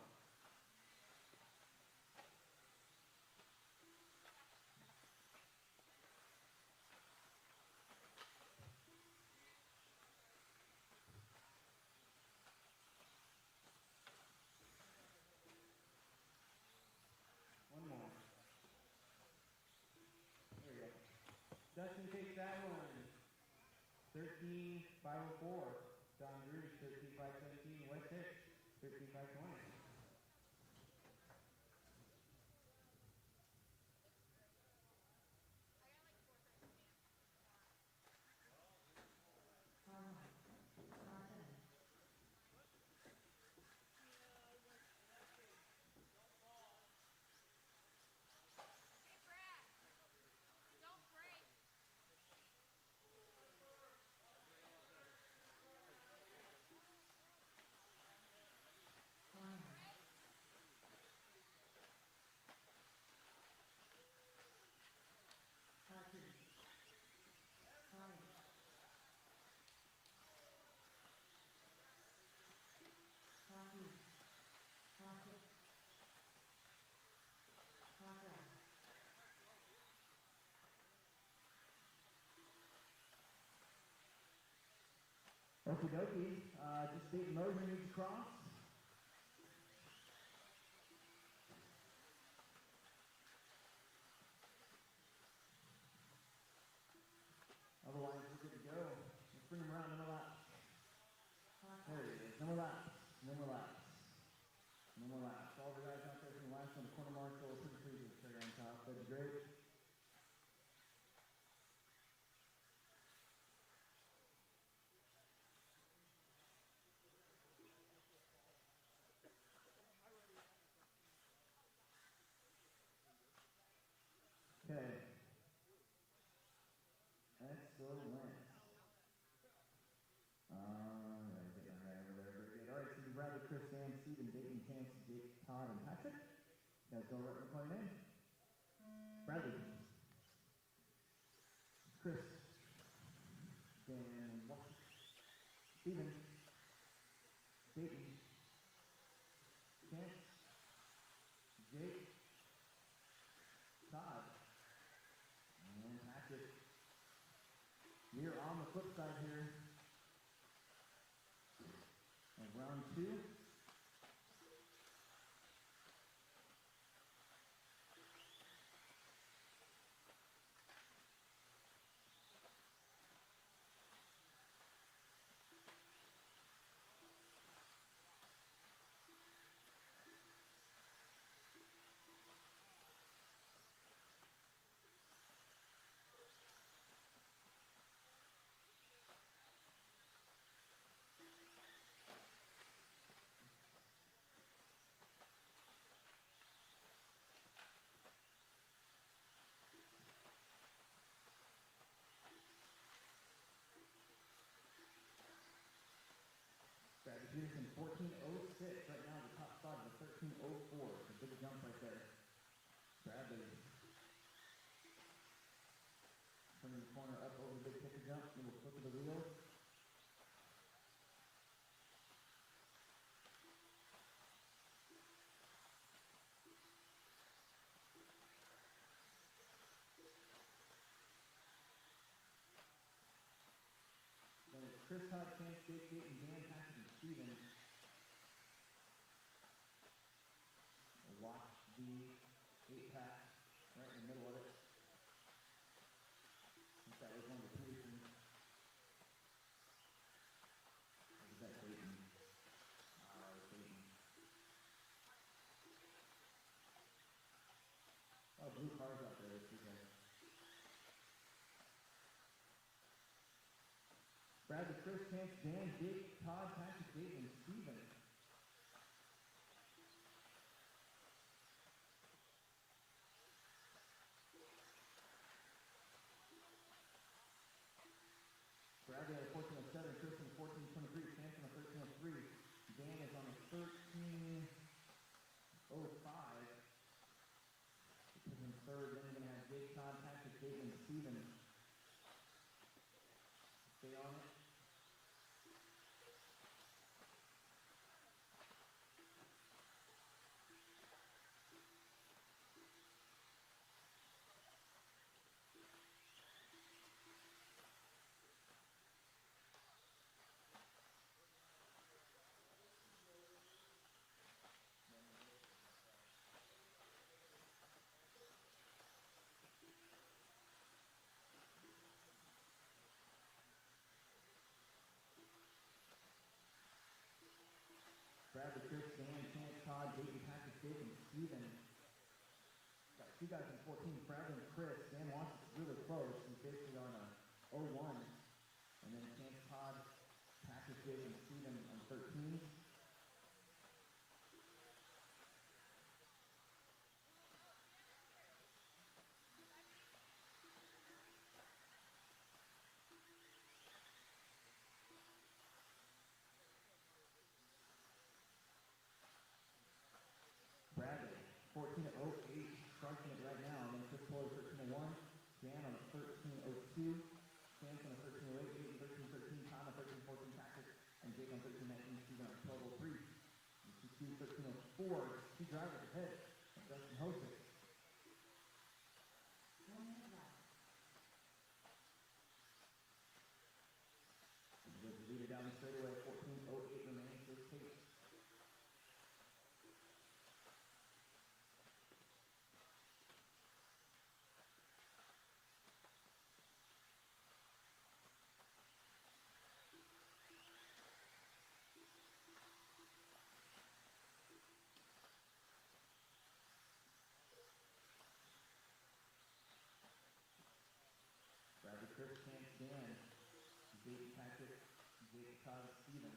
One more. There we go. Dustin takes that one. 13,504. Don Drews, 13,517. West Hicks, 13,520. Okie dokie. Just state the motor needs to cross. Otherwise, we're good to go. Let's bring them around, no more laps. There it is. No more laps. No more laps. No more laps. All the guys out there from the last on the corner marshal, pretty pleased with the trigger on top. That'd be great. Okay. Excellent. Alright, getting our guy over there. Very good. Alright, so Bradley, Chris, Sam, Steven, Dayton, Chance, Jake, Todd, and Patrick. You guys go right and call your name. Bradley. Chris. Dan, Washington. Steven. Dayton. Chance. Jake. Todd. And Patrick. We're on the flip side here of round 2. Brad Peterson, 14.06 right now, the top spot is 13.04. It's a big jump right there. Bradley. Turning the corner up over the big kicker jump, little flip of the wheel. Then it's Chris Todd, Chance, Jake, Dayton, Dan, Patrick, and Steven. We'll watch the 8-pack right in the middle of it. I think that was one of the Petersons. Or was that Dayton? That was Dayton. Oh, blue cars out there this weekend. Bradley, Chris, Chance, Dan, Jake, Todd, Patrick, Dayton, and Steven. Dan is on a 13:05. This is in third. Then you're going to have Jake Todd, Patrick Dayton, and Steven. Stay on it. Bradley, Chris, Dan, Chance, Todd, Dayton, Patrick, Dick, and Steven. Got two guys in 14, Bradley and Chris. Dan wants it really close. He's basically on a 0-1. And then Chance, Todd, Patrick, Dick, and Steven on 13. Bradley, 14:08, crushing it right now. And then Chris Fuller, 13:01. Dan on a 13:02. Chance on a 13:08. Dayton, 13:13. Todd on 13:14. Patrick and Jake on 13:19. Steven on 12:03. And CQ 13:04. Two drivers ahead of Justin Hosick. And the leader down the straightaway, 14:08 remains this pace. Bradley, Chris, Chance, Dan, Dayton, Patrick, Jake, Todd, Steven.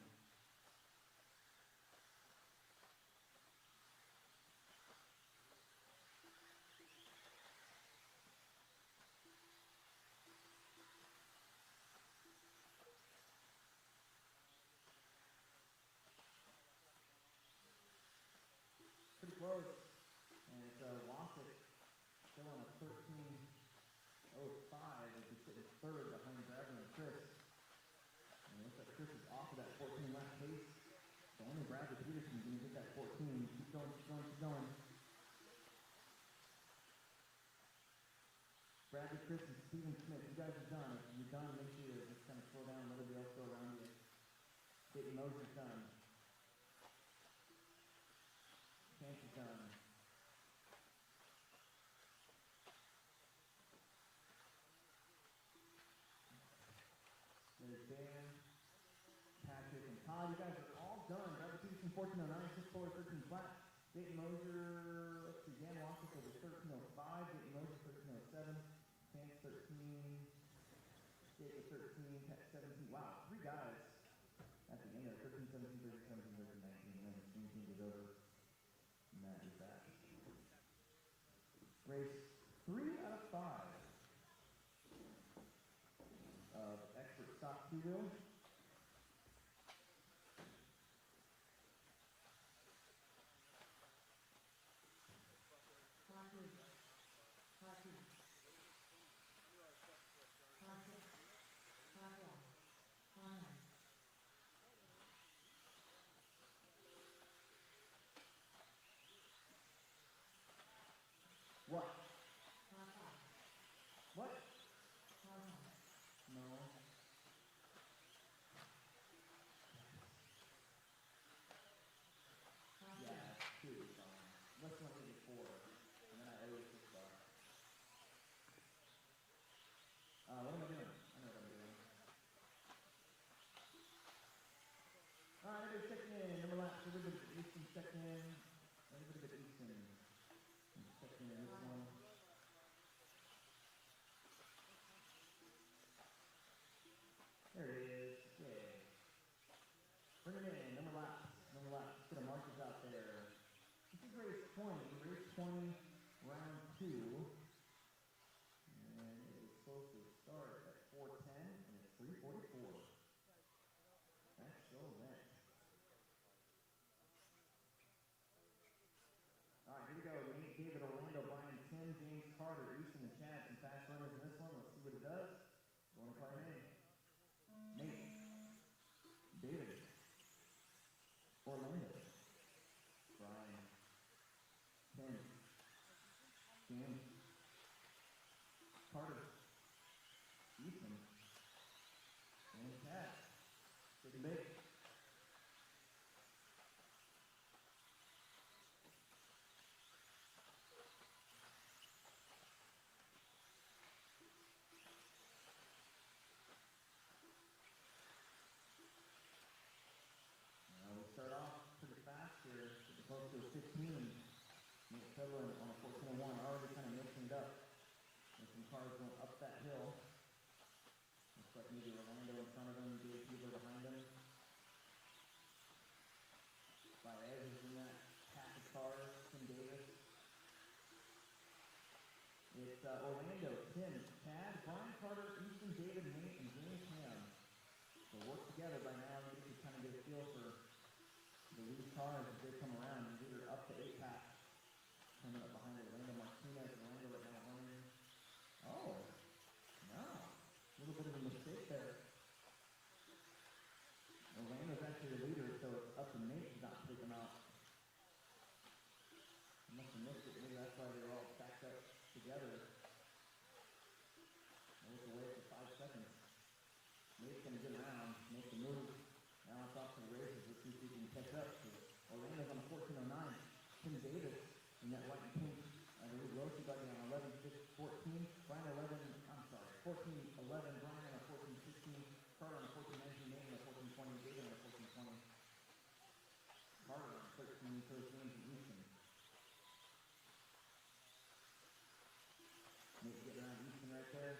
Pretty close. And it's Wassick still on a 13:05 as he's sitting third behind Bradley and Chris. And it looks like Chris is off of that 14 lap pace. So only Bradley Peterson is going to get that 14. Keep going, keep going, keep going. Bradley, Chris, and Steven Smith, you guys are done. If you're done, make sure you just kind of slow down, let everybody else go around you. Dayton Moses is done. Chance is done. There's Dan, Patrick, and Todd. You guys are all done. Bradley Peterson, 14:09, 6 4, 13 flat. Dayton Moser, let's see, Dan Wassick was 13:05. Dayton Moser, 13:07. Chance, 13. Jake was 13. Pat, 17. Wow, three guys at the end there. 13, 17, 13, 17, 13, 19. And then the green team is over. And that is that. Race 3 out of 5 of expert stock two-wheel. What? What? No. Yeah, 2 is fine. Let's not make it 4. And then I owe it 6 bucks. What am I doing? I know what I'm doing. Alright, everybody check in. Number lap, everybody but Easton check in. Everybody but Easton. Check in this one. There it is. Yay. Bring it in. Number laps. Number laps. Let's get our markers out there. This is race 20. Race 20, round 2. And it is supposed to start at 4:10 and it's 3:44. That's so late. Carter, Easton, and Chad, some fast runners in this one. Let's see what it does. Going to car name. Nate. David. Orlando. Brian. Ken. James. Carter. Ethan. And Chad. Big and big. We'll start off pretty fast here. We're close to a 15. Nate Federer on a 1401, already kind of mixing it up. There's some cars going up that hill. Looks like maybe Orlando in front of them, Dave Huber behind them. Baez is in that pack of cars, Tim Davis. It's Orlando, Tim, Chad, Brian Carter, Easton, David, Nate, and James Ham. So work together by now. You can kind of get a feel for the lead cars as they come around. These are up to 8 packs. Coming up behind Orlando Martinez. Orlando right now running. Oh, no. A little bit of a mistake there. Orlando's actually the leader, so it's up to Nate to not take him out. I must have missed it. Maybe that's why they're all stacked up together. Look away for 5 seconds. Nate's going to get around, make the move. Now it's off to the races. Let's see if he can catch up. So Orlando's on 1409. Tim Davis in that white and pink. Rossi buddy on 11-14. Brian 11, I'm sorry, 14-11. Brian on a 14-16. Carter on a 14-19. Nate on a 14-20. David on a 14-20. Carter on 13-13 from Houston. Nate getting around Houston right there.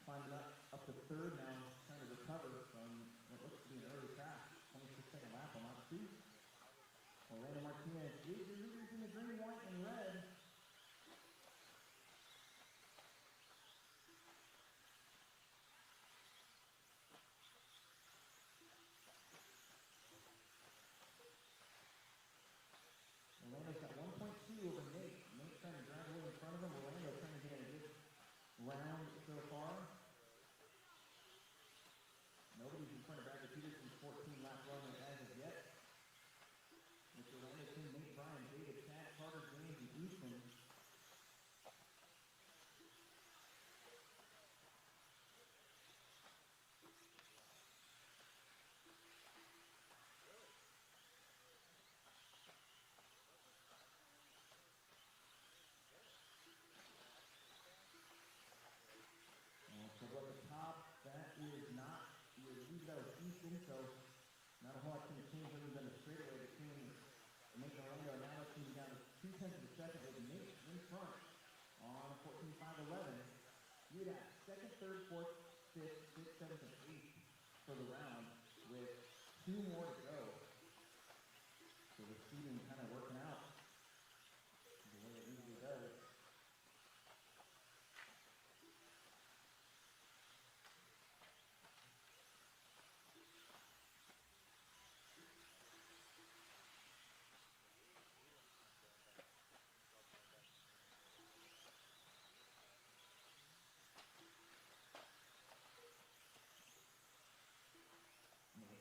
Climbing up to third now, trying to recover from what looks to be an early crash. 26-second lap on lap 2. Orlando Martinez is the leaders in the green, white, and red. Orlando's got 1.2 over Nate. Nate trying to drive a little in front of him. Orlando trying to get a good round so far. Nobody's in front of Bradley Peterson's 14 lap run as of yet. It's Orlando, Tim, Nate, Brian, David, Chad, Carter, James, and Eastman. So at the top, that is not, you leave that with Easton, so not a whole lot can change other than the straightaway between Nate and Orlando. Now it's moving down to 2/10 of a second with Nate in front on 14.511. You'd have second, third, fourth, fifth, sixth, seventh, and eighth for the round with 2 more to go. So the seeding kind of working out the way it usually does.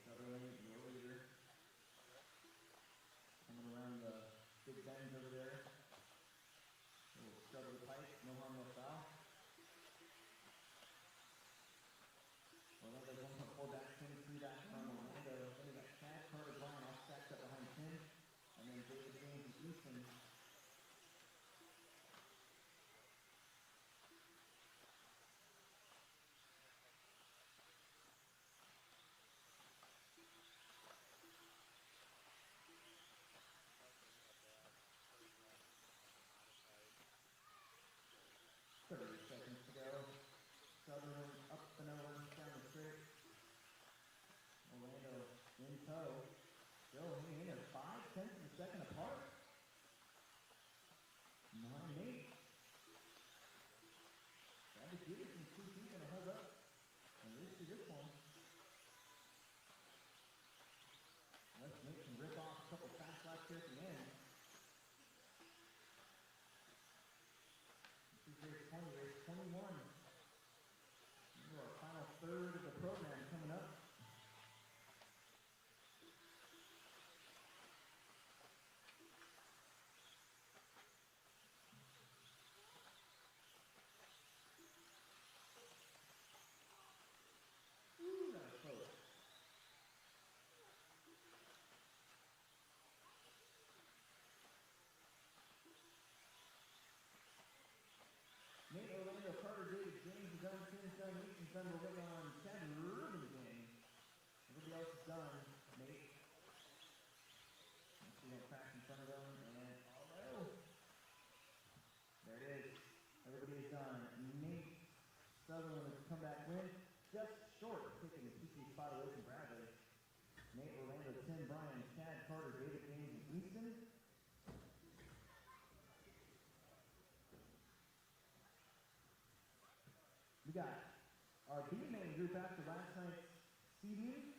Sutherland, your leader. Coming around the big bends over there. A little scrub of the pipe, no harm, no foul. Orlando's 1.4 back, 10, 3 back from Orlando. Then we got Chad, Carter, Brian all stacked up behind 10. And then David, James, and Easton. Seconds to go. Sutherland up and over, down the straight. Orlando in tow. Still hanging in there, 5/10 of a second apart. 9-8. Bradley Peterson's 2 going to hold up. And at least to this one. Let's make some rip off a couple fast laps here at the end. This is Orlando, Carter, David, James is done, Tim's done, Mason's done, we're waiting on Chad Rubin's game. Everybody else is done. Nate. Let's see that crash in front of them, and oh, there it is. Everybody is done. Nate Sutherland has come back win, just short of taking the PC spot away from Bradley. Nate, Orlando, Tim, Brian, Chad, Carter, David, James, and Easton. We got our B main group after last night's seeding.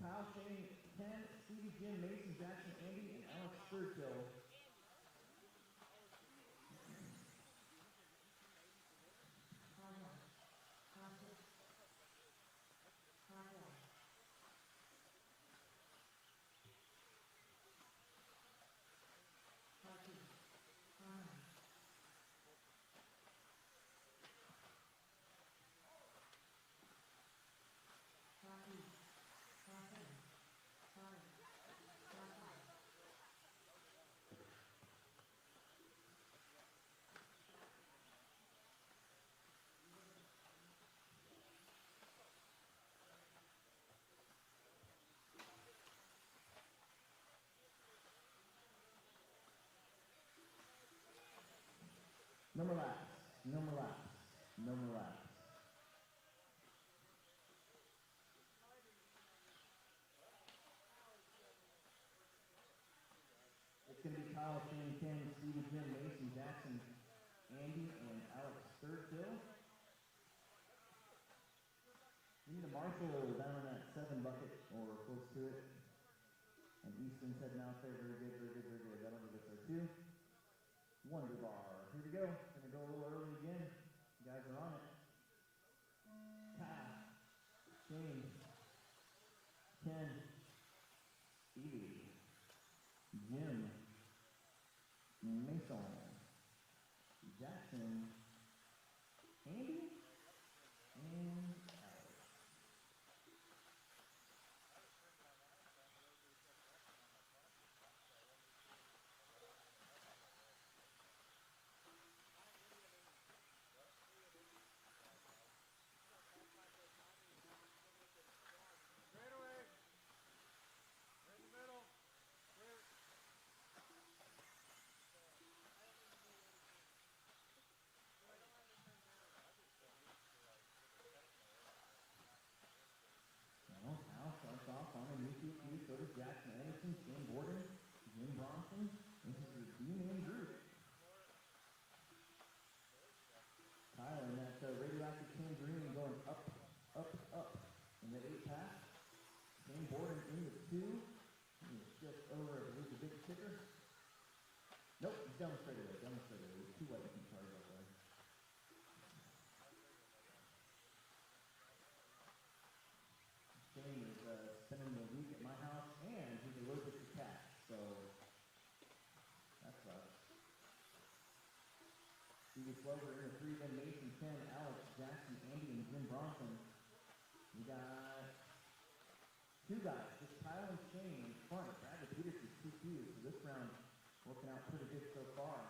Kyle, Shane, Ken, Stevie, Jim, Mason, Jackson, Andy, and Alex Thurkill. No more laps, no more laps, no more laps. It's going to be Kyle, Shane, Ken, Stevie, Jim, Mason, Jackson, Andy, and Alex Thurkill. We need a marshal down in that 7 bucket or close to it. And Easton said now there, very good, very good, very good. That'll be good there too. Wonder Bar. Here we go. Gonna go a little early again. You guys are on it. Kyle, Shane, Ken, Stevie, Jim, Mason, Jackson, Andy, and Alex. Al starts off on a new QQ, so does Jackson Anderson, Shane Borden, Jim Bronson. This is the B-man group. Kyle in that radioactive tangerine going up, up, up in the 8 pass. Shane Borden in the 2. He's just over, I believe, the big kicker. Nope, he's down the straightaway, down the straightaway. There's 2 white looking cars out there. Shane is spending the week at my house, and he's allergic to cats, so that sucks. Stevie Slover in the 3, then Mason, Ken, Alex, Jackson, Andy, and Jim Bronson. We got 2 guys, just Kyle and Shane in front. Bradley Peterson's 2-2, so this round working out pretty good so far.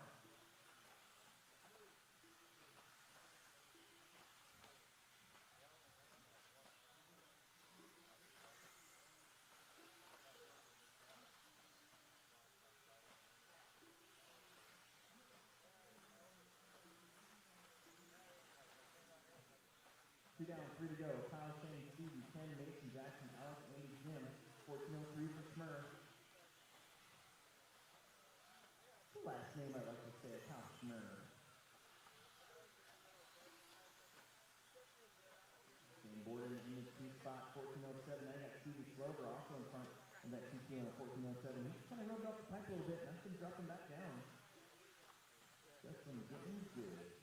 Two down, 3 to go. Kyle, Shane, Stevie, Ken, Mason, Jackson, Alex, Andy, Jim. 14:03 for Schmer. The last name I'd like to say is Kyle Schmer. Shane Borden in the 2 spot, 14:07. I got Stevie Slover also in front of that 2K on 14:07. He's kind of rubbed off the pipe a little bit, and that's been dropping back down. Just been getting good.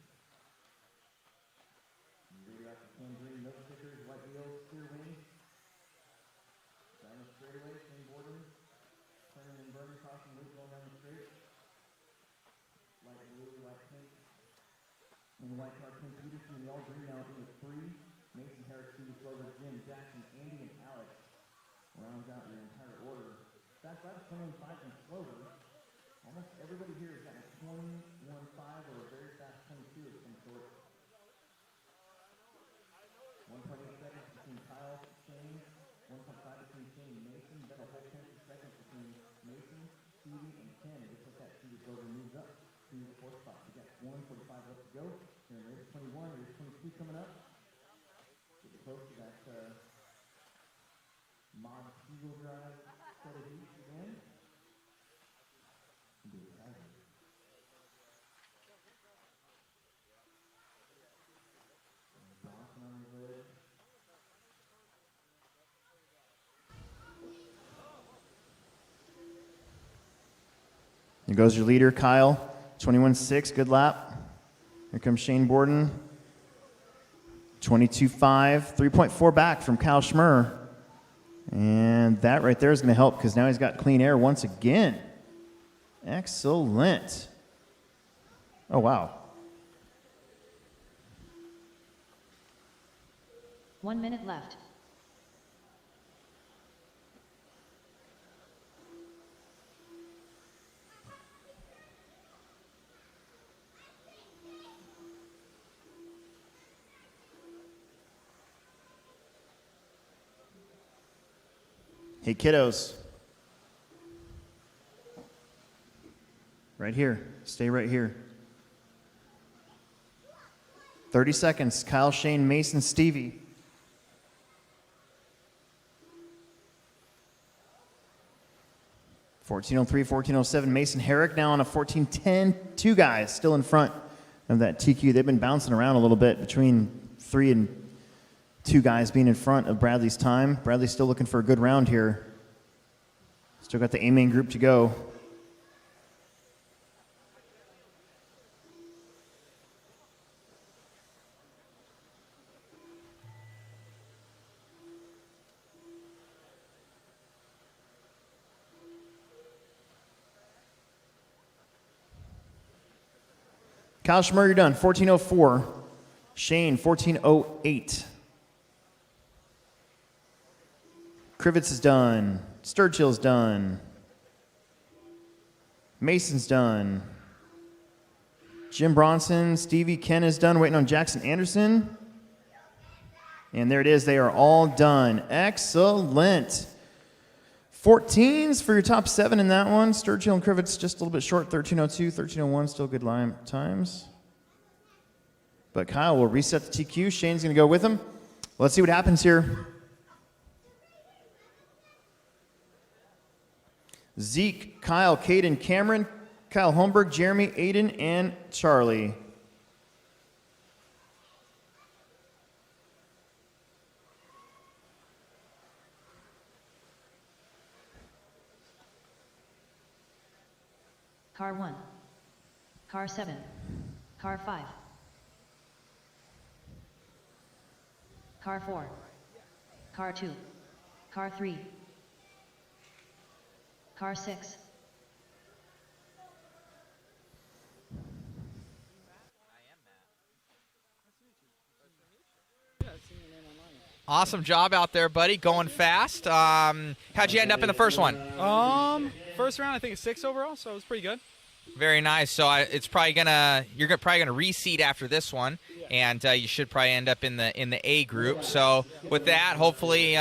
Radioactive tangerine, no stickers, white wheels, clear wings. Down the straightaway, Shane Borden. Turning and burning, crossing loop, going down the straight. Light blue, light pink. And white car, Tim Peterson, and the all green now in the 3. Mason, Harris, Stevie Slover, Jim, Jackson, Andy, and Alex. Rounds out your entire order. Fast 5, 21.5 from Slover. Almost everybody here has got a 21.5 or a very fast 22 of some sort. 1:45 left to go. Here in race 21, race 22 coming up. Getting close to that mod Eagle Drive set of heats again. It'll be exciting. Johnson on his lid. Here goes your leader, Kyle. 21.6, good lap. Here comes Shane Borden. 22.5, 3.4 back from Kyle Schmer. And that right there is going to help because now he's got clean air once again. Excellent. Oh, wow. 1 minute left. Hey, kiddos. Right here. Stay right here. 30 seconds. Kyle, Shane, Mason, Stevie. .1403, 1407. Mason Herrick now on a 1410. Two guys still in front of that TQ. They've been bouncing around a little bit between 3 and 2 guys being in front of Bradley's time. Bradley's still looking for a good round here. Still got the A-main group to go. Kyle Schmer, you're done. 1404. Shane, 1408. Krivitz is done. Sturgill's done. Mason's done. Jim Bronson, Stevie, Ken is done. Waiting on Jackson Anderson. And there it is. They are all done. Excellent. 14s for your top 7 in that one. Sturgill and Krivitz just a little bit short. 1302, 1301, still good line times. But Kyle will reset the TQ. Shane's going to go with him. Let's see what happens here. Zeke, Kyle, Caden, Cameron, Kyle Holmberg, Jeremy, Aiden, and Charlie. Car 1. Car 7. Car 5. Car 4. Car 2. Car 3. Car 6. Awesome job out there, buddy. Going fast. How'd you end up in the first one? First round, I think it's 6 overall, so it was pretty good. Very nice. So it's probably you're probably gonna reseed after this one, and you should probably end up in the A group. So with that, hopefully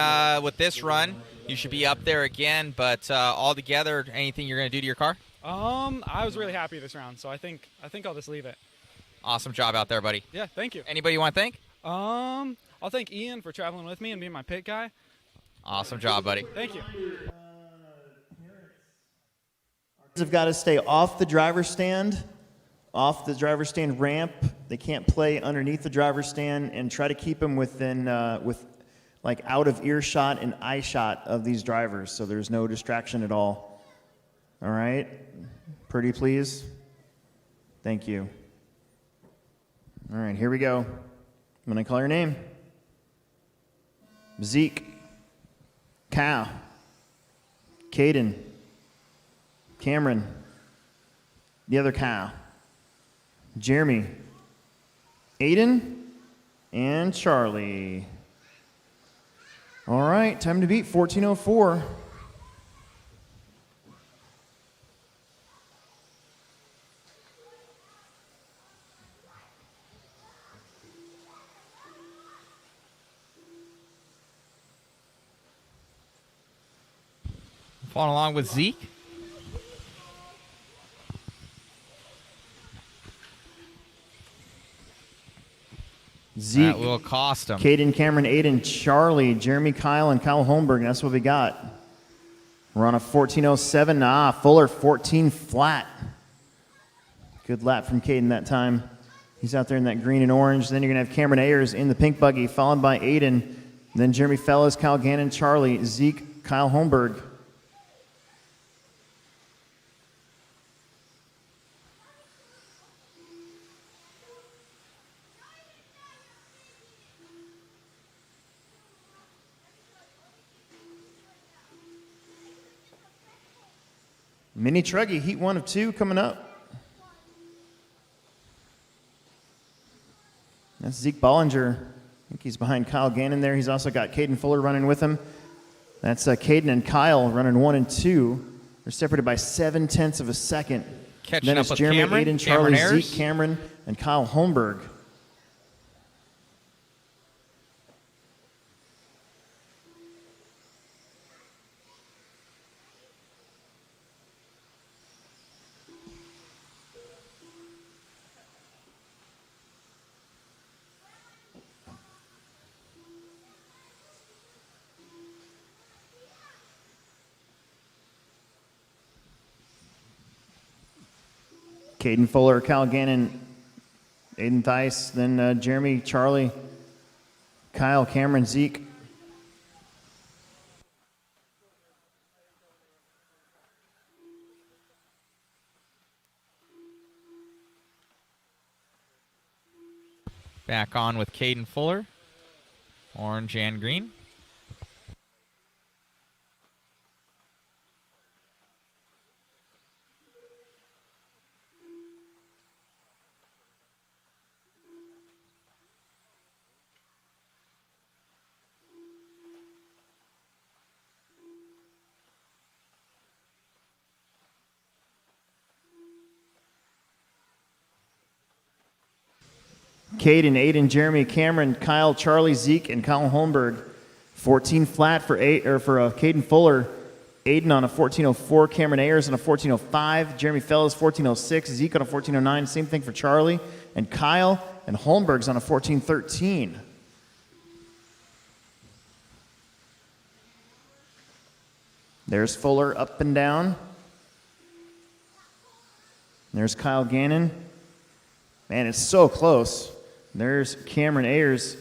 with this run, you should be up there again. But all together, anything you're gonna do to your car? I was really happy this round, so I think I'll just leave it. Awesome job out there, buddy. Yeah, thank you. Anybody you want to thank? I'll thank Ian for traveling with me and being my pit guy. Awesome job, buddy. Thank you. Have got to stay off the driver's stand, off the driver's stand ramp. They can't play underneath the driver's stand, and try to keep them within, like out of earshot and eye shot of these drivers, so there's no distraction at all. All right, pretty please. Thank you. All right, here we go. When I call your name, Zeke, Cal, Caden, Cameron, the other Kyle, Jeremy, Aiden, and Charlie. All right, time to beat 1404. Following along with Zeke. Zeke. That will cost him. Caden, Cameron, Aiden, Charlie, Jeremy, Kyle, and Kyle Holmberg. That's what we got. We're on a 14:07. Fuller 14 flat. Good lap from Caden that time. He's out there in that green and orange. Then you're going to have Cameron Ayers in the pink buggy, followed by Aiden. Then Jeremy Fellas, Kyle Gannon, Charlie, Zeke, Kyle Holmberg. Mini Truggy, heat 1 of 2 coming up. That's Zeke Bollinger. I think he's behind Kyle Gannon there. He's also got Caden Fuller running with him. That's Caden and Kyle running 1 and 2. They're separated by 0.7 of a second. Catching then up it's with Jeremy, Cameron, Aiden, Charlie, Cameron Ayers. Zeke, Cameron, and Kyle Holmberg. Caden Fuller, Kyle Gannon, Aiden Theis, then Jeremy, Charlie, Kyle, Cameron, Zeke. Back on with Caden Fuller. Orange and green. Caden, Aiden, Jeremy, Cameron, Kyle, Charlie, Zeke, and Kyle Holmberg. 14 flat for Caden Fuller. Aiden on a 14:04, Cameron Ayers on a 14:05, Jeremy Fellows 14:06, Zeke on a 14:09. Same thing for Charlie and Kyle, and Holmberg's on a 14:13. There's Fuller up and down. There's Kyle Gannon. Man, it's so close. There's Cameron Ayers.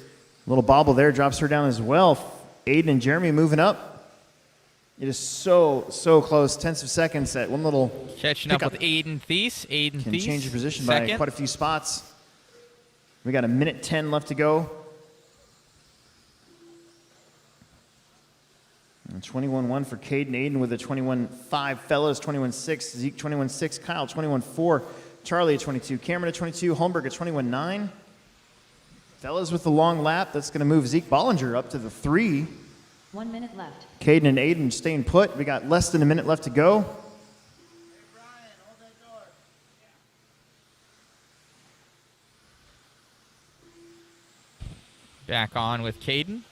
Little bobble there, drops her down as well. Aiden and Jeremy moving up. It is so close. 10ths of seconds. That one little catching up with Aiden Theis. Aiden can Theis change your position second. by quite a few spots. We got 1:10 left to go. And 21-1 for Caden. Aiden with a 21-5. Fellows 21-6. Zeke 21-6. Kyle 21-4. Charlie at 22. Cameron at 22. Holmberg at 21-9. Fellas with the long lap. That's going to move Zeke Bollinger up to the 3. 1 minute left. Caden and Aiden staying put. We got less than a minute left to go. Back on with Caden.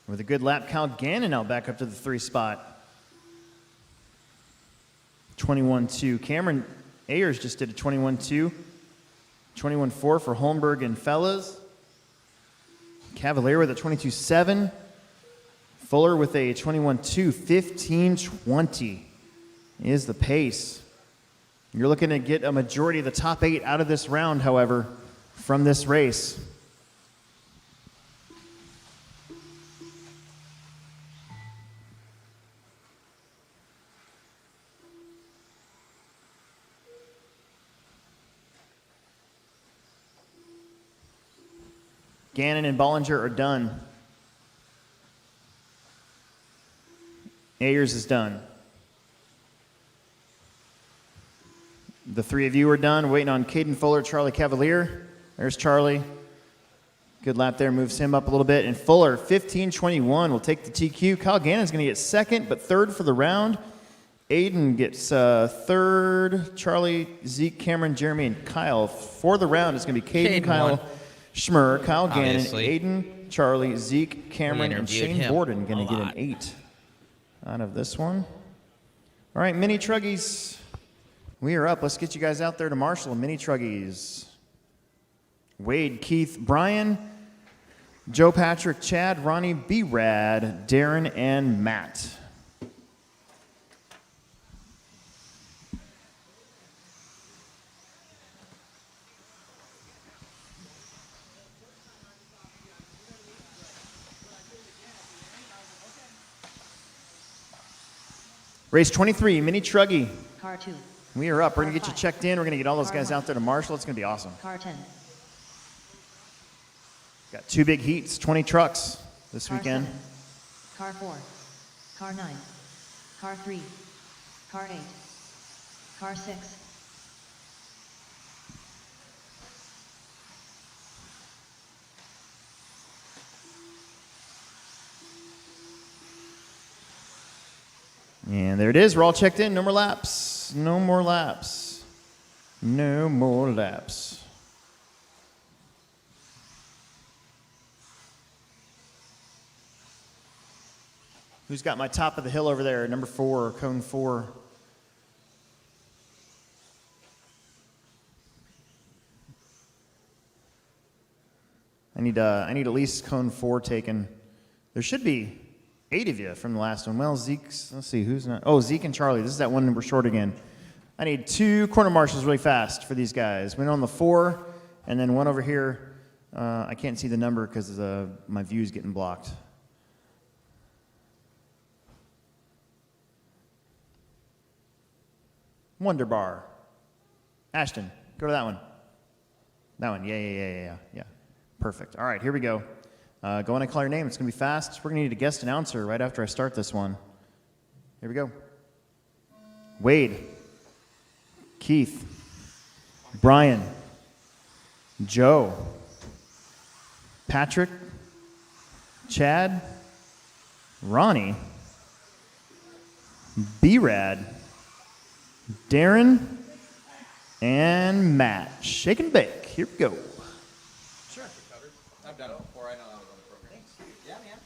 With a good lap, Kyle Gannon now back up to the 3 spot. 21-2. Cameron Ayers just did a 21-2. 21-4 for Holmberg and Fellas. Cavalier with a 22-7. Fuller with a 21-2. 15-20 is the pace. You're looking to get a majority of the top 8 out of this round, however, from this race. Gannon and Bollinger are done. Ayers is done. The 3 of you are done. Waiting on Caden Fuller, Charlie Cavalier. There's Charlie. Good lap there, moves him up a little bit. And Fuller, 15-21, will take the TQ. Kyle Gannon's going to get second, but third for the round. Aiden gets third. Charlie, Zeke, Cameron, Jeremy, and Kyle. For the round, it's going to be Caden, Kyle, Schmer, Kyle Gannon, Obviously. Aiden, Charlie, Zeke, Cameron, and interviewed Shane him Borden going a to get an lot. 8 out of this one. All right, mini truggies. We are up. Let's get you guys out there to Marshall. Mini truggies. Wade, Keith, Brian, Joe, Patrick, Chad, Ronnie, B-Rad, Darren, and Matt. Race 23, mini truggy. Car 2. We are up. We're going to get you checked in. We're going to get all those guys out there to Marshall. It's going to be awesome. Car 10. Got 2 big heats, 20 trucks this Car weekend. 7. Car 4. Car 9. Car 3. Car 8. Car 6. And there it is. We're all checked in. No more laps. No more laps. No more laps. Who's got my top of the hill over there? Number 4, cone 4. I need at least cone 4 taken. There should be 8 of you from the last one. Well, Zeke's, let's see, who's not? Oh, Zeke and Charlie. This is that one that we're short again. I need 2 corner marshals really fast for these guys. One on the 4, and then one over here. I can't see the number because my view's getting blocked. Wonder Bar. Ashton, go to that one. That one, yeah. Perfect. All right, here we go. Go on and call your name. It's going to be fast. We're going to need a guest announcer right after I start this one. Here we go. Wade. Keith. Brian. Joe. Patrick. Chad. Ronnie. B-Rad. Darren. And Matt. Shake and bake. Here we go. Sure. I've done it before. I know I was on the program. Thanks. Yeah, man.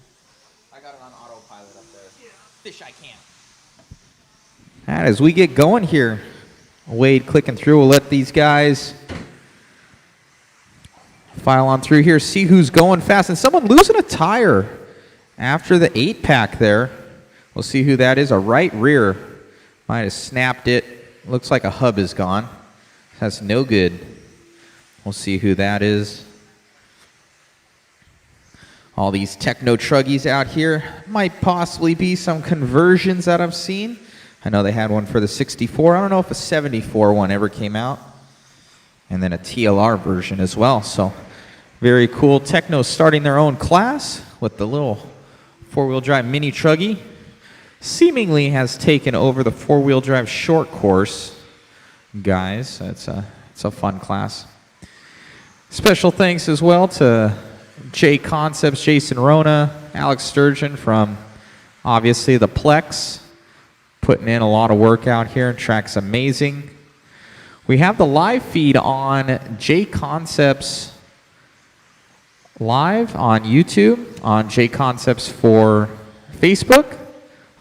I got it on autopilot up there. Fish I can. And as we get going here, Wade clicking through. We'll let these guys file on through here, see who's going fast. And someone losing a tire after the 8-pack there. We'll see who that is. A right rear. Might have snapped it. Looks like a hub is gone. That's no good. We'll see who that is. All these techno truggies out here. Might possibly be some conversions that I've seen. I know they had one for the 64. I don't know if a 74 one ever came out. And then a TLR version as well. So very cool. Techno starting their own class with the little 4-wheel drive mini truggy. Seemingly has taken over the 4-wheel drive short course. Guys, it's a fun class. Special thanks as well to JConcepts, Jason Rona, Alex Sturgeon from obviously the Plex, putting in a lot of work out here. Track's amazing. We have the live feed on JConcepts live on YouTube, on JConcepts for Facebook,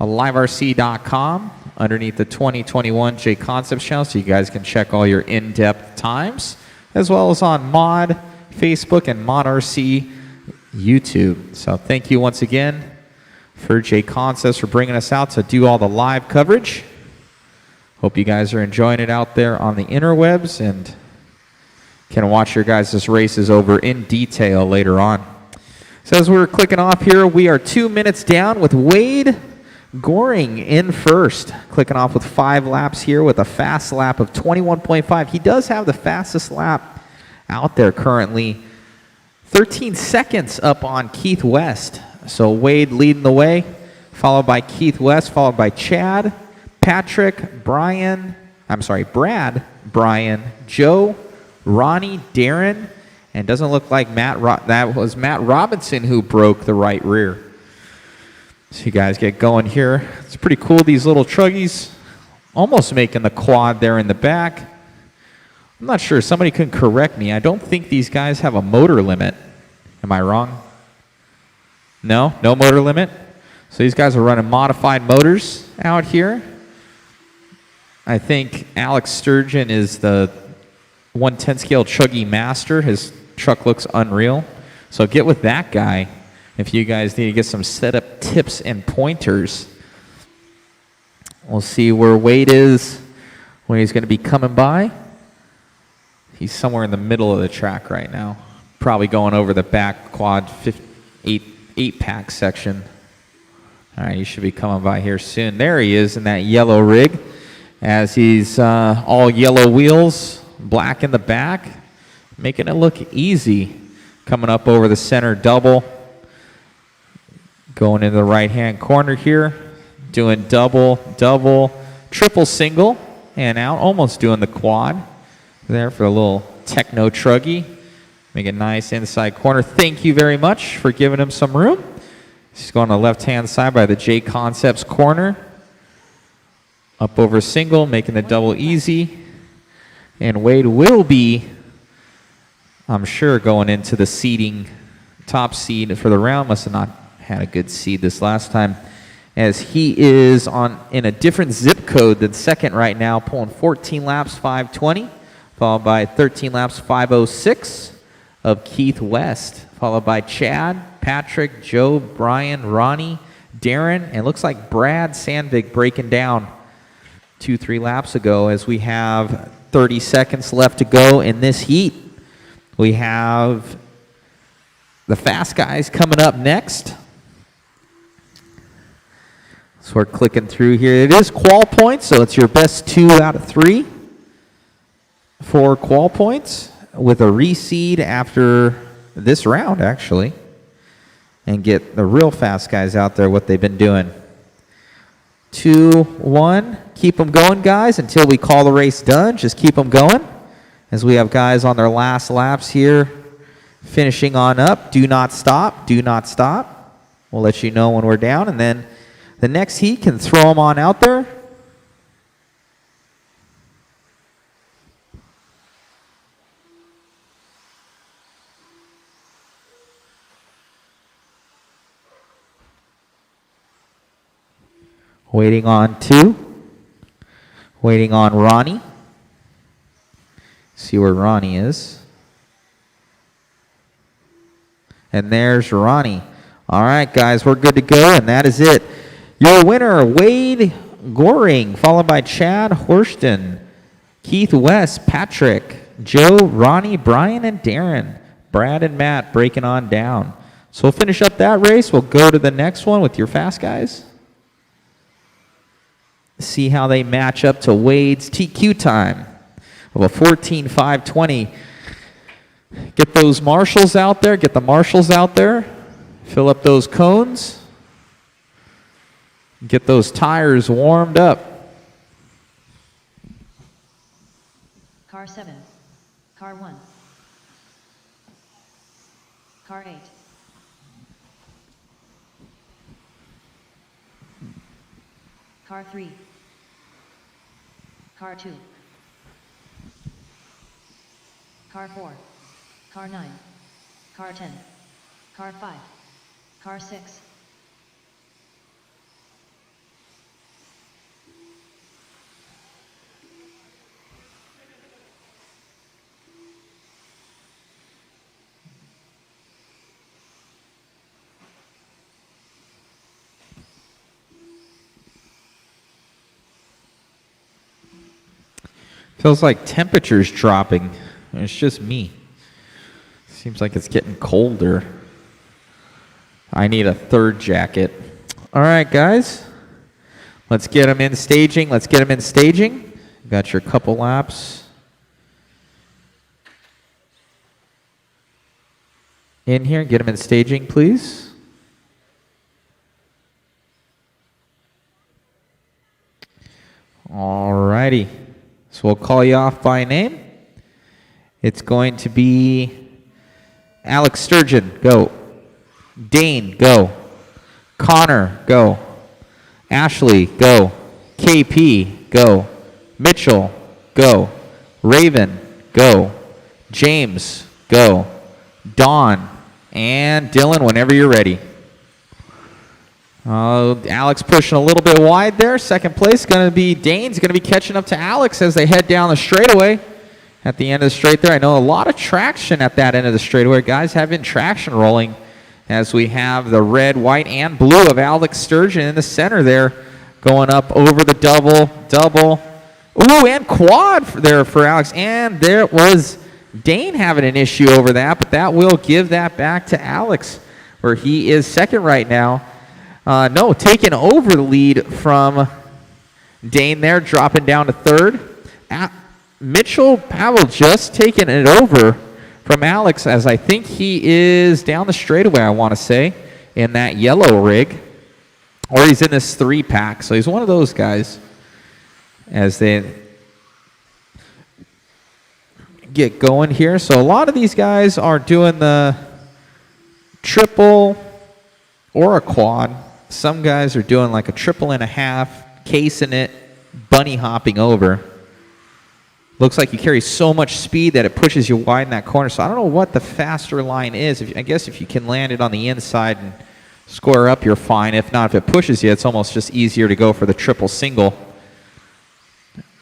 liverc.com, underneath the 2021 JConcepts channel, so you guys can check all your in-depth times, as well as on Mod Facebook and Mod RC YouTube. So thank you once again for JConcepts for bringing us out to do all the live coverage. Hope you guys are enjoying it out there on the interwebs and can watch your guys' races over in detail later on. So as we're clicking off here, we are 2 minutes down with Wade Goring in first, clicking off with 5 laps here with a fast lap of 21.5. He does have the fastest lap out there currently. 13 seconds up on Keith West. So Wade leading the way, followed by Keith West, followed by Chad, Patrick, Brad, Brian, Joe, Ronnie, Darren, and doesn't look like that was Matt Robinson who broke the right rear. So you guys get going here. It's pretty cool, these little truggies. Almost making the quad there in the back. I'm not sure. Somebody can correct me. I don't think these guys have a motor limit. Am I wrong? No? No motor limit? So these guys are running modified motors out here. I think Alex Sturgeon is the 110 scale Chuggy master. His truck looks unreal. So get with that guy if you guys need to get some setup tips and pointers. We'll see where Wade is when he's going to be coming by. He's somewhere in the middle of the track right now. Probably going over the back quad 8-pack section. All right, he should be coming by here soon. There he is in that yellow rig as he's all yellow wheels, black in the back, making it look easy. Coming up over the center double. Going into the right-hand corner here. Doing double, double, triple single, and out. Almost doing the quad there for a little techno truggy. Make a nice inside corner. Thank you very much for giving him some room. He's going on the left-hand side by the JConcepts corner. Up over single, making the double easy. And Wade will be, I'm sure, going into the seeding, top seed for the round. Must have not had a good seed this last time, as he is in a different zip code than second right now, pulling 14 laps, 520, followed by 13 laps, 506 of Keith West, followed by Chad, Patrick, Joe, Brian, Ronnie, Darren, and it looks like Brad Sandvik breaking down 2-3 laps ago, as we have 30 seconds left to go in this heat. We have the fast guys coming up next. So we're clicking through here. It is Qual points, so it's your best 2 out of 3 for Qual points with a reseed after this round, actually, and get the real fast guys out there what they've been doing. 2, 1. Keep them going, guys, until we call the race done. Just keep them going as we have guys on their last laps here finishing on up. Do not stop. Do not stop. We'll let you know when we're down, and then the next heat can throw them on out there. Waiting on 2. Waiting on Ronnie. See where Ronnie is. And there's Ronnie. All right, guys, we're good to go, and that is it. Your winner, Wade Goring, followed by Chad Horston, Keith West, Patrick, Joe, Ronnie, Brian, and Darren. Brad and Matt breaking on down. So we'll finish up that race. We'll go to the next one with your fast guys. See how they match up to Wade's TQ time of a 14.520. Get those marshals out there. Get the marshals out there. Fill up those cones. Get those tires warmed up. Car 7. Car 1. Car 8. Car 3. Car 2. Car 4. Car 9. Car 10. Car 5. Car 6. Feels like temperature's dropping. It's just me. Seems like it's getting colder. I need a third jacket. All right, guys. Let's get them in staging. Let's get them in staging. Got your couple laps. In here, get them in staging, please. All righty. So we'll call you off by name. It's going to be Alex Sturgeon, go. Dane, go. Connor, go. Ashley, go. KP, go. Mitchell, go. Raven, go. James, go. Don and Dylan, whenever you're ready. Alex pushing a little bit wide there. Second place going to be Dane's going to be catching up to Alex as they head down the straightaway. At the end of the straight there, I know a lot of traction at that end of the straightaway. Guys having traction rolling as we have the red, white, and blue of Alex Sturgeon in the center there, going up over the double. Ooh, and quad there for Alex. And there was Dane having an issue over that, but that will give that back to Alex, where he is second right now. No, taking over the lead from Dane there, dropping down to third. Mitchell Pavel just taking it over from Alex, as I think he is down the straightaway, I want to say, in that yellow rig. Or he's in this 3-pack, so he's one of those guys as they get going here. So a lot of these guys are doing the triple or a quad. Some guys are doing like a triple and a half, casing it, bunny hopping over. Looks like you carry so much speed that it pushes you wide in that corner. So I don't know what the faster line is. I guess if you can land it on the inside and square up, you're fine. If not, if it pushes you, it's almost just easier to go for the triple single.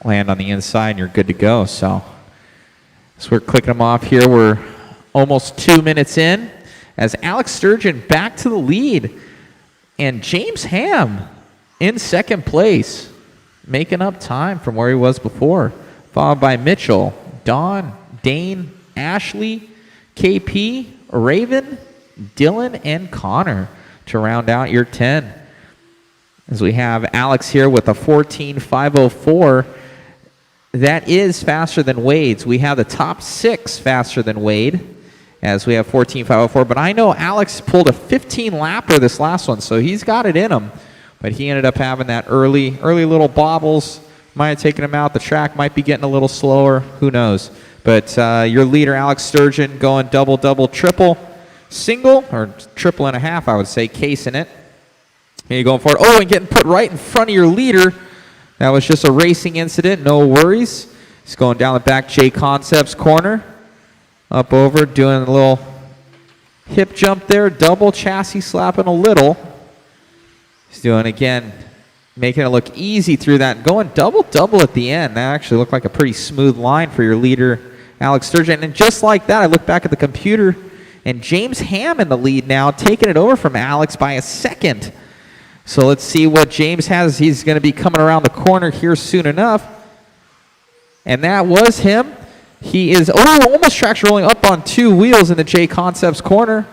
Land on the inside and you're good to go. So we're clicking them off here. We're almost 2 minutes in as Alex Sturgeon back to the lead. And James Ham in second place, making up time from where he was before. Followed by Mitchell, Don, Dane, Ashley, KP, Raven, Dylan, and Connor to round out your 10. As we have Alex here with a 14.504. That is faster than Wade's. We have the top 6 faster than Wade, as we have 14.504. But I know Alex pulled a 15-lapper this last one, so he's got it in him. But he ended up having that early little bobbles. Might have taken him out. The track might be getting a little slower. Who knows? But your leader, Alex Sturgeon, going double, triple, single, or triple and a half, I would say, casing it. Here you going for it. Oh, and getting put right in front of your leader. That was just a racing incident. No worries. He's going down the back JConcepts corner. Up over, doing a little hip jump there. Double chassis slapping a little. He's doing, again, making it look easy through that. Going double at the end. That actually looked like a pretty smooth line for your leader, Alex Sturgeon. And just like that, I look back at the computer, and James Ham in the lead now, taking it over from Alex by a second. So let's see what James has. He's going to be coming around the corner here soon enough. And that was him. He is almost traction rolling up on 2 wheels in the JConcepts corner.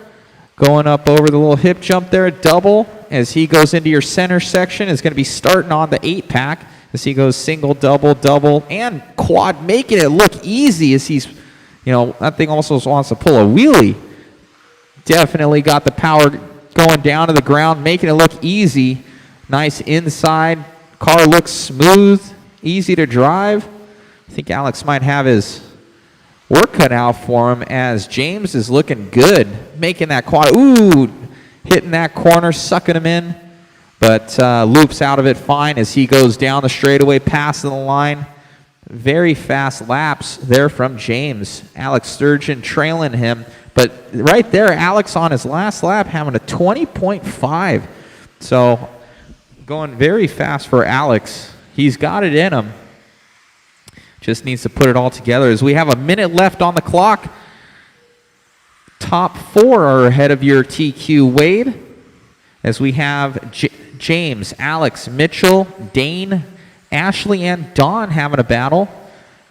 Going up over the little hip jump there, double. As he goes into your center section, is going to be starting on the 8-pack as he goes single, double, and quad, making it look easy as he's, that thing also wants to pull a wheelie. Definitely got the power going down to the ground, making it look easy. Nice inside. Car looks smooth, easy to drive. I think Alex might have his work cut out for him as James is looking good, making that quad. Ooh, hitting that corner, sucking him in, but loops out of it fine as he goes down the straightaway, passing the line. Very fast laps there from James. Alex Sturgeon trailing him, but right there, Alex on his last lap having a 20.5. So going very fast for Alex. He's got it in him. Just needs to put it all together as we have a minute left on the clock. Top 4 are ahead of your TQ Wade, as we have James, Alex, Mitchell, Dane, Ashley, and Don having a battle.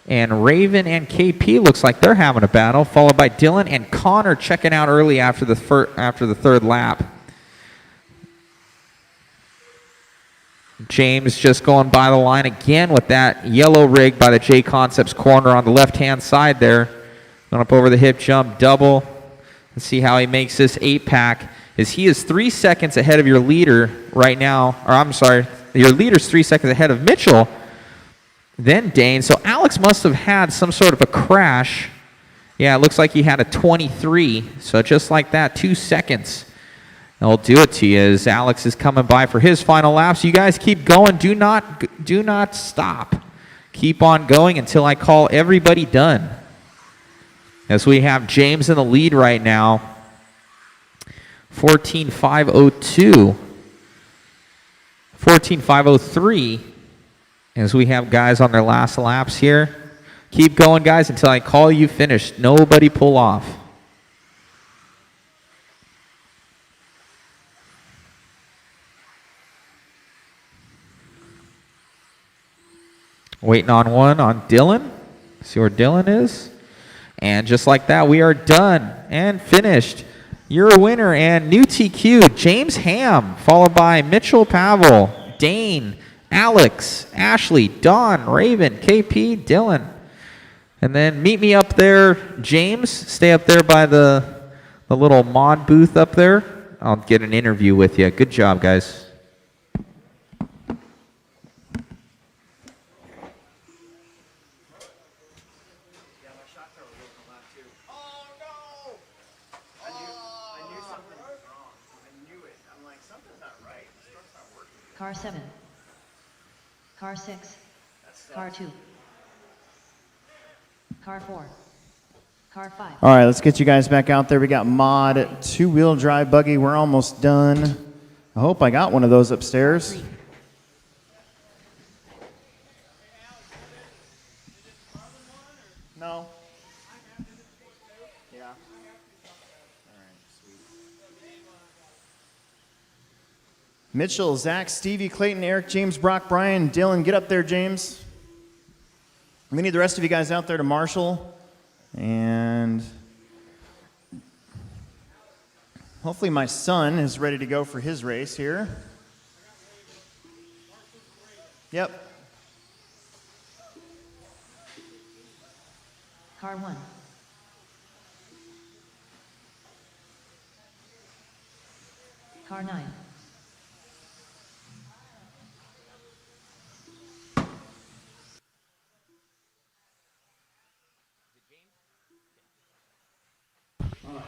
And Raven and KP looks like they're having a battle, followed by Dylan and Connor checking out early after the third lap. James just going by the line again with that yellow rig by the JConcepts corner on the left-hand side there. Going up over the hip jump, double. Let's see how he makes this 8-pack. He is 3 seconds ahead of your leader right now. Or I'm sorry, your leader's 3 seconds ahead of Mitchell, then Dane. So Alex must have had some sort of a crash. Yeah, it looks like he had a 23. So just like that, 2 seconds. I'll do it to you as Alex is coming by for his final lap. So you guys keep going. Do not stop. Keep on going until I call everybody done. as we have James in the lead right now. 14.502. 14.503 as we have guys on their last laps here. Keep going, guys, until I call you finished. Nobody pull off. Waiting on one on Dylan. See where Dylan is. And just like that, we are done and finished. Your winner and new TQ, James Ham, followed by Mitchell Pavel, Dane, Alex, Ashley, Don, Raven, KP, Dylan. And then meet me up there, James. Stay up there by the little mod booth up there. I'll get an interview with you. Good job, guys. Car 7. Car 6. Car 2. Car 4. Car 5. All right, let's get you guys back out there. We got mod two-wheel drive buggy. We're almost done. I hope I got one of those upstairs. No. Yeah. Mitchell, Zach, Stevie, Clayton, Eric, James, Brock, Brian, Dylan, get up there, James. We need the rest of you guys out there to marshal. And hopefully my son is ready to go for his race here. Yep. Car 1. Car 9.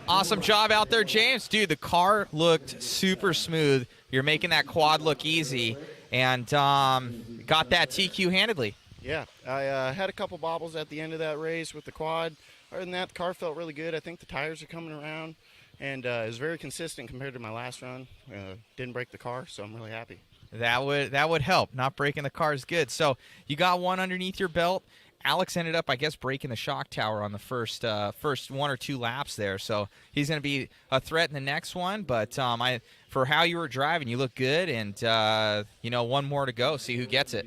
Awesome job out there, James. Dude, the car looked super smooth. You're making that quad look easy, and got that TQ handedly. Yeah, I had a couple bobbles at the end of that race with the quad. Other than that, the car felt really good. I think the tires are coming around, and it was very consistent compared to my last run. Didn't break the car, so I'm really happy. That would help. Not breaking the car is good. So you got one underneath your belt. Alex ended up, I guess, breaking the shock tower on the first one or two laps there. So he's going to be a threat in the next one. But for how you were driving, you look good. And, one more to go. See who gets it.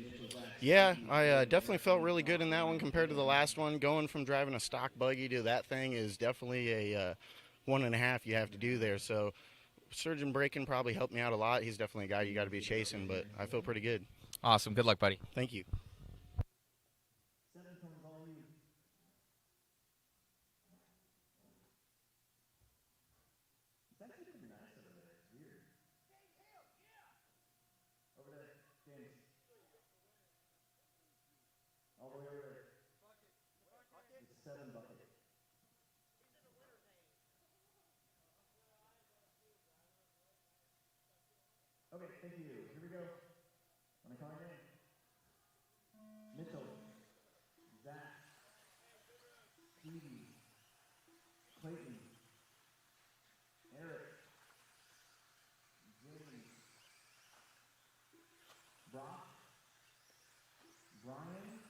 Yeah, I definitely felt really good in that one compared to the last one. Going from driving a stock buggy to that thing is definitely a 1.5 you have to do there. So surgeon braking probably helped me out a lot. He's definitely a guy you got to be chasing, but I feel pretty good. Awesome. Good luck, buddy. Thank you. Okay, thank you. Here we go. On the call name. Mitchell, Zach, Stevie, Clayton, Eric, James, Brock, Brian,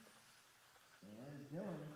and Dylan.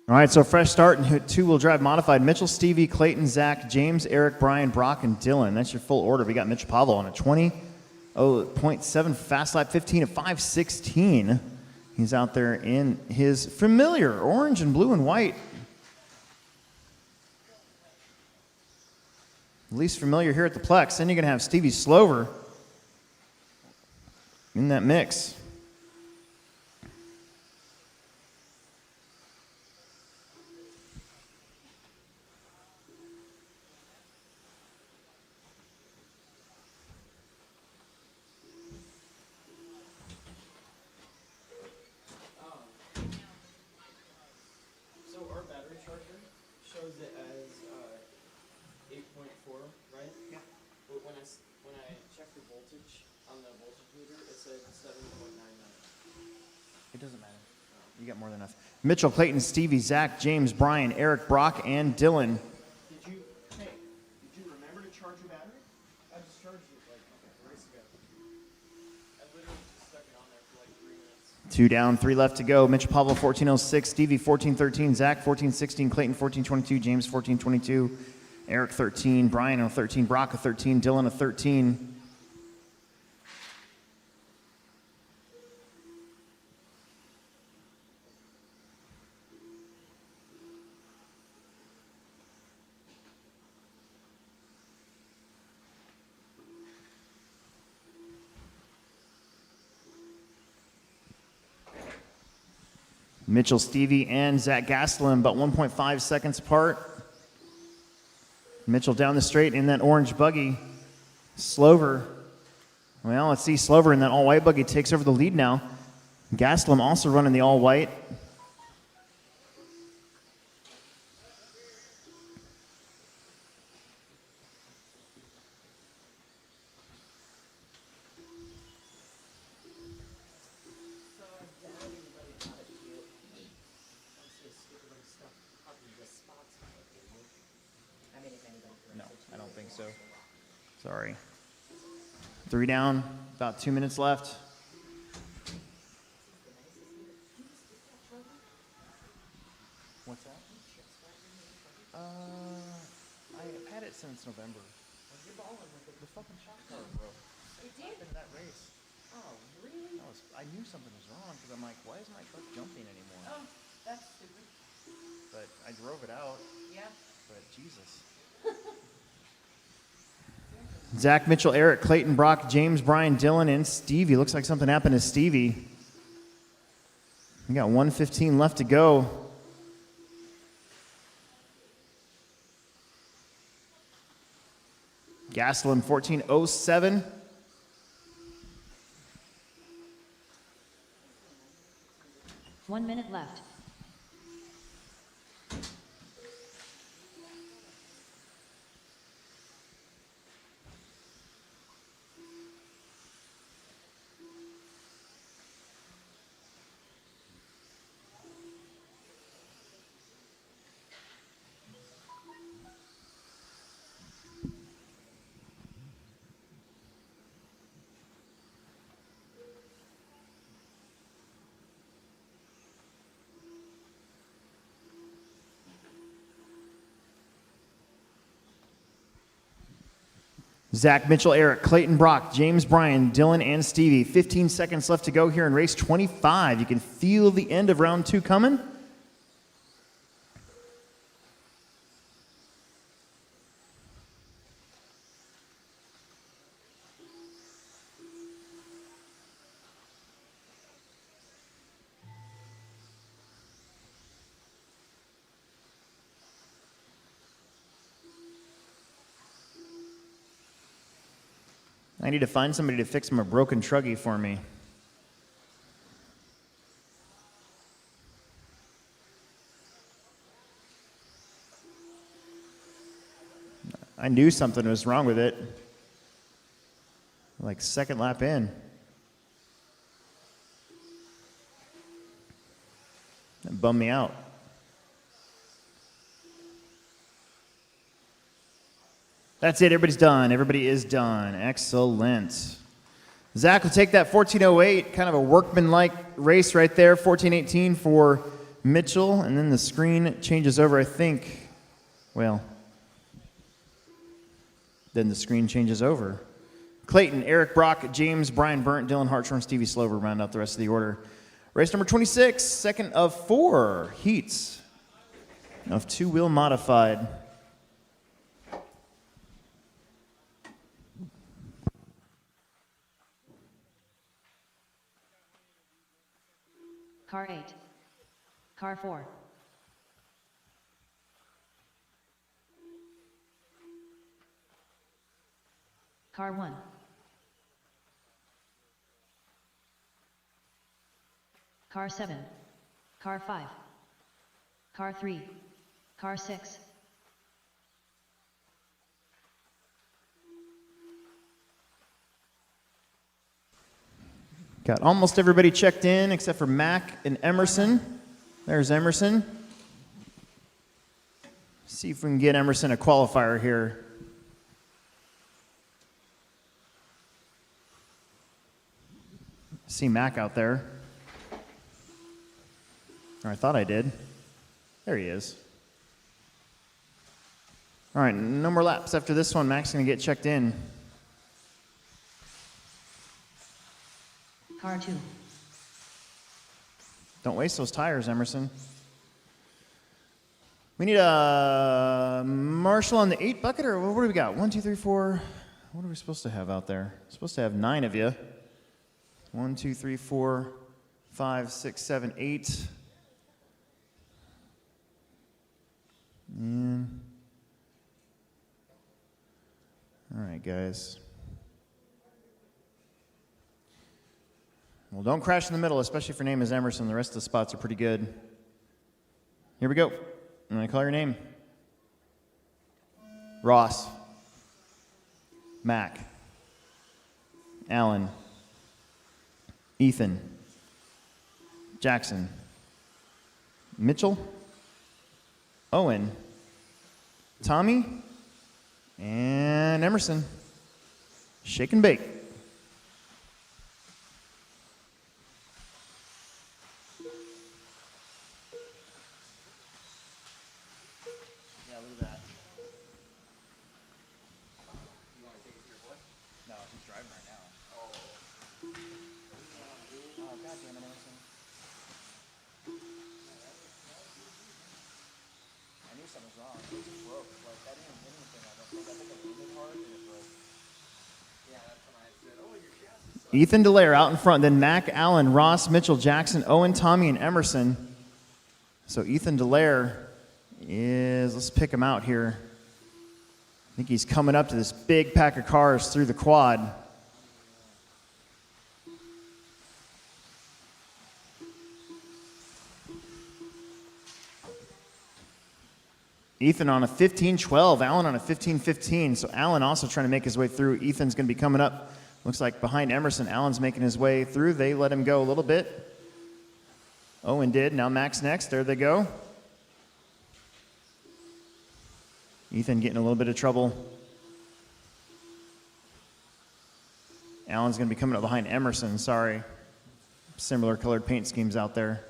All right, so fresh start in two-wheel drive modified. Mitchell, Stevie, Clayton, Zach, James, Eric, Brian, Brock, and Dylan. That's your full order. We got Mitch Pavel on a 20.7 fast lap, 15 of 5:16. He's out there in his familiar orange and blue and white. Least familiar here at the Plex. Then you're going to have Stevie Slover in that mix. when I checked the voltage on the voltage meter, it said 7.99. It doesn't matter. You got more than enough. Mitchell, Clayton, Stevie, Zach, James, Brian, Eric, Brock, and Dylan. Did you remember to charge your battery? I just charged it like a race ago. I literally just stuck it on there for like 3 minutes. 2 down, 3 left to go. Mitch Pablo 1406, Stevie 1413, Zach 1416, Clayton 1422, James 1422, Eric 13, Brian 13, Brock 13, Dylan 13. Mitchell, Stevie, and Zach Gastelum about 1.5 seconds apart. Mitchell down the straight in that orange buggy. Slover, well, let's see, Slover in that all-white buggy takes over the lead now. Gastelum also running the all-white. No, I don't think so. Sorry. 3 down, about 2 minutes left. What's that? I've had it since November. You're balling with the fucking shot car, bro. It did? In that race. Oh, really? I knew something was wrong because I'm like, why is my truck jumping anymore? Oh, that's stupid. But I drove it out. Yeah. But Jesus. Zach, Mitchell, Eric, Clayton, Brock, James, Brian, Dylan, and Stevie. Looks like something happened to Stevie. We got 1:15 left to go. Gastelum 14:07. One minute left. Zach, Mitchell, Eric, Clayton, Brock, James, Brian, Dylan, and Stevie. 15 seconds left to go here in race 25. You can feel the end of round 2 coming. I need to find somebody to fix my broken truggy for me. I knew something was wrong with it. Like second lap in. That bummed me out. That's it. Everybody's done. Everybody is done. Excellent. Zach will take that 14:08, kind of a workman-like race right there. 14:18 for Mitchell, and then the screen changes over, I think. Well, then the screen changes over. Clayton, Eric, Brock, James, Brian Burnt, Dylan Hartshorn, Stevie Slover round out the rest of the order. Race number 26, second of 4 heats of 2-wheel modified. Car 8. Car 4. Car 1. Car 7. Car 5. Car 3. Car 6. Got almost everybody checked in except for Mac and Emerson. There's Emerson. See if we can get Emerson a qualifier here. See Mac out there. Or I thought I did. There he is. All right, no more laps after this one. Mac's going to get checked in. Car 2. Don't waste those tires, Emerson. We need a Marshall on the 8 bucket, or what do we got? 1, 2, 3, 4. What are we supposed to have out there? We're supposed to have 9 of you. 1, 2, 3, 4, 5, 6, 7, 8. And all right, guys. Well, don't crash in the middle, especially if your name is Emerson. The rest of the spots are pretty good. Here we go. I'm going to call your name. Ross. Mac. Alan. Ethan. Jackson. Mitchell. Owen. Tommy. And Emerson. Shake and bake. Yeah, look at that. You want to take it to your boy? No, he's driving right now. Oh, God damn it, Emerson. I knew something was wrong. It just broke. Like, that didn't hit anything. I think I landed hard and it broke. Yeah, that's when I said, oh, your gas is so. Ethan Delaire out in front. Then Mac, Allen, Ross, Mitchell, Jackson, Owen, Tommy, and Emerson. So Ethan Delaire is, let's pick him out here. I think he's coming up to this big pack of cars through the quad. Ethan on a 15-12, Allen on a 15-15. So Allen also trying to make his way through. Ethan's going to be coming up. Looks like behind Emerson, Allen's making his way through. They let him go a little bit. Owen did. Now Max next. There they go. Ethan getting a little bit of trouble. Allen's going to be coming up behind Emerson. Sorry. Similar colored paint schemes out there.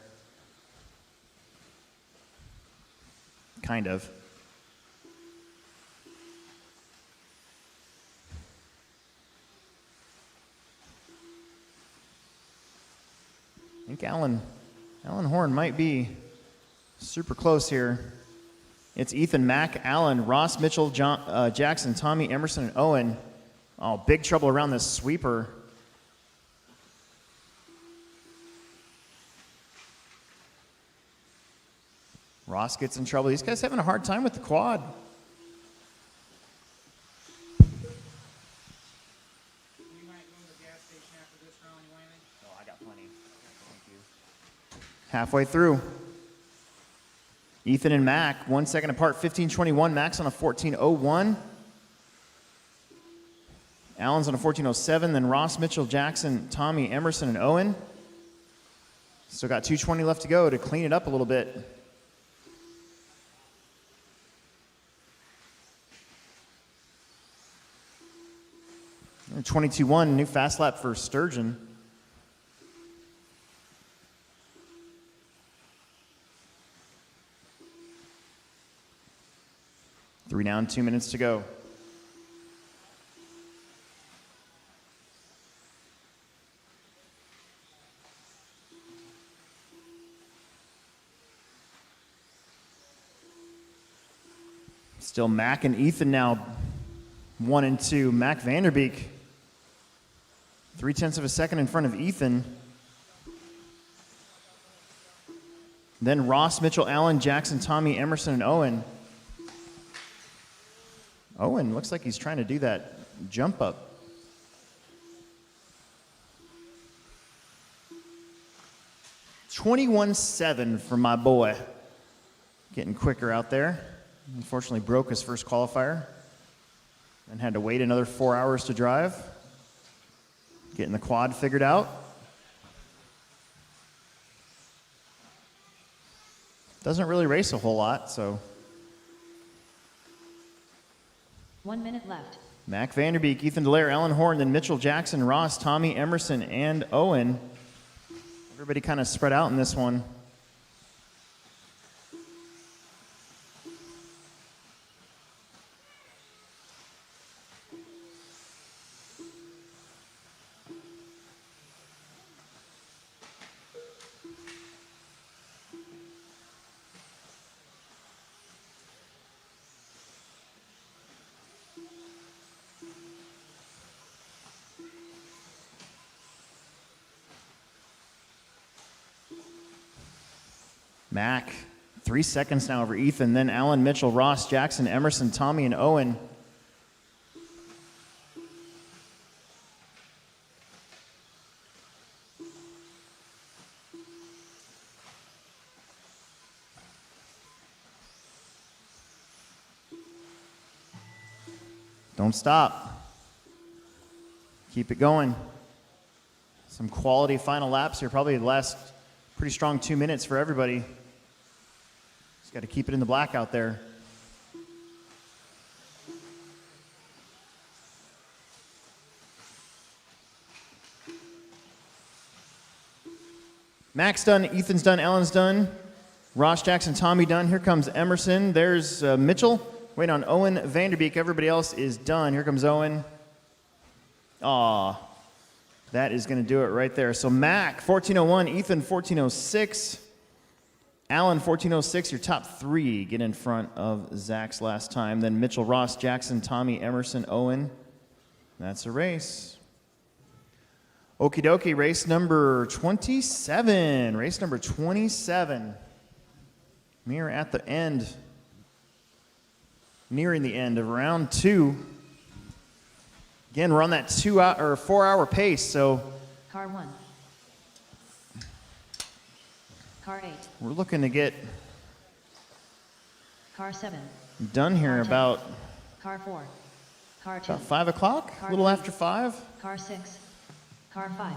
Kind of. I think Alan Horn might be super close here. It's Ethan, Mac, Allen, Ross, Mitchell, Jackson, Tommy, Emerson, and Owen. Oh, big trouble around this sweeper. Ross gets in trouble. These guys having a hard time with the quad. I got plenty. Thank you. Halfway through. Ethan and Mac, 1 second apart, 15:21. Mac's on a 14:01. Allen's on a 14:07. Then Ross, Mitchell, Jackson, Tommy, Emerson, and Owen. Still got 2:20 left to go to clean it up a little bit. 22-1, new fast lap for Sturgeon. Three down, 2 minutes to go. Still Mac and Ethan now 1 and 2. Mac Vanderbeek 0.3 of a second in front of Ethan. Then Ross, Mitchell, Allen, Jackson, Tommy, Emerson, and Owen. Owen looks like he's trying to do that jump up. $21.7 for my boy. Getting quicker out there. Unfortunately broke his first qualifier and had to wait another 4 hours to drive. Getting the quad figured out. Doesn't really race a whole lot, so. 1 minute left. Mac Vanderbeek, Ethan Delaire, Alan Horn, then Mitchell Jackson, Ross, Tommy Emerson, and Owen. Everybody kind of spread out in this one. Mac, 3 seconds now over Ethan, then Alan, Mitchell, Ross, Jackson, Emerson, Tommy, and Owen. Don't stop. Keep it going. Some quality final laps here, probably the last pretty strong 2 minutes for everybody. Just got to keep it in the black out there. Mac's done, Ethan's done, Alan's done, Ross, Jackson, Tommy done. Here comes Emerson. There's Mitchell. Waiting on Owen Vanderbeek. Everybody else is done. Here comes Owen. Aw, that is going to do it right there. So Mac, 14:01, Ethan, 14:06. Alan, 14:06, your top three get in front of Zach's last time. Then Mitchell, Ross, Jackson, Tommy, Emerson, Owen. That's a race. Okie dokie, race number 27. Race number 27. We're at the end, nearing the end of round 2. Again, we're on that 4-hour pace, so. Car 1. Car 8. We're looking to get Car 7. done here Car 10. about Car 4. Car 2. 5 o'clock, a Car little 3. after 5. Car 6. Car 5.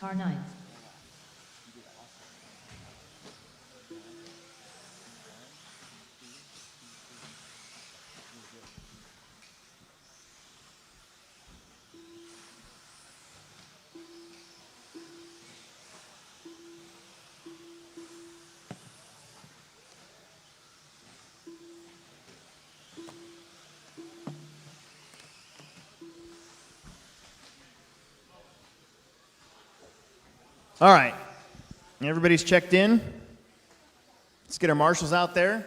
Car 9. All right, everybody's checked in. Let's get our marshals out there.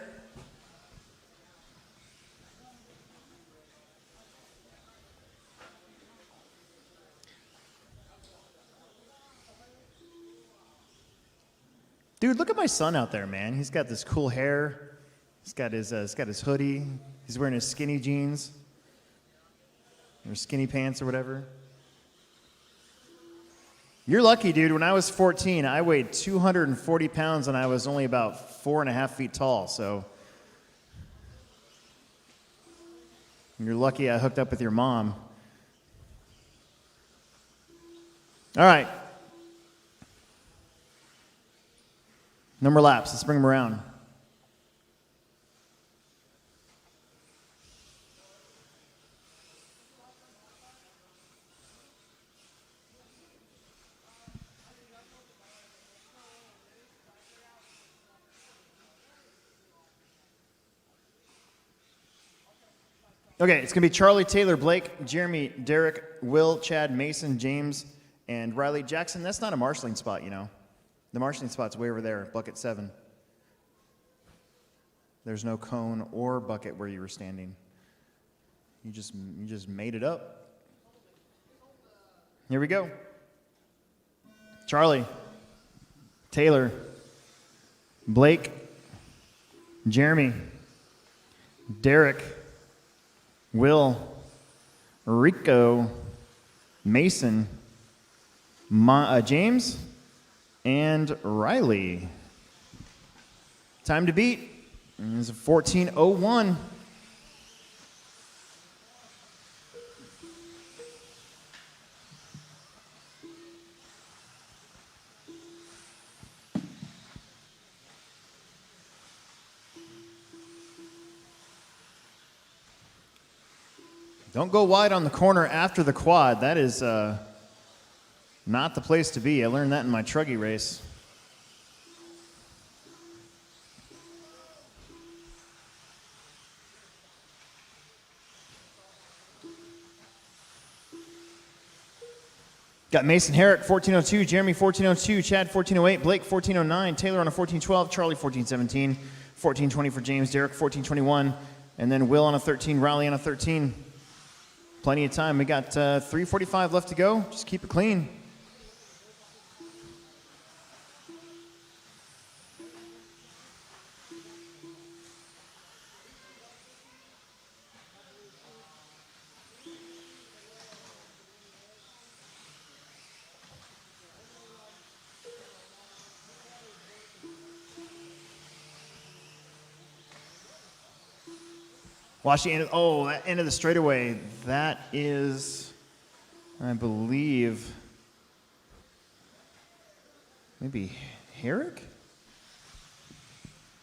Dude, look at my son out there, man. He's got this cool hair. He's got his hoodie. He's wearing his skinny jeans or skinny pants or whatever. You're lucky, dude. When I was 14, I weighed 240 pounds and I was only about 4.5 feet tall. So you're lucky I hooked up with your mom. All right. Number of laps. Let's bring them around. Okay, it's going to be Charlie, Taylor, Blake, Jeremy, Derek, Will, Chad, Mason, James, and Riley. Jackson, that's not a marshalling spot, you know. The marshalling spot's way over there, bucket 7. There's no cone or bucket where you were standing. You just made it up. Here we go. Charlie, Taylor, Blake, Jeremy, Derek, Will, Rico, Mason, James, and Riley. Time to beat is 14:01. Don't go wide on the corner after the quad. That is not the place to be. I learned that in my truggy race. Got Mason Herrick, 1402, Jeremy, 1402, Chad, 1408, Blake, 1409, Taylor on a 1412, Charlie, 1417, 1420 for James, Derek, 1421, and then Will on a 13, Riley on a 13. Plenty of time. We got 3:45 left to go. Just keep it clean. Watch the end of, that end of the straightaway. That is, I believe, maybe Herrick?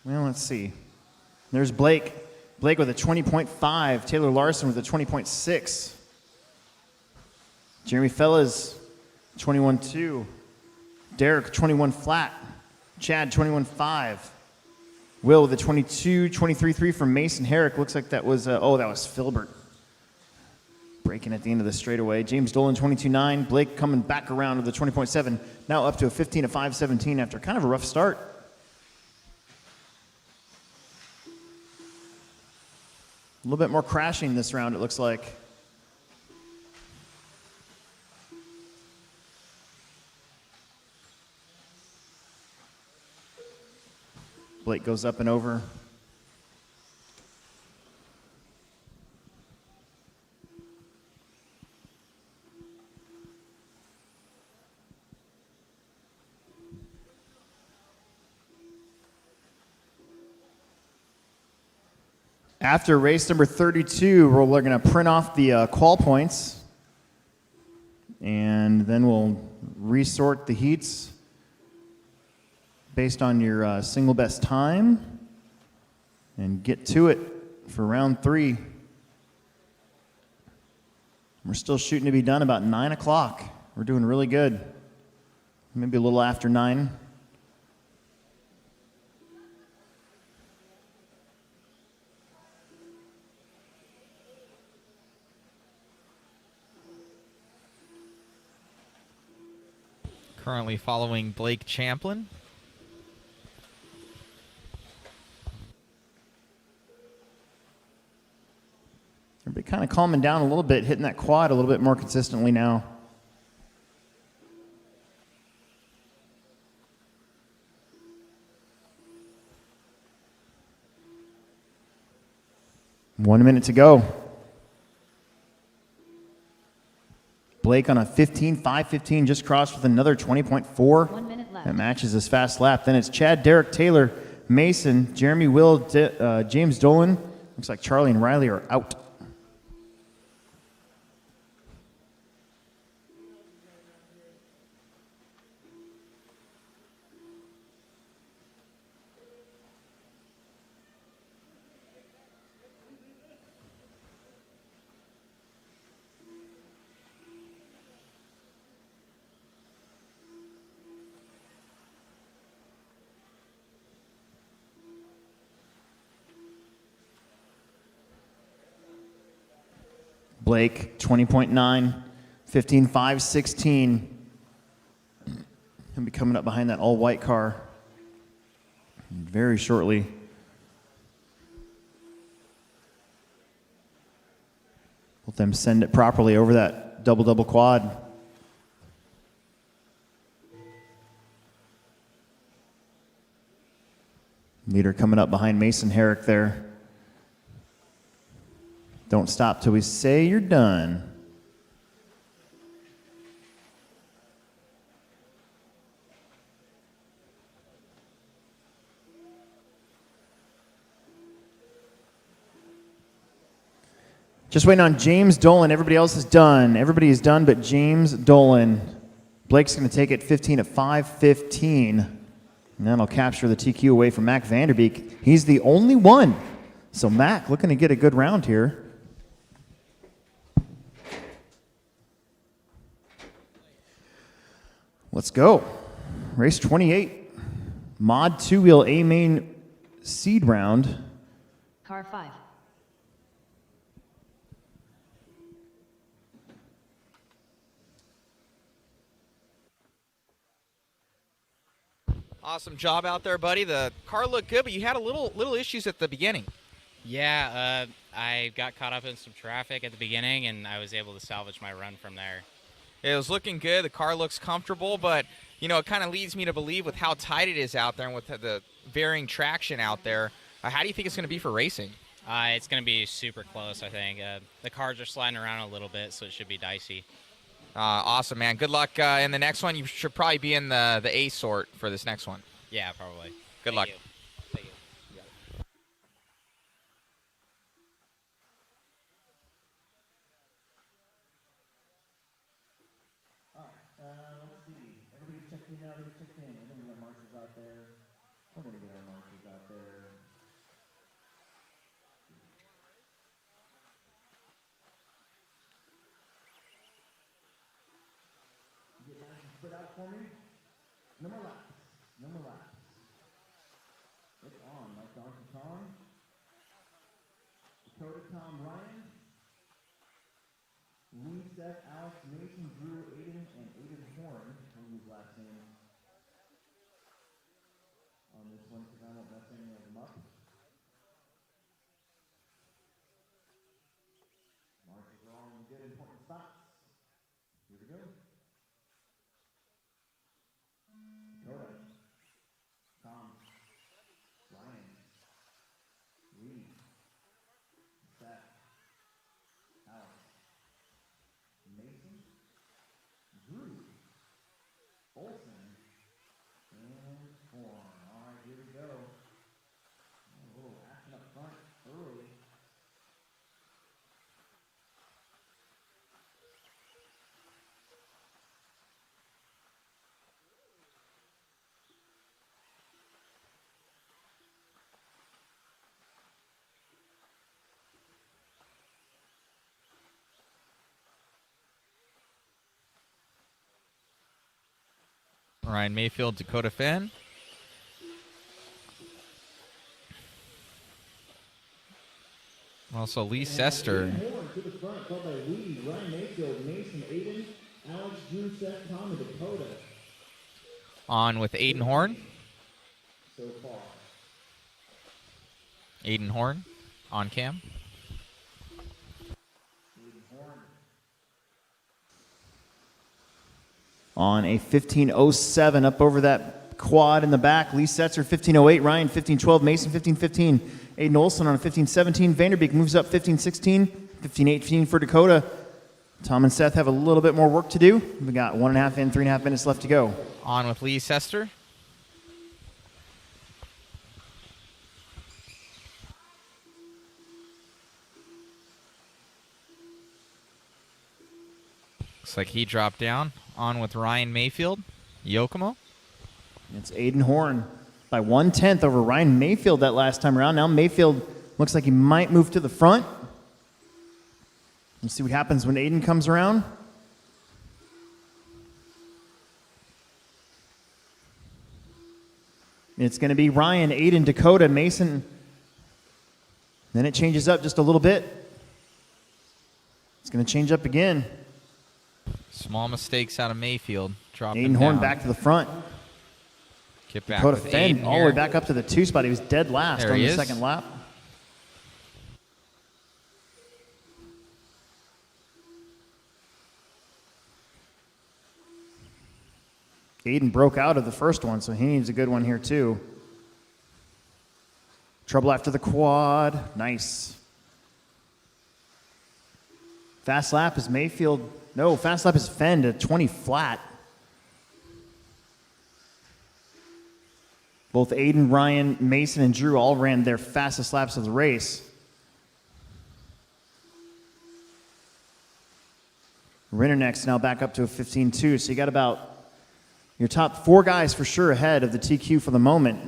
Well, let's see. There's Blake. Blake with a 20.5. Taylor Larson with a 20.6. Jeremy Fellas, 21.2. Derek, 21 flat. Chad, 21.5. Will with a 23.3 from Mason Herrick. Looks like that was, that was Filbert. Breaking at the end of the straightaway. James Dolan, 22.9. Blake coming back around with a 20.7. Now up to a 15 at 5:17 after kind of a rough start. A little bit more crashing this round, it looks like. Blake goes up and over. After race number 32, we're going to print off the qual points, and then we'll resort the heats based on your single best time and get to it for round 3. We're still shooting to be done about 9 o'clock. We're doing really good. Maybe a little after 9. Currently following Blake Champlin. Everybody kind of calming down a little bit, hitting that quad a little bit more consistently now. One minute to go. Blake on a 5:15, just crossed with another 20.4. 1 minute left. That matches his fast lap. Then it's Chad, Derek, Taylor, Mason, Jeremy, Will, James Dolan. Looks like Charlie and Riley are out. Blake, 20.9, 15.5, 16. He'll be coming up behind that all-white car very shortly. Let them send it properly over that double-double quad. Leader coming up behind Mason Herrick there. Don't stop till we say you're done. Just waiting on James Dolan. Everybody else is done. Everybody is done but James Dolan. Blake's going to take it 15 at 5:15. And that'll capture the TQ away from Mac Vanderbeek. He's the only one. So Mac looking to get a good round here. Let's go. Race 28. Mod 2-wheel A main seed round. Car 5. Awesome job out there, buddy. The car looked good, but you had a little issues at the beginning. Yeah, I got caught up in some traffic at the beginning, and I was able to salvage my run from there. It was looking good. The car looks comfortable, but you know, it kind of leads me to believe with how tight it is out there and with the varying traction out there. How do you think it's going to be for racing? It's going to be super close, I think. The cars are sliding around a little bit, so it should be dicey. Awesome, man. Good luck in the next one. You should probably be in the A sort for this next one. Yeah, probably. Good luck. You. Thank you. Let's see. Everybody checked in now. They checked in. I think we got marshals out there. We're going to get our marshals out there. Get nice and spread out for me. No more laps. No more laps. It's on. Like Donkey Kong. Dakota, Tom, Ryan. Lee, Seth, Alex, Mason, Drew, Aiden, and Aiden Horn. I'll use last name on this one because I won't mess any of them up. Marshals are all in good important spots. Here we go. Dakota, Tom, Ryan, Lee, Seth, Alex, Mason, Drew, Olson, and Horn. All right, here we go. A little action up front early. Ryan Mayfield, Dakota Fenn. Also Lee Sester. Horn to the front, followed by Lee, Ryan Mayfield, Mason, Aiden, Alex, Drew, Seth, Tom, and Dakota. On with Aiden Horn. So far. Aiden Horn on cam. On a 15:07 up over that quad in the back. Lee Setzer 15:08, Ryan 15:12, Mason 15:15, Aiden Olson on a 15:17. Vanderbeek moves up 15:16, 15:18 for Dakota. Tom and Seth have a little bit more work to do. We got 1.5 and 3.5 minutes left to go. On with Lee Sester. Looks like he dropped down. On with Ryan Mayfield, Yokomo. It's Aiden Horn by 1/10 over Ryan Mayfield that last time around. Now Mayfield looks like he might move to the front. We'll see what happens when Aiden comes around. It's going to be Ryan, Aiden, Dakota, Mason. Then it changes up just a little bit. It's going to change up again. Small mistakes out of Mayfield. Aiden Horn back to the front. Get back Dakota with Fenn Aiden all the way here. back up to the 2 spot. He was dead last There on he the is. second lap. Aiden broke out of the first one, so he needs a good one here too. Trouble after the quad. Nice. Fast lap is Mayfield. No, fast lap is Fenn to 20 flat. Both Aiden, Ryan, Mason, and Drew all ran their fastest laps of the race. Rinnerneck's now back up to a 15.2, so you got about your top 4 guys for sure ahead of the TQ for the moment.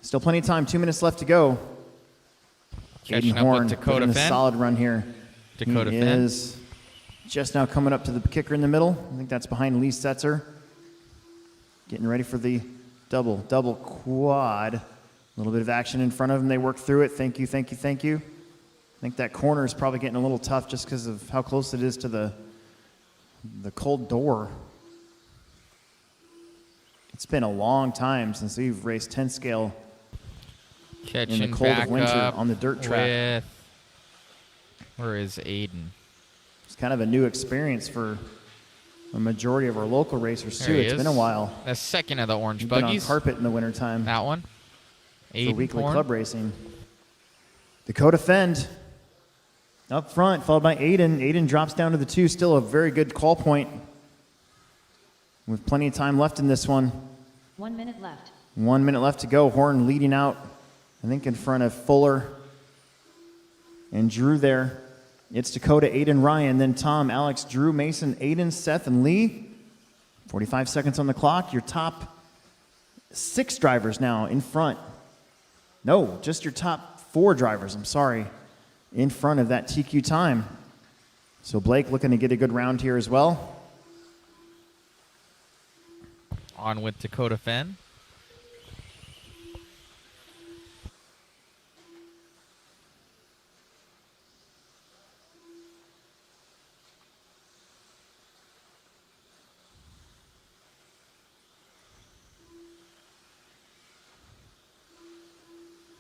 Still plenty of time, 2 minutes left to go. Catching Aiden up with Horn Dakota putting a Fenn. solid run here. Dakota he Fenn. is just now coming up to the kicker in the middle. I think that's behind Lee Setzer. getting ready for the double quad. A little bit of action in front of them. They work through it. Thank you, thank you, thank you. I think that corner is probably getting a little tough just because of how close it is to the cold door. It's been a long time since we've raced 10 scale Catching in the cold back of winter up on the dirt track. Where is Aiden? It's kind of a new experience for a majority of our local racers too. There he It's is. been a while. The second of the orange We've been on buggies. carpet in the wintertime. That one. For Aiden weekly Horn. club racing. Dakota Fend up front, followed by Aiden. Aiden drops down to the 2. Still a very good call point with plenty of time left in this one. 1 minute left. 1 minute left to go. Horn leading out, I think, in front of Fuller and Drew there. It's Dakota, Aiden, Ryan, then Tom, Alex, Drew, Mason, Aiden, Seth, and Lee. 45 seconds on the clock. Your top 6 drivers now in front. No, just your top 4 drivers, I'm sorry, in front of that TQ time. So Blake looking to get a good round here as well. On with Dakota Fenn.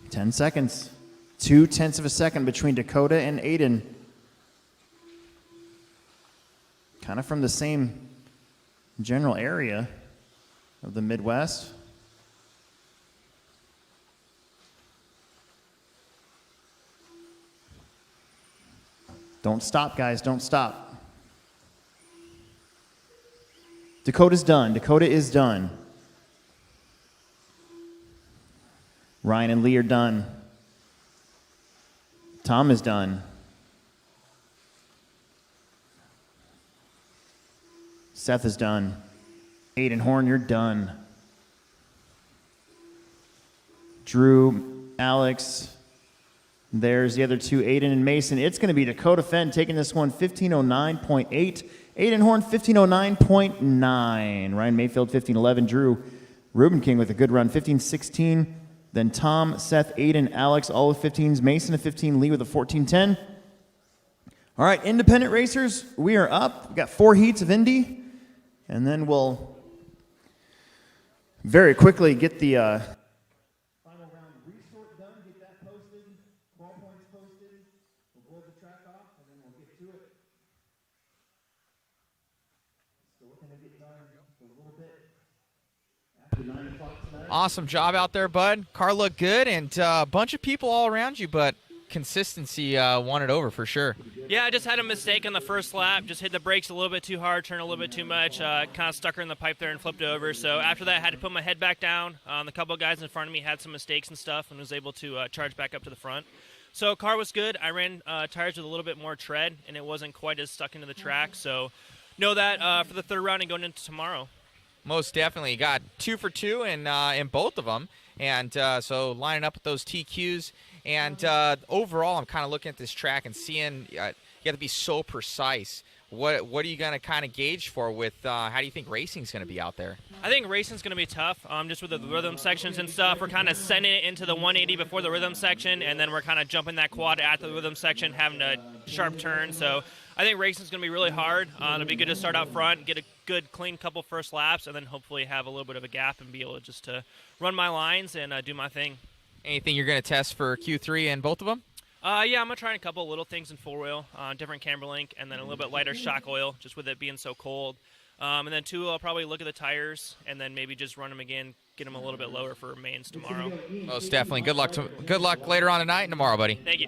Ten seconds. 0.2 of a second between Dakota and Aiden. Kind of from the same general area of the Midwest. Don't stop, guys. Don't stop. Dakota's done. Dakota is done. Ryan and Lee are done. Tom is done. Seth is done. Aiden Horn, you're done. Drew, Alex. There's the other 2, Aiden and Mason. It's going to be Dakota Fenn taking this one 15:09.8. Aiden Horn 15:09.9. Ryan Mayfield 15:11. Drew Ruben King with a good run 15:16. Then Tom, Seth, Aiden, Alex, all with 15s. Mason a 15, Lee with a 14:10. All right, independent racers, we are up. We've got 4 heats of Indy, and then we'll very quickly get the final round resort done, get that posted, Qual points posted. We'll blow the track off, and then we'll get to it. So we're going to get done just a little bit after 9 o'clock tonight. Awesome job out there, bud. Car looked good, and a bunch of people all around you, but consistency won it over for sure. Yeah, I just had a mistake on the first lap. Just hit the brakes a little bit too hard, turned a little bit too much, kind of stuck her in the pipe there and flipped over. So after that, I had to put my head back down. The couple of guys in front of me had some mistakes and stuff and was able to charge back up to the front. So car was good. I ran tires with a little bit more tread, and it wasn't quite as stuck into the track. So know that for the third round and going into tomorrow. Most definitely. Got 2 for 2 in both of them. And so lining up with those TQs. And overall, I'm kind of looking at this track and seeing you got to be so precise. What are you going to kind of gauge for with how do you think racing's going to be out there? I think racing's going to be tough, just with the rhythm sections and stuff. We're kind of sending it into the 180 before the rhythm section, and then we're kind of jumping that quad at the rhythm section, having a sharp turn. So I think racing's going to be really hard. It'll be good to start out front, get a good, clean couple first laps, and then hopefully have a little bit of a gap and be able to just to run my lines and do my thing. Anything you're going to test for Q3 in both of them? Yeah, I'm going to try a couple little things in four wheel, different camber link, and then a little bit lighter shock oil, just with it being so cold. And then 2, I'll probably look at the tires, and then maybe just run them again, get them a little bit lower for mains tomorrow. Most definitely. Good luck later on tonight and tomorrow, buddy. Thank you.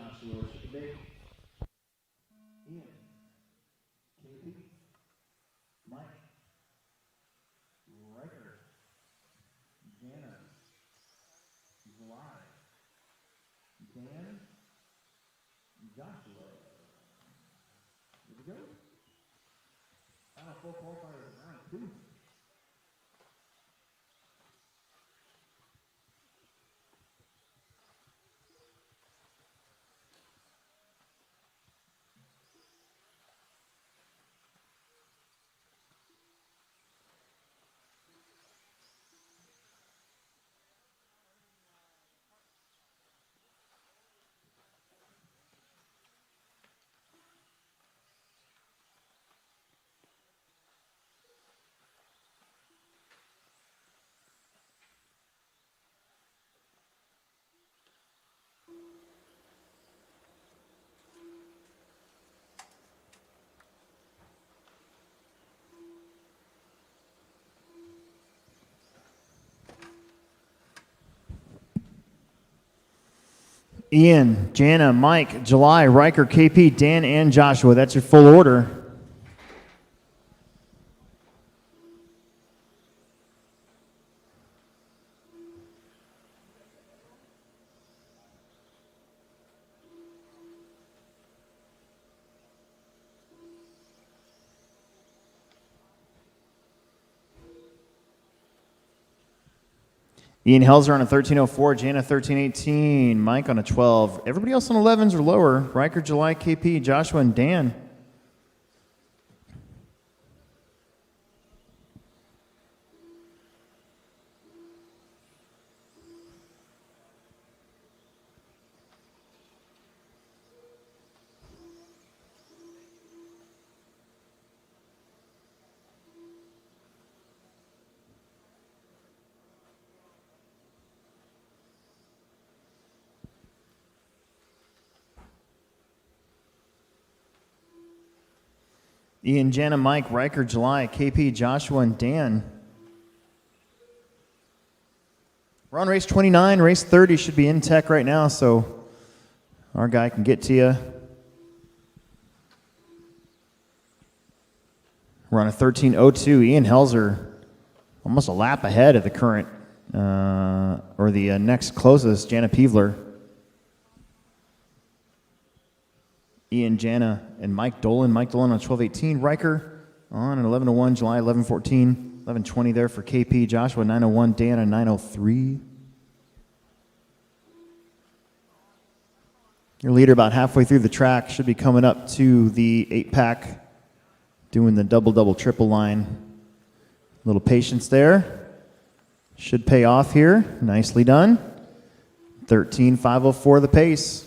Ian, Jana, Mike, July, Riker, KP, Dan, and Joshua. That's your full order. Ian Helzer on a 1304, Jana 1318, Mike on a 12. Everybody else on 11s or lower. Riker, July, KP, Joshua, and Dan. Ian, Jana, Mike, Riker, July, KP, Joshua, and Dan. We're on race 29. Race 30 should be in tech right now, so our guy can get to you. We're on a 13:02. Ian Helzer, almost a lap ahead of the current, or the next closest, Jana Peevler. Ian, Jana, and Mike Dolan. Mike Dolan on 12:18. Riker on an 11:01. July 11:14. 11:20 there for KP. Joshua 9:01. Dan on 9:03. Your leader about halfway through the track should be coming up to the 8-pack, doing the double, triple line. A little patience there. Should pay off here. Nicely done. 13:504 the pace.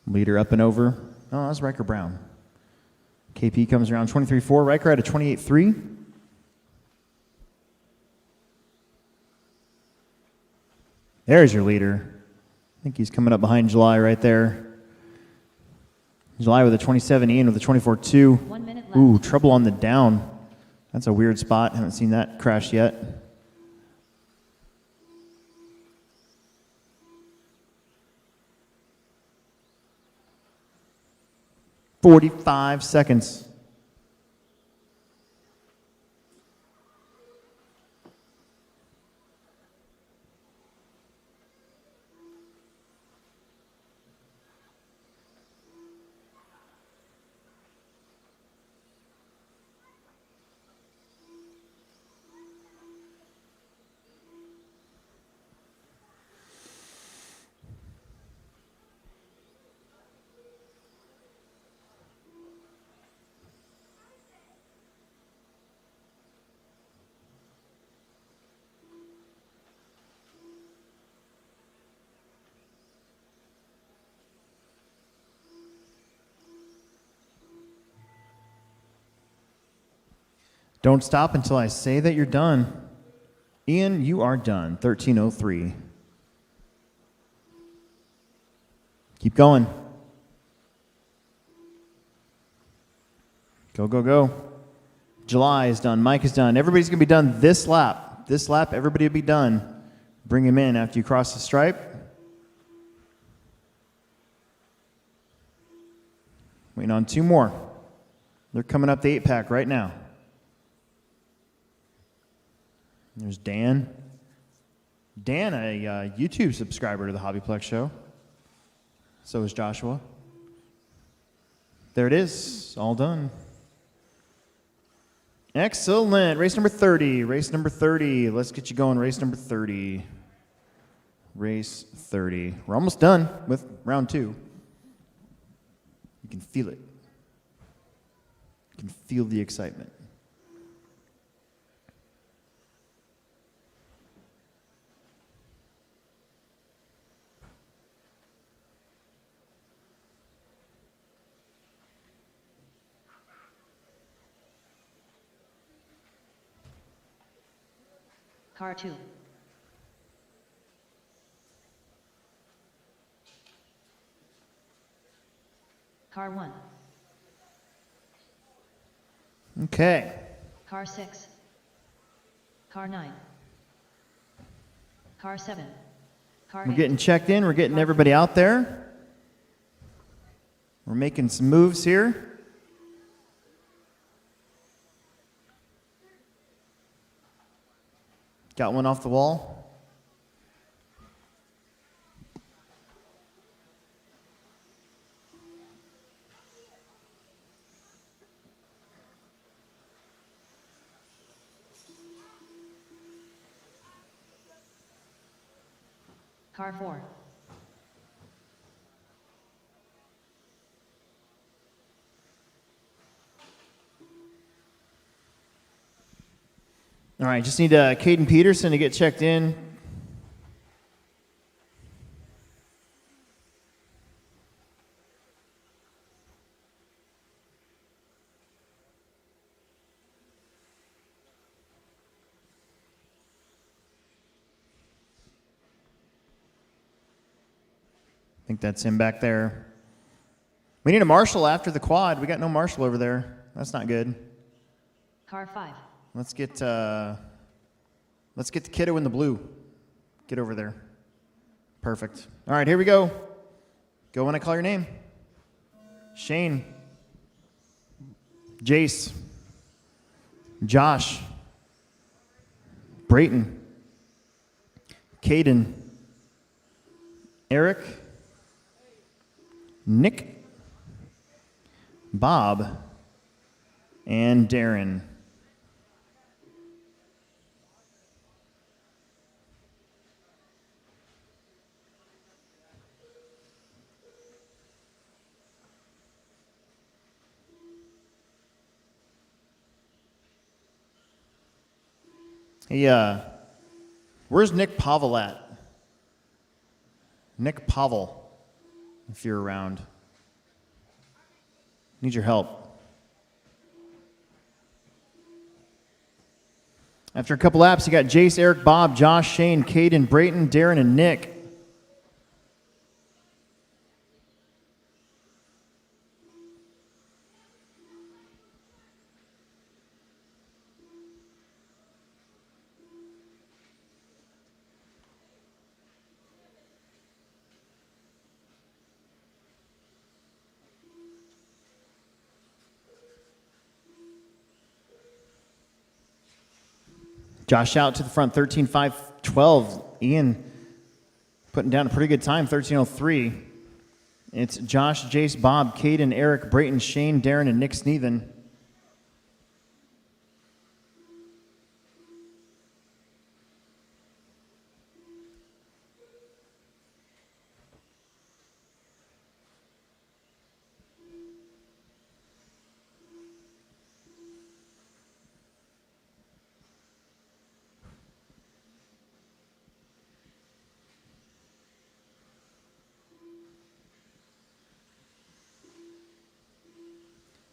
Leader up and over. Oh, that's Riker Brown. KP comes around 23.4. Riker at a 28.3. There's your leader. I think he's coming up behind July right there. July with a 27. Ian with a 24.2. 1 minute left. Ooh, trouble on the down. That's a weird spot. Haven't seen that crash yet. 45 seconds. Don't stop until I say that you're done. Ian, you are done. 13:03. Keep going. Go, go, go. July is done. Mike is done. Everybody's going to be done this lap. This lap, everybody will be done. Bring him in after you cross the stripe. Waiting on 2 more. They're coming up the 8-pack right now. There's Dan. Dan, a YouTube subscriber to the HobbyPlex show. So is Joshua. There it is. All done. Excellent. Race number 30. Race number 30. Let's get you going. Race number 30. Race 30. We're almost done with round 2. You can feel it. You can feel the excitement. Car 2. Car 1. Okay. Car 6. Car 9. Car 7. Car We're 8. getting checked in. We're getting everybody out there. We're making some moves here. Got one off the wall. Car 4. All right, just need Caden Peterson to get checked in. I think that's him back there. We need a marshal after the quad. We got no marshal over there. That's not good. Car 5. Let's get the kiddo in the blue. Get over there. Perfect. All right, here we go. Go when I call your name. Shane. Jace. Josh. Brayton. Caden. Eric. Nick. Bob. And Darren. Hey, where's Nick Pavel at? Nick Pavel, if you're around. Need your help. After a couple laps, you got Jace, Eric, Bob, Josh, Shane, Caden, Brayton, Darren, and Nick. Josh out to the front, 13.512. Ian putting down a pretty good time, 13.03. It's Josh, Jace, Bob, Caden, Eric, Brayton, Shane, Darren, and Nick Sneathen.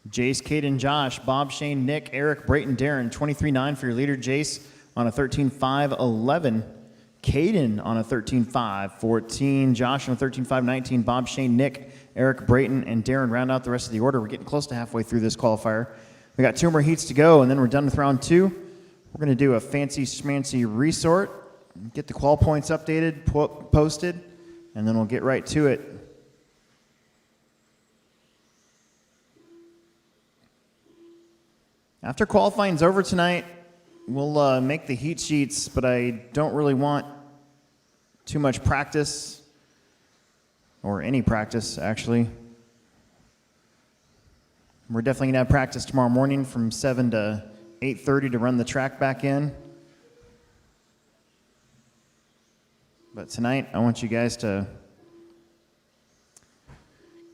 Jace, Caden, Josh, Bob, Shane, Nick, Eric, Brayton, Darren. 23.9 for your leader, Jace, on a 13.511. Caden on a 13.514. Josh on a 13.519. Bob, Shane, Nick, Eric, Brayton, and Darren round out the rest of the order. We're getting close to halfway through this qualifier. We got 2 more heats to go, and then we're done with round 2. We're going to do a fancy schmancy resort, get the qual points updated, posted, and then we'll get right to it. After qualifying's over tonight, we'll make the heat sheets, but I don't really want too much practice, or any practice, actually. We're definitely going to have practice tomorrow morning from 7 to 8:30 to run the track back in. But tonight, I want you guys to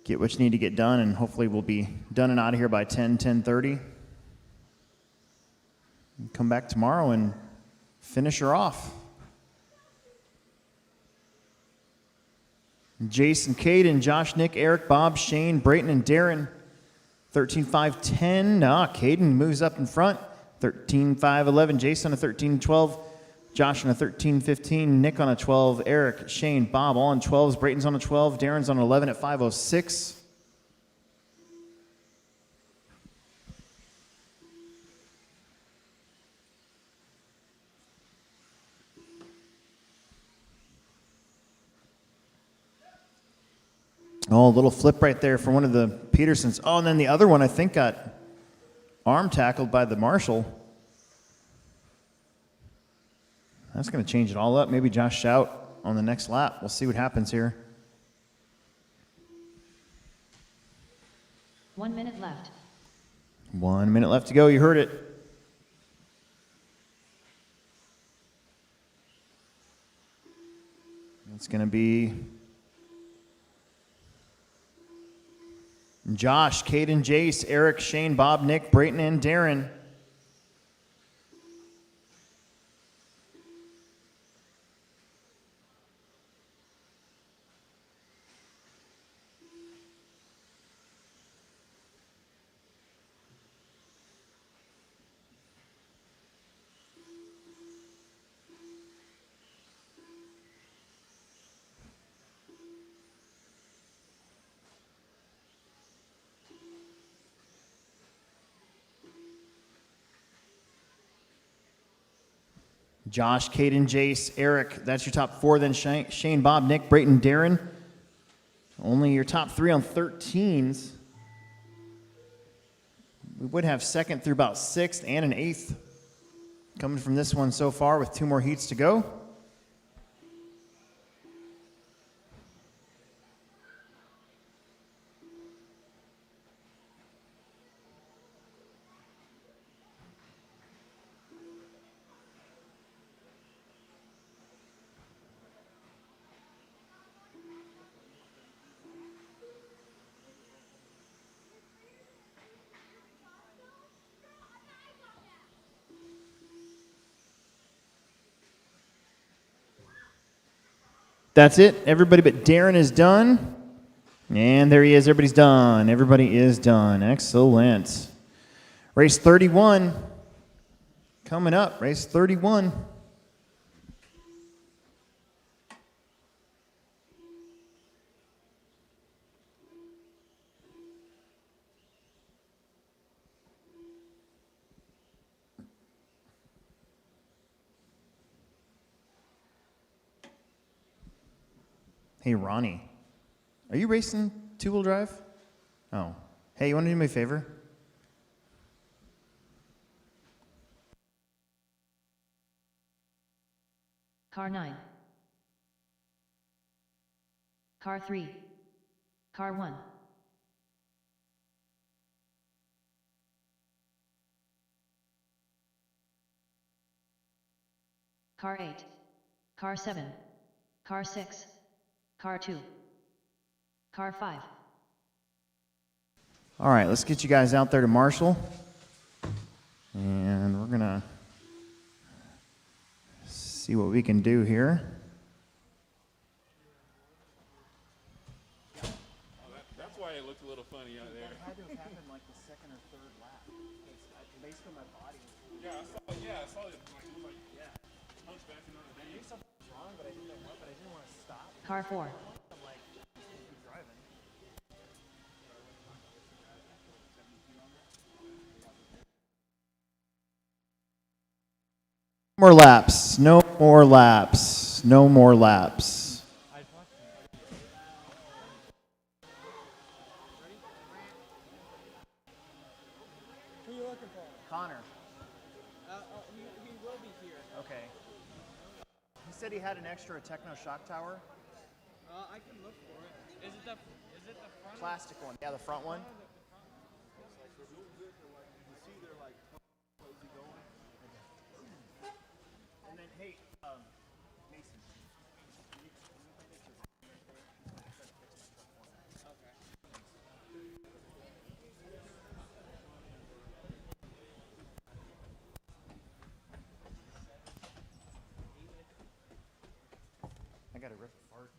get what you need to get done, and hopefully we'll be done and out of here by 10:30. Come back tomorrow and finish her off. Jason, Caden, Josh, Nick, Eric, Bob, Shane, Brayton, and Darren. 13.510. Caden moves up in front. 13.511. Jason on a 13.12. Josh on a 13-15, Nick on a 12, Eric, Shane, Bob all on 12s, Brayton's on a 12, Darren's on 11 at 5:06. Oh, a little flip right there for one of the Petersons. Oh, and then the other one I think got arm tackled by the Marshall. That's going to change it all up. Maybe Josh Shout on the next lap. We'll see what happens here. 1 minute left. 1 minute left to go. You heard it. It's going to be Josh, Caden, Jace, Eric, Shane, Bob, Nick, Brayton, and Darren. Josh, Caden, Jace, Eric, that's your top four. Then Shane, Bob, Nick, Brayton, Darren. Only your top three on 13s. We would have second through about sixth and an eighth coming from this one so far with 2 more heats to go. That's it. Everybody but Darren is done. And there he is. Everybody's done. Everybody is done. Excellent. Race 31 coming up. Race 31. Hey, Ronnie, are you racing two-wheel drive? Oh. Hey, you want to do me a favor? Car 9. Car 3. Car 1. Car 8. Car 7. Car 6. Car 2. Car 5. All right, let's get you guys out there to Marshall. And we're going to see what we can do here. That's why it looked a little funny out there. That had to have happened like the second or third lap. Based on my body. Yeah, I saw it. Like, yeah. Hunchbacking on the I knew something was wrong, but I didn't know what, but I didn't want to stop. Car 4. I'm like, keep driving. More laps. No more laps. No more laps. Who are you looking for? Connor. He will be here. Okay. He said he had an extra Techno shock tower. I can look for it. Is it the front? Plastic one. Yeah, the front one. And then, hey, Mason. I got to rip apart.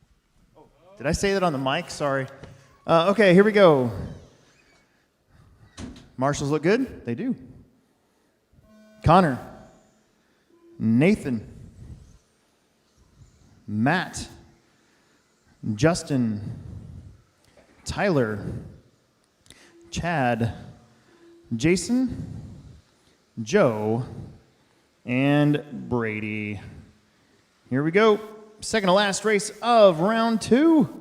Oh, did I say that on the mic? Sorry. Okay, here we go. Marshals look good? They do. Connor. Nathan. Matt, Justin, Tyler, Chad, Jason, Joe, and Brady. Here we go. Second to last race of round 2.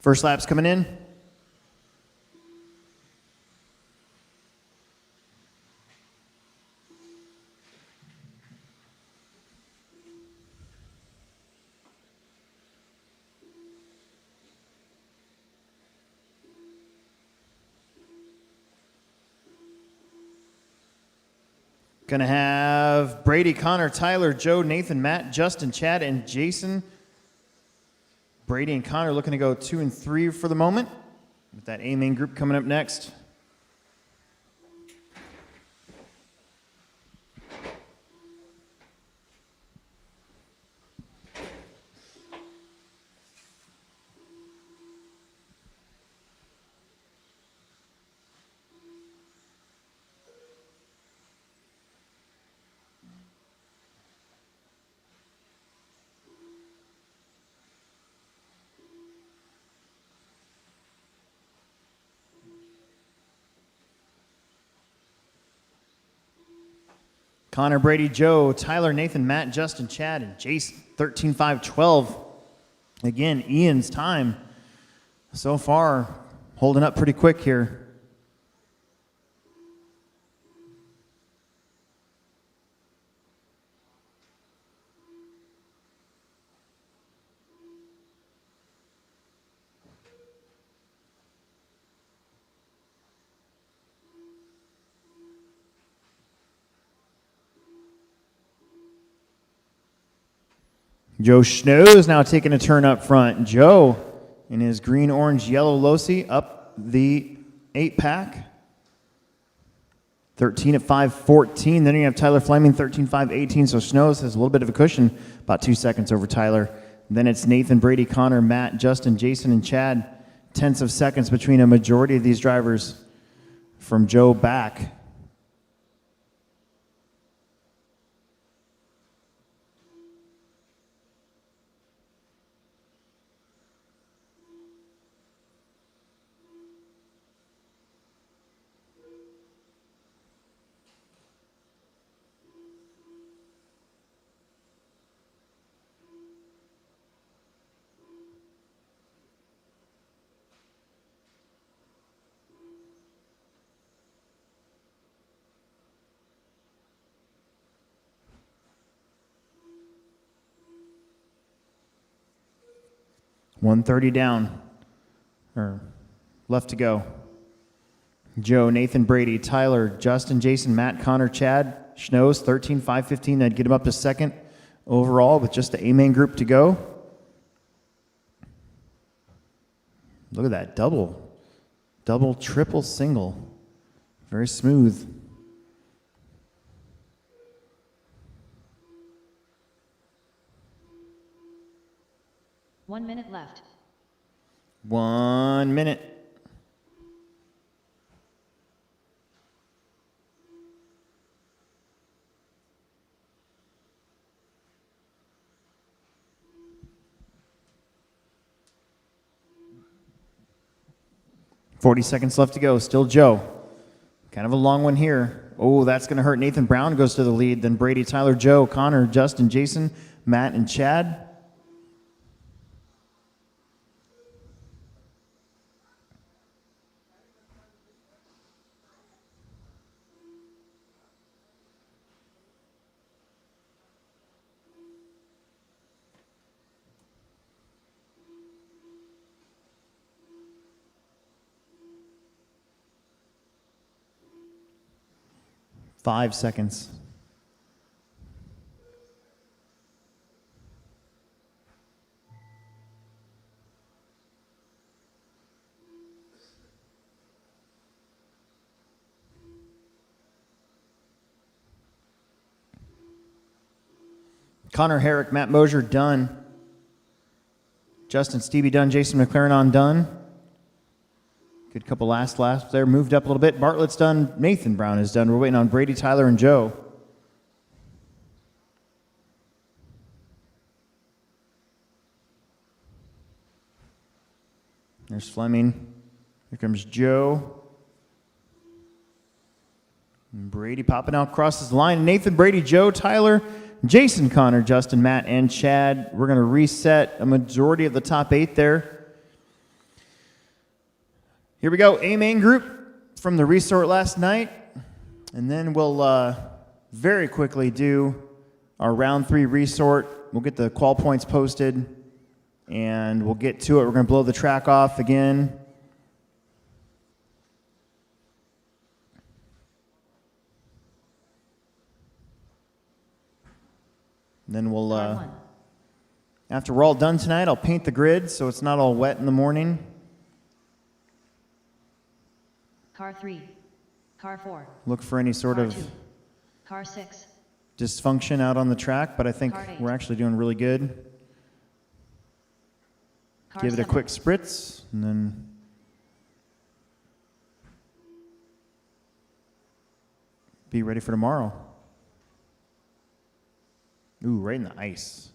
First lap's coming in. Gonna have Brady, Connor, Tyler, Joe, Nathan, Matt, Justin, Chad, and Jason. Brady and Connor looking to go 2 and 3 for the moment, with that A main group coming up next. Connor, Brady, Joe, Tyler, Nathan, Matt, Justin, Chad, and Jason. 13, 5, 12. Again, Ian's time so far holding up pretty quick here. Joe Schno's now taking a turn up front. Joe in his green, orange, yellow Losi up the 8-pack. 13 at 5:14. Then you have Tyler Fleming, 13, 5:18. So Schno's has a little bit of a cushion, about 2 seconds over Tyler. Then it's Nathan, Brady, Connor, Matt, Justin, Jason, and Chad. Tenths of seconds between a majority of these drivers from Joe back. $130 down, or left to go. Joe, Nathan, Brady, Tyler, Justin, Jason, Matt, Connor, Chad, Schno's 13, 5:15. That'd get him up to second overall with just the A main group to go. Look at that, double, triple, single. Very smooth. One minute left. 1 minute. $40 left to go. Still Joe. Kind of a long one here. Oh, that's going to hurt. Nathan Brown goes to the lead. Then Brady, Tyler, Joe, Connor, Justin, Jason, Matt, and Chad. Five seconds. Connor Herrick, Matt Mosier, done. Justin Stevie done. Jason McLaren on done. Good couple last laps there. Moved up a little bit. Bartlett's done. Nathan Brown is done. We're waiting on Brady, Tyler, and Joe. There's Fleming. Here comes Joe. And Brady popping out, crosses the line. Nathan, Brady, Joe, Tyler, Jason, Connor, Justin, Matt, and Chad. We're going to reset a majority of the top 8 there. Here we go. A main group from the resort last night. And then we'll very quickly do our round 3 resort. We'll get the qual points posted. And we'll get to it. We're going to blow the track off again. And then we'll, after we're all done tonight, I'll paint the grid so it's not all wet in the morning. Car 3, Car 4. Look for any sort Car of 2, Car 6. dysfunction out on the track, but I think Car 8. we're actually doing really good. Car Give it a 7. quick spritz, and then be ready for tomorrow. Ooh, right in the ice.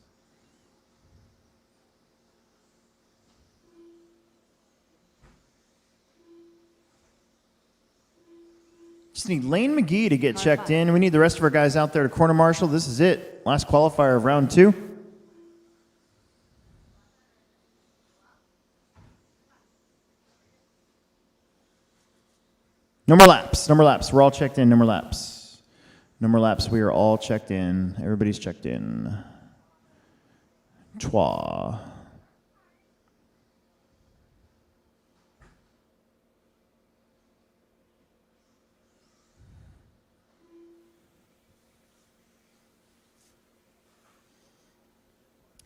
Just need Lane McGee to get checked in. We need the rest of our guys out there to corner marshal. This is it. Last qualifier of round 2. No more laps. No more laps. We're all checked in. No more laps. No more laps. We are all checked in. Everybody's checked in. Trois.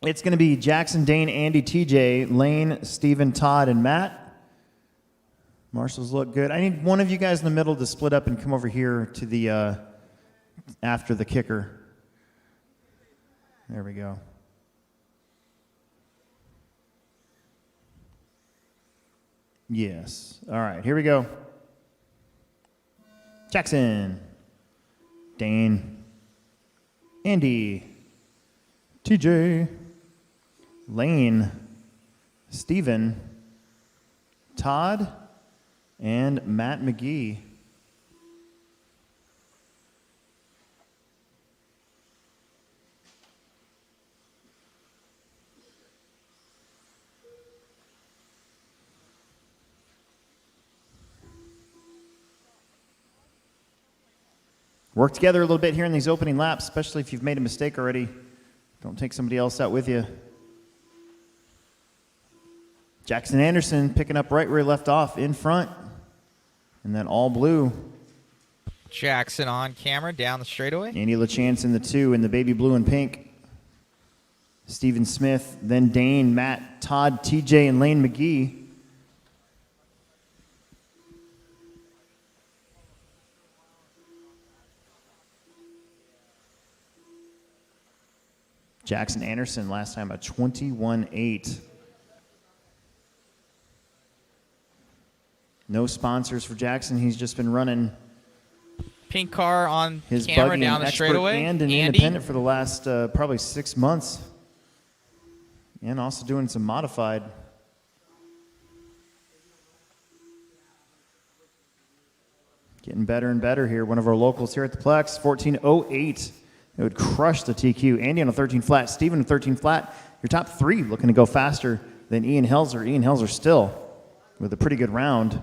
It's going to be Jackson, Dane, Andy, TJ, Lane, Steven, Todd, and Matt. Marshals look good. I need one of you guys in the middle to split up and come over here to the after the kicker. There we go. Yes. All right, here we go. Jackson, Dane, Andy, TJ, Lane, Steven, Todd, and Matt McGee. Work together a little bit here in these opening laps, especially if you've made a mistake already. Don't take somebody else out with you. Jackson Anderson picking up right where he left off, in front. And then all blue. Jackson on camera down the straightaway. Andy LaChance in the 2 in the baby blue and pink. Steven Smith, then Dane, Matt, Todd, TJ, and Lane McGee. Jackson Anderson last time a 21.8. No sponsors for Jackson. He's just been running Pink car on his camera buggy down and the expert straightaway. and an Andy. independent for the last probably 6 months. And also doing some modified. Getting better and better here. One of our locals here at the Plex, 14.08. It would crush the TQ. Andy on a 13 flat, Steven on a 13 flat. Your top 3 looking to go faster than Ian Helzer. Ian Helzer still with a pretty good round.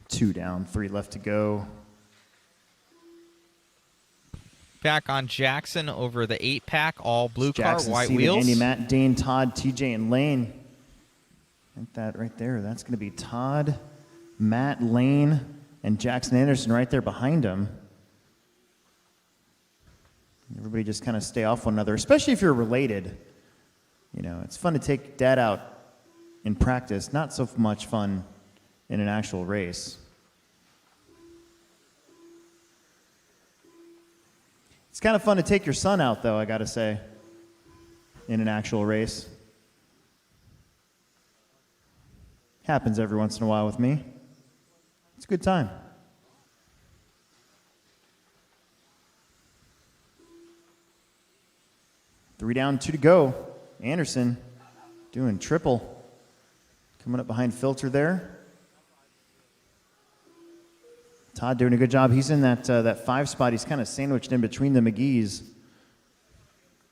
Two down, 3 left to go. Back on Jackson over the 8-pack, all blue Jackson, car, white Steven, wheels. Andy, Matt, Dane, Todd, TJ, and Lane. I think that right there, that's going to be Todd, Matt, Lane, and Jackson Anderson right there behind him. Everybody just kind of stay off one another, especially if you're related. You know, it's fun to take Dad out in practice, not so much fun in an actual race. It's kind of fun to take your son out, though, I gotta say, in an actual race. Happens every once in a while with me. It's a good time. Three down, 2 to go. Anderson doing triple. Coming up behind Filter there. Todd doing a good job. He's in that 5 spot. He's kind of sandwiched in between the McGees.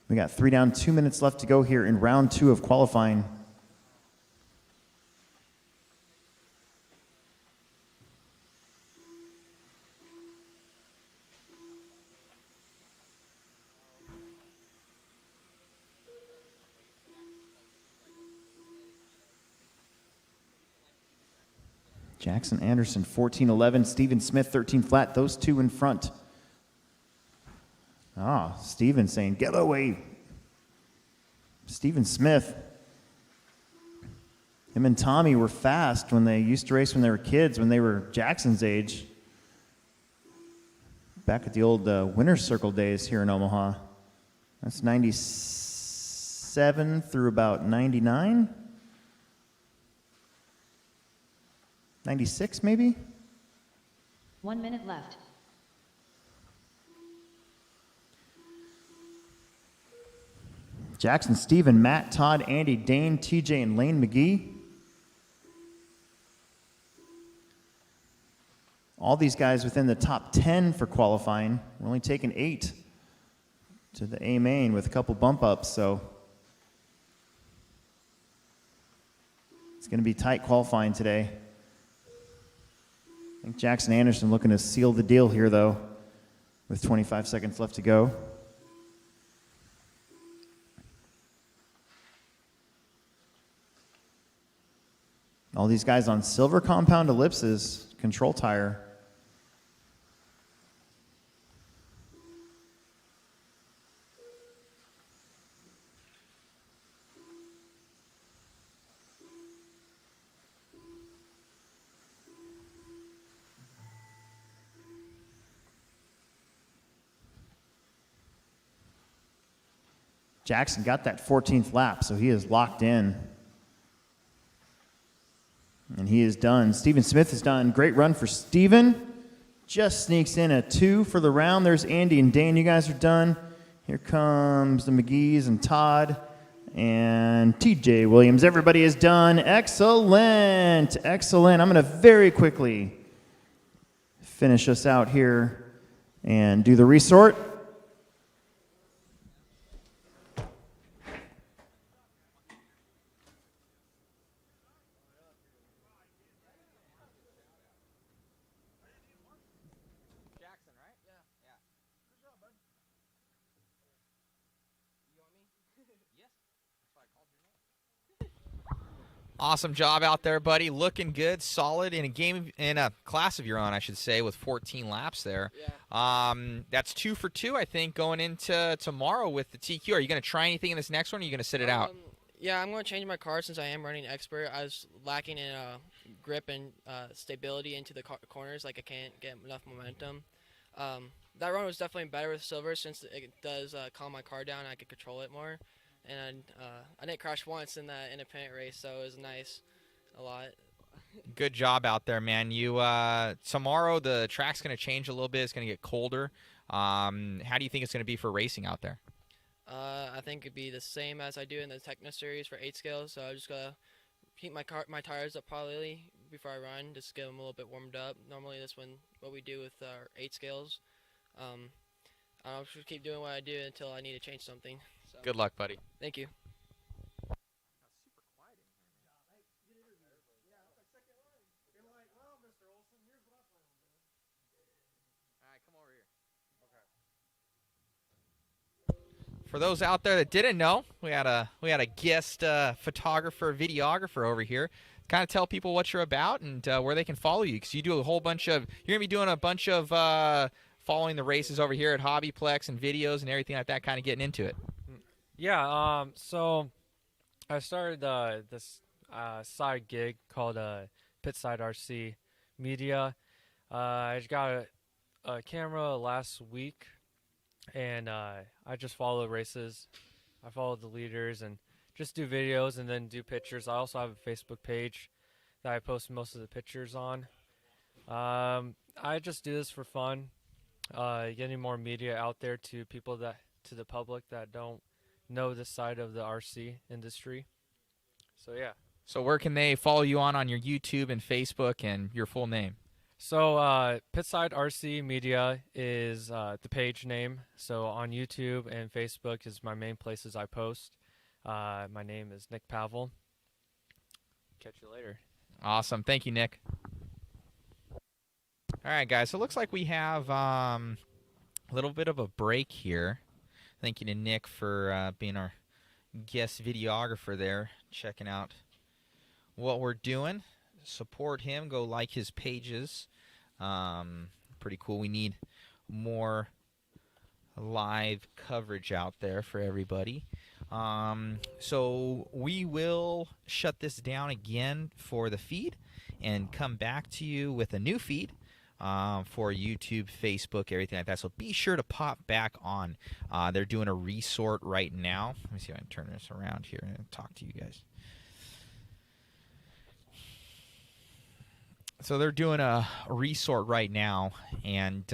We got 3 down, 2 minutes left to go here in round 2 of qualifying. Jackson Anderson, 14-11. Steven Smith, 13 flat. Those two in front. Steven saying, get away. Steven Smith. Him and Tommy were fast when they used to race when they were kids, when they were Jackson's age. Back at the old Winner's Circle days here in Omaha. That's 97 through about 99. 96 maybe? 1 minute left. Jackson, Steven, Matt, Todd, Andy, Dane, TJ, and Lane McGee. All these guys within the top 10 for qualifying. We're only taking 8 to the A main with a couple bump ups, so it's going to be tight qualifying today. I think Jackson Anderson looking to seal the deal here, though, with 25 seconds left to go. All these guys on silver compound ellipses, control tire. Jackson got that 14th lap, so he is locked in. And he is done. Steven Smith is done. Great run for Steven. Just sneaks in a 2 for the round. There's Andy and Dane. You guys are done. Here comes the McGees and Todd and TJ Williams. Everybody is done. Excellent. Excellent. I'm going to very quickly finish us out here and do the resort. Awesome job out there, buddy. Looking good, solid in a class of your own, I should say, with 14 laps there. Yeah. That's 2 for 2, I think, going into tomorrow with the TQ. Are you going to try anything in this next one, or are you going to sit it out? Yeah, I'm going to change my car since I am running expert. I was lacking in grip and stability into the corners, like I can't get enough momentum. That run was definitely better with silver since it does calm my car down and I can control it more. And I didn't crash once in that independent race, so it was nice, a lot. Good job out there, man. You tomorrow the track's going to change a little bit. It's going to get colder. How do you think it's going to be for racing out there? I think it'd be the same as I do in the Techno Series for 8 scales. So I just gotta heat my tires up probably before I run, just get them a little bit warmed up. Normally that's what we do with our 8 scales. I'll just keep doing what I do until I need to change something. So. Good luck, buddy. Thank you. For those out there that didn't know, we had a guest photographer, videographer over here. Kind of tell people what you're about and where they can follow you, because you do a whole bunch of. You're gonna be doing a bunch of following the races over here at HobbyPlex and videos and everything like that, kind of getting into it? Yeah, so I started this side gig called Pitside RC Media. I just got a camera last week, and I just follow races. I follow the leaders and just do videos and then do pictures. I also have a Facebook page that I post most of the pictures on. I just do this for fun, getting more media out there to the public that don't know this side of the RC industry. So yeah. So where can they follow you on your YouTube and Facebook and your full name? So Pitside RC Media is the page name. So on YouTube and Facebook is my main places I post. My name is Nick Pavel. Catch you later. Awesome. Thank you, Nick. All right, guys. So it looks like we have a little bit of a break here. Thank you to Nick for being our guest videographer there, checking out what we're doing. Support him. Go like his pages. Pretty cool. We need more live coverage out there for everybody. So we will shut this down again for the feed and come back to you with a new feed for YouTube, Facebook, everything like that. So be sure to pop back on. They're doing a resort right now. Let me see if I can turn this around here and talk to you guys. So they're doing a resort right now and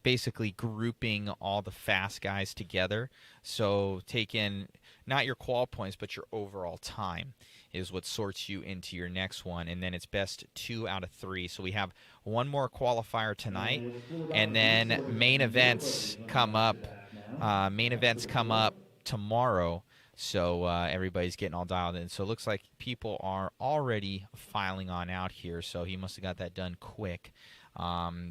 basically grouping all the fast guys together. So taking not your qual points, but your overall time is what sorts you into your next one. And then it's best 2 out of 3. So we have one more qualifier tonight, and then main events come up. Tomorrow. So everybody's getting all dialed in. So it looks like people are already filing on out here. So he must have got that done quick.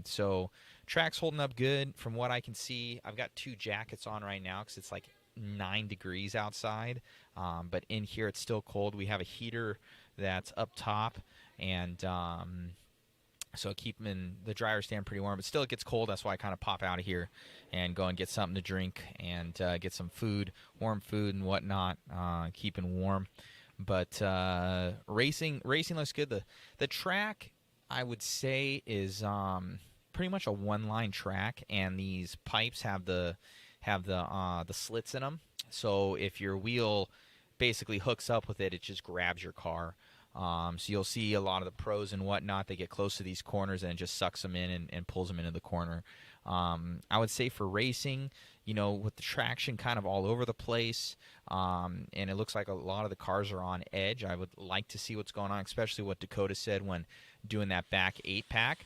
So track's holding up good from what I can see. I've got 2 jackets on right now because it's like 9 degrees outside. But in here it's still cold. We have a heater that's up top. And so keep them in the dryer stand pretty warm. But still it gets cold. That's why I kind of pop out of here and go and get something to drink and get some food, warm food and whatnot, keeping warm. But racing looks good. The track, I would say, is pretty much a one-line track, and these pipes have the slits in them. So if your wheel basically hooks up with it, it just grabs your car. So you'll see a lot of the pros and whatnot. They get close to these corners and it just sucks them in and pulls them into the corner. I would say for racing, with the traction kind of all over the place, and it looks like a lot of the cars are on edge. I would like to see what's going on, especially what Dakota said when doing that back 8-pack.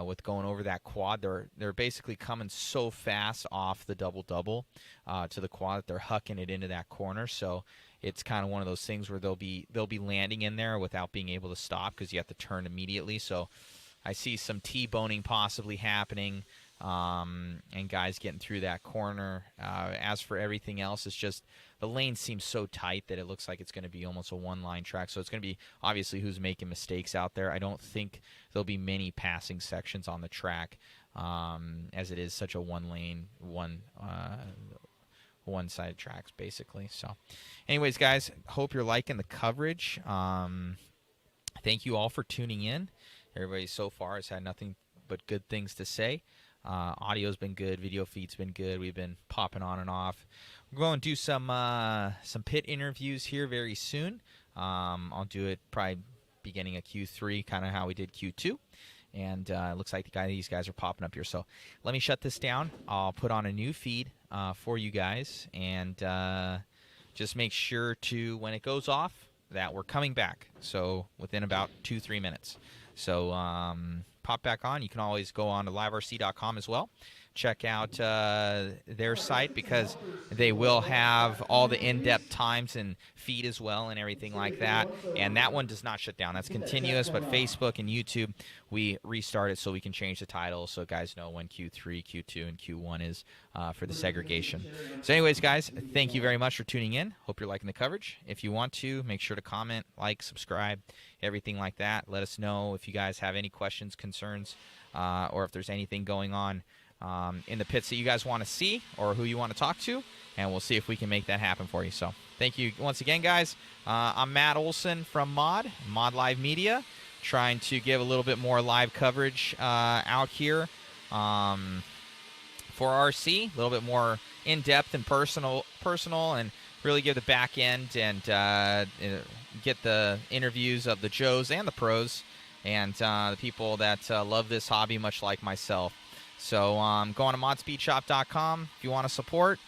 With going over that quad, they're basically coming so fast off the double-double to the quad that they're hucking it into that corner. So it's kind of one of those things where they'll be landing in there without being able to stop because you have to turn immediately. So I see some T-boning possibly happening, and guys getting through that corner. As for everything else, it's just the lane seems so tight that it looks like it's going to be almost a one-line track. So it's going to be obviously who's making mistakes out there. I don't think there'll be many passing sections on the track, as it is such a one-lane, one-sided tracks basically. So anyways, guys, hope you're liking the coverage. Thank you all for tuning in. Everybody so far has had nothing but good things to say. Audio's been good, video feed's been good. We've been popping on and off. We're going to do some pit interviews here very soon. I'll do it probably beginning of Q3, kind of how we did Q2. And it looks like these guys are popping up here. So let me shut this down. I'll put on a new feed for you guys. And just make sure to, when it goes off, that we're coming back. So within about 2-3 minutes. So pop back on. You can always go on to liverc.com as well. Check out their site because they will have all the in-depth times and feed as well and everything like that. And that one does not shut down. That's continuous, but Facebook and YouTube, we restart it so we can change the title so guys know when Q3, Q2, and Q1 is for the segregation. So anyways, guys, thank you very much for tuning in. Hope you're liking the coverage. If you want to, make sure to comment, like, subscribe, everything like that. Let us know if you guys have any questions, concerns, or if there's anything going on in the pits that you guys want to see or who you want to talk to, and we'll see if we can make that happen for you. So thank you once again, guys. I'm Matt Olson from Mod Live Media, trying to give a little bit more live coverage out here for RC, a little bit more in-depth and personal, and really give the back end and get the interviews of the Joes and the pros and the people that love this hobby much like myself. So go on to modspeedshop.com if you want to support.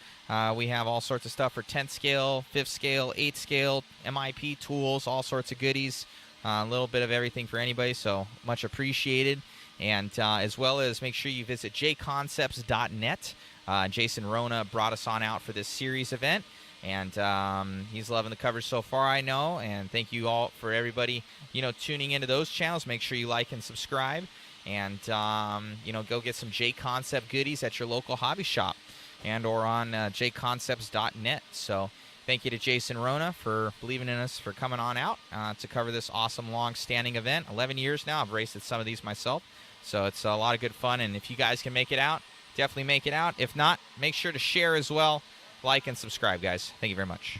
We have all sorts of stuff for 10th scale, 5th scale, 8th scale, MIP tools, all sorts of goodies, a little bit of everything for anybody, so much appreciated. And as well as make sure you visit JConcepts.net. Jason Rona brought us on out for this series event, and he's loving the coverage so far, I know. And thank you all for everybody, tuning into those channels. Make sure you like and subscribe, and go get some JConcept goodies at your local hobby shop and or on jconcepts.net. So thank you to Jason Rona for believing in us, for coming on out to cover this awesome long-standing event. 11 years now. I've raced at some of these myself, so it's a lot of good fun. And if you guys can make it out, definitely make it out. If not, make sure to share as well, like and subscribe, guys. Thank you very much.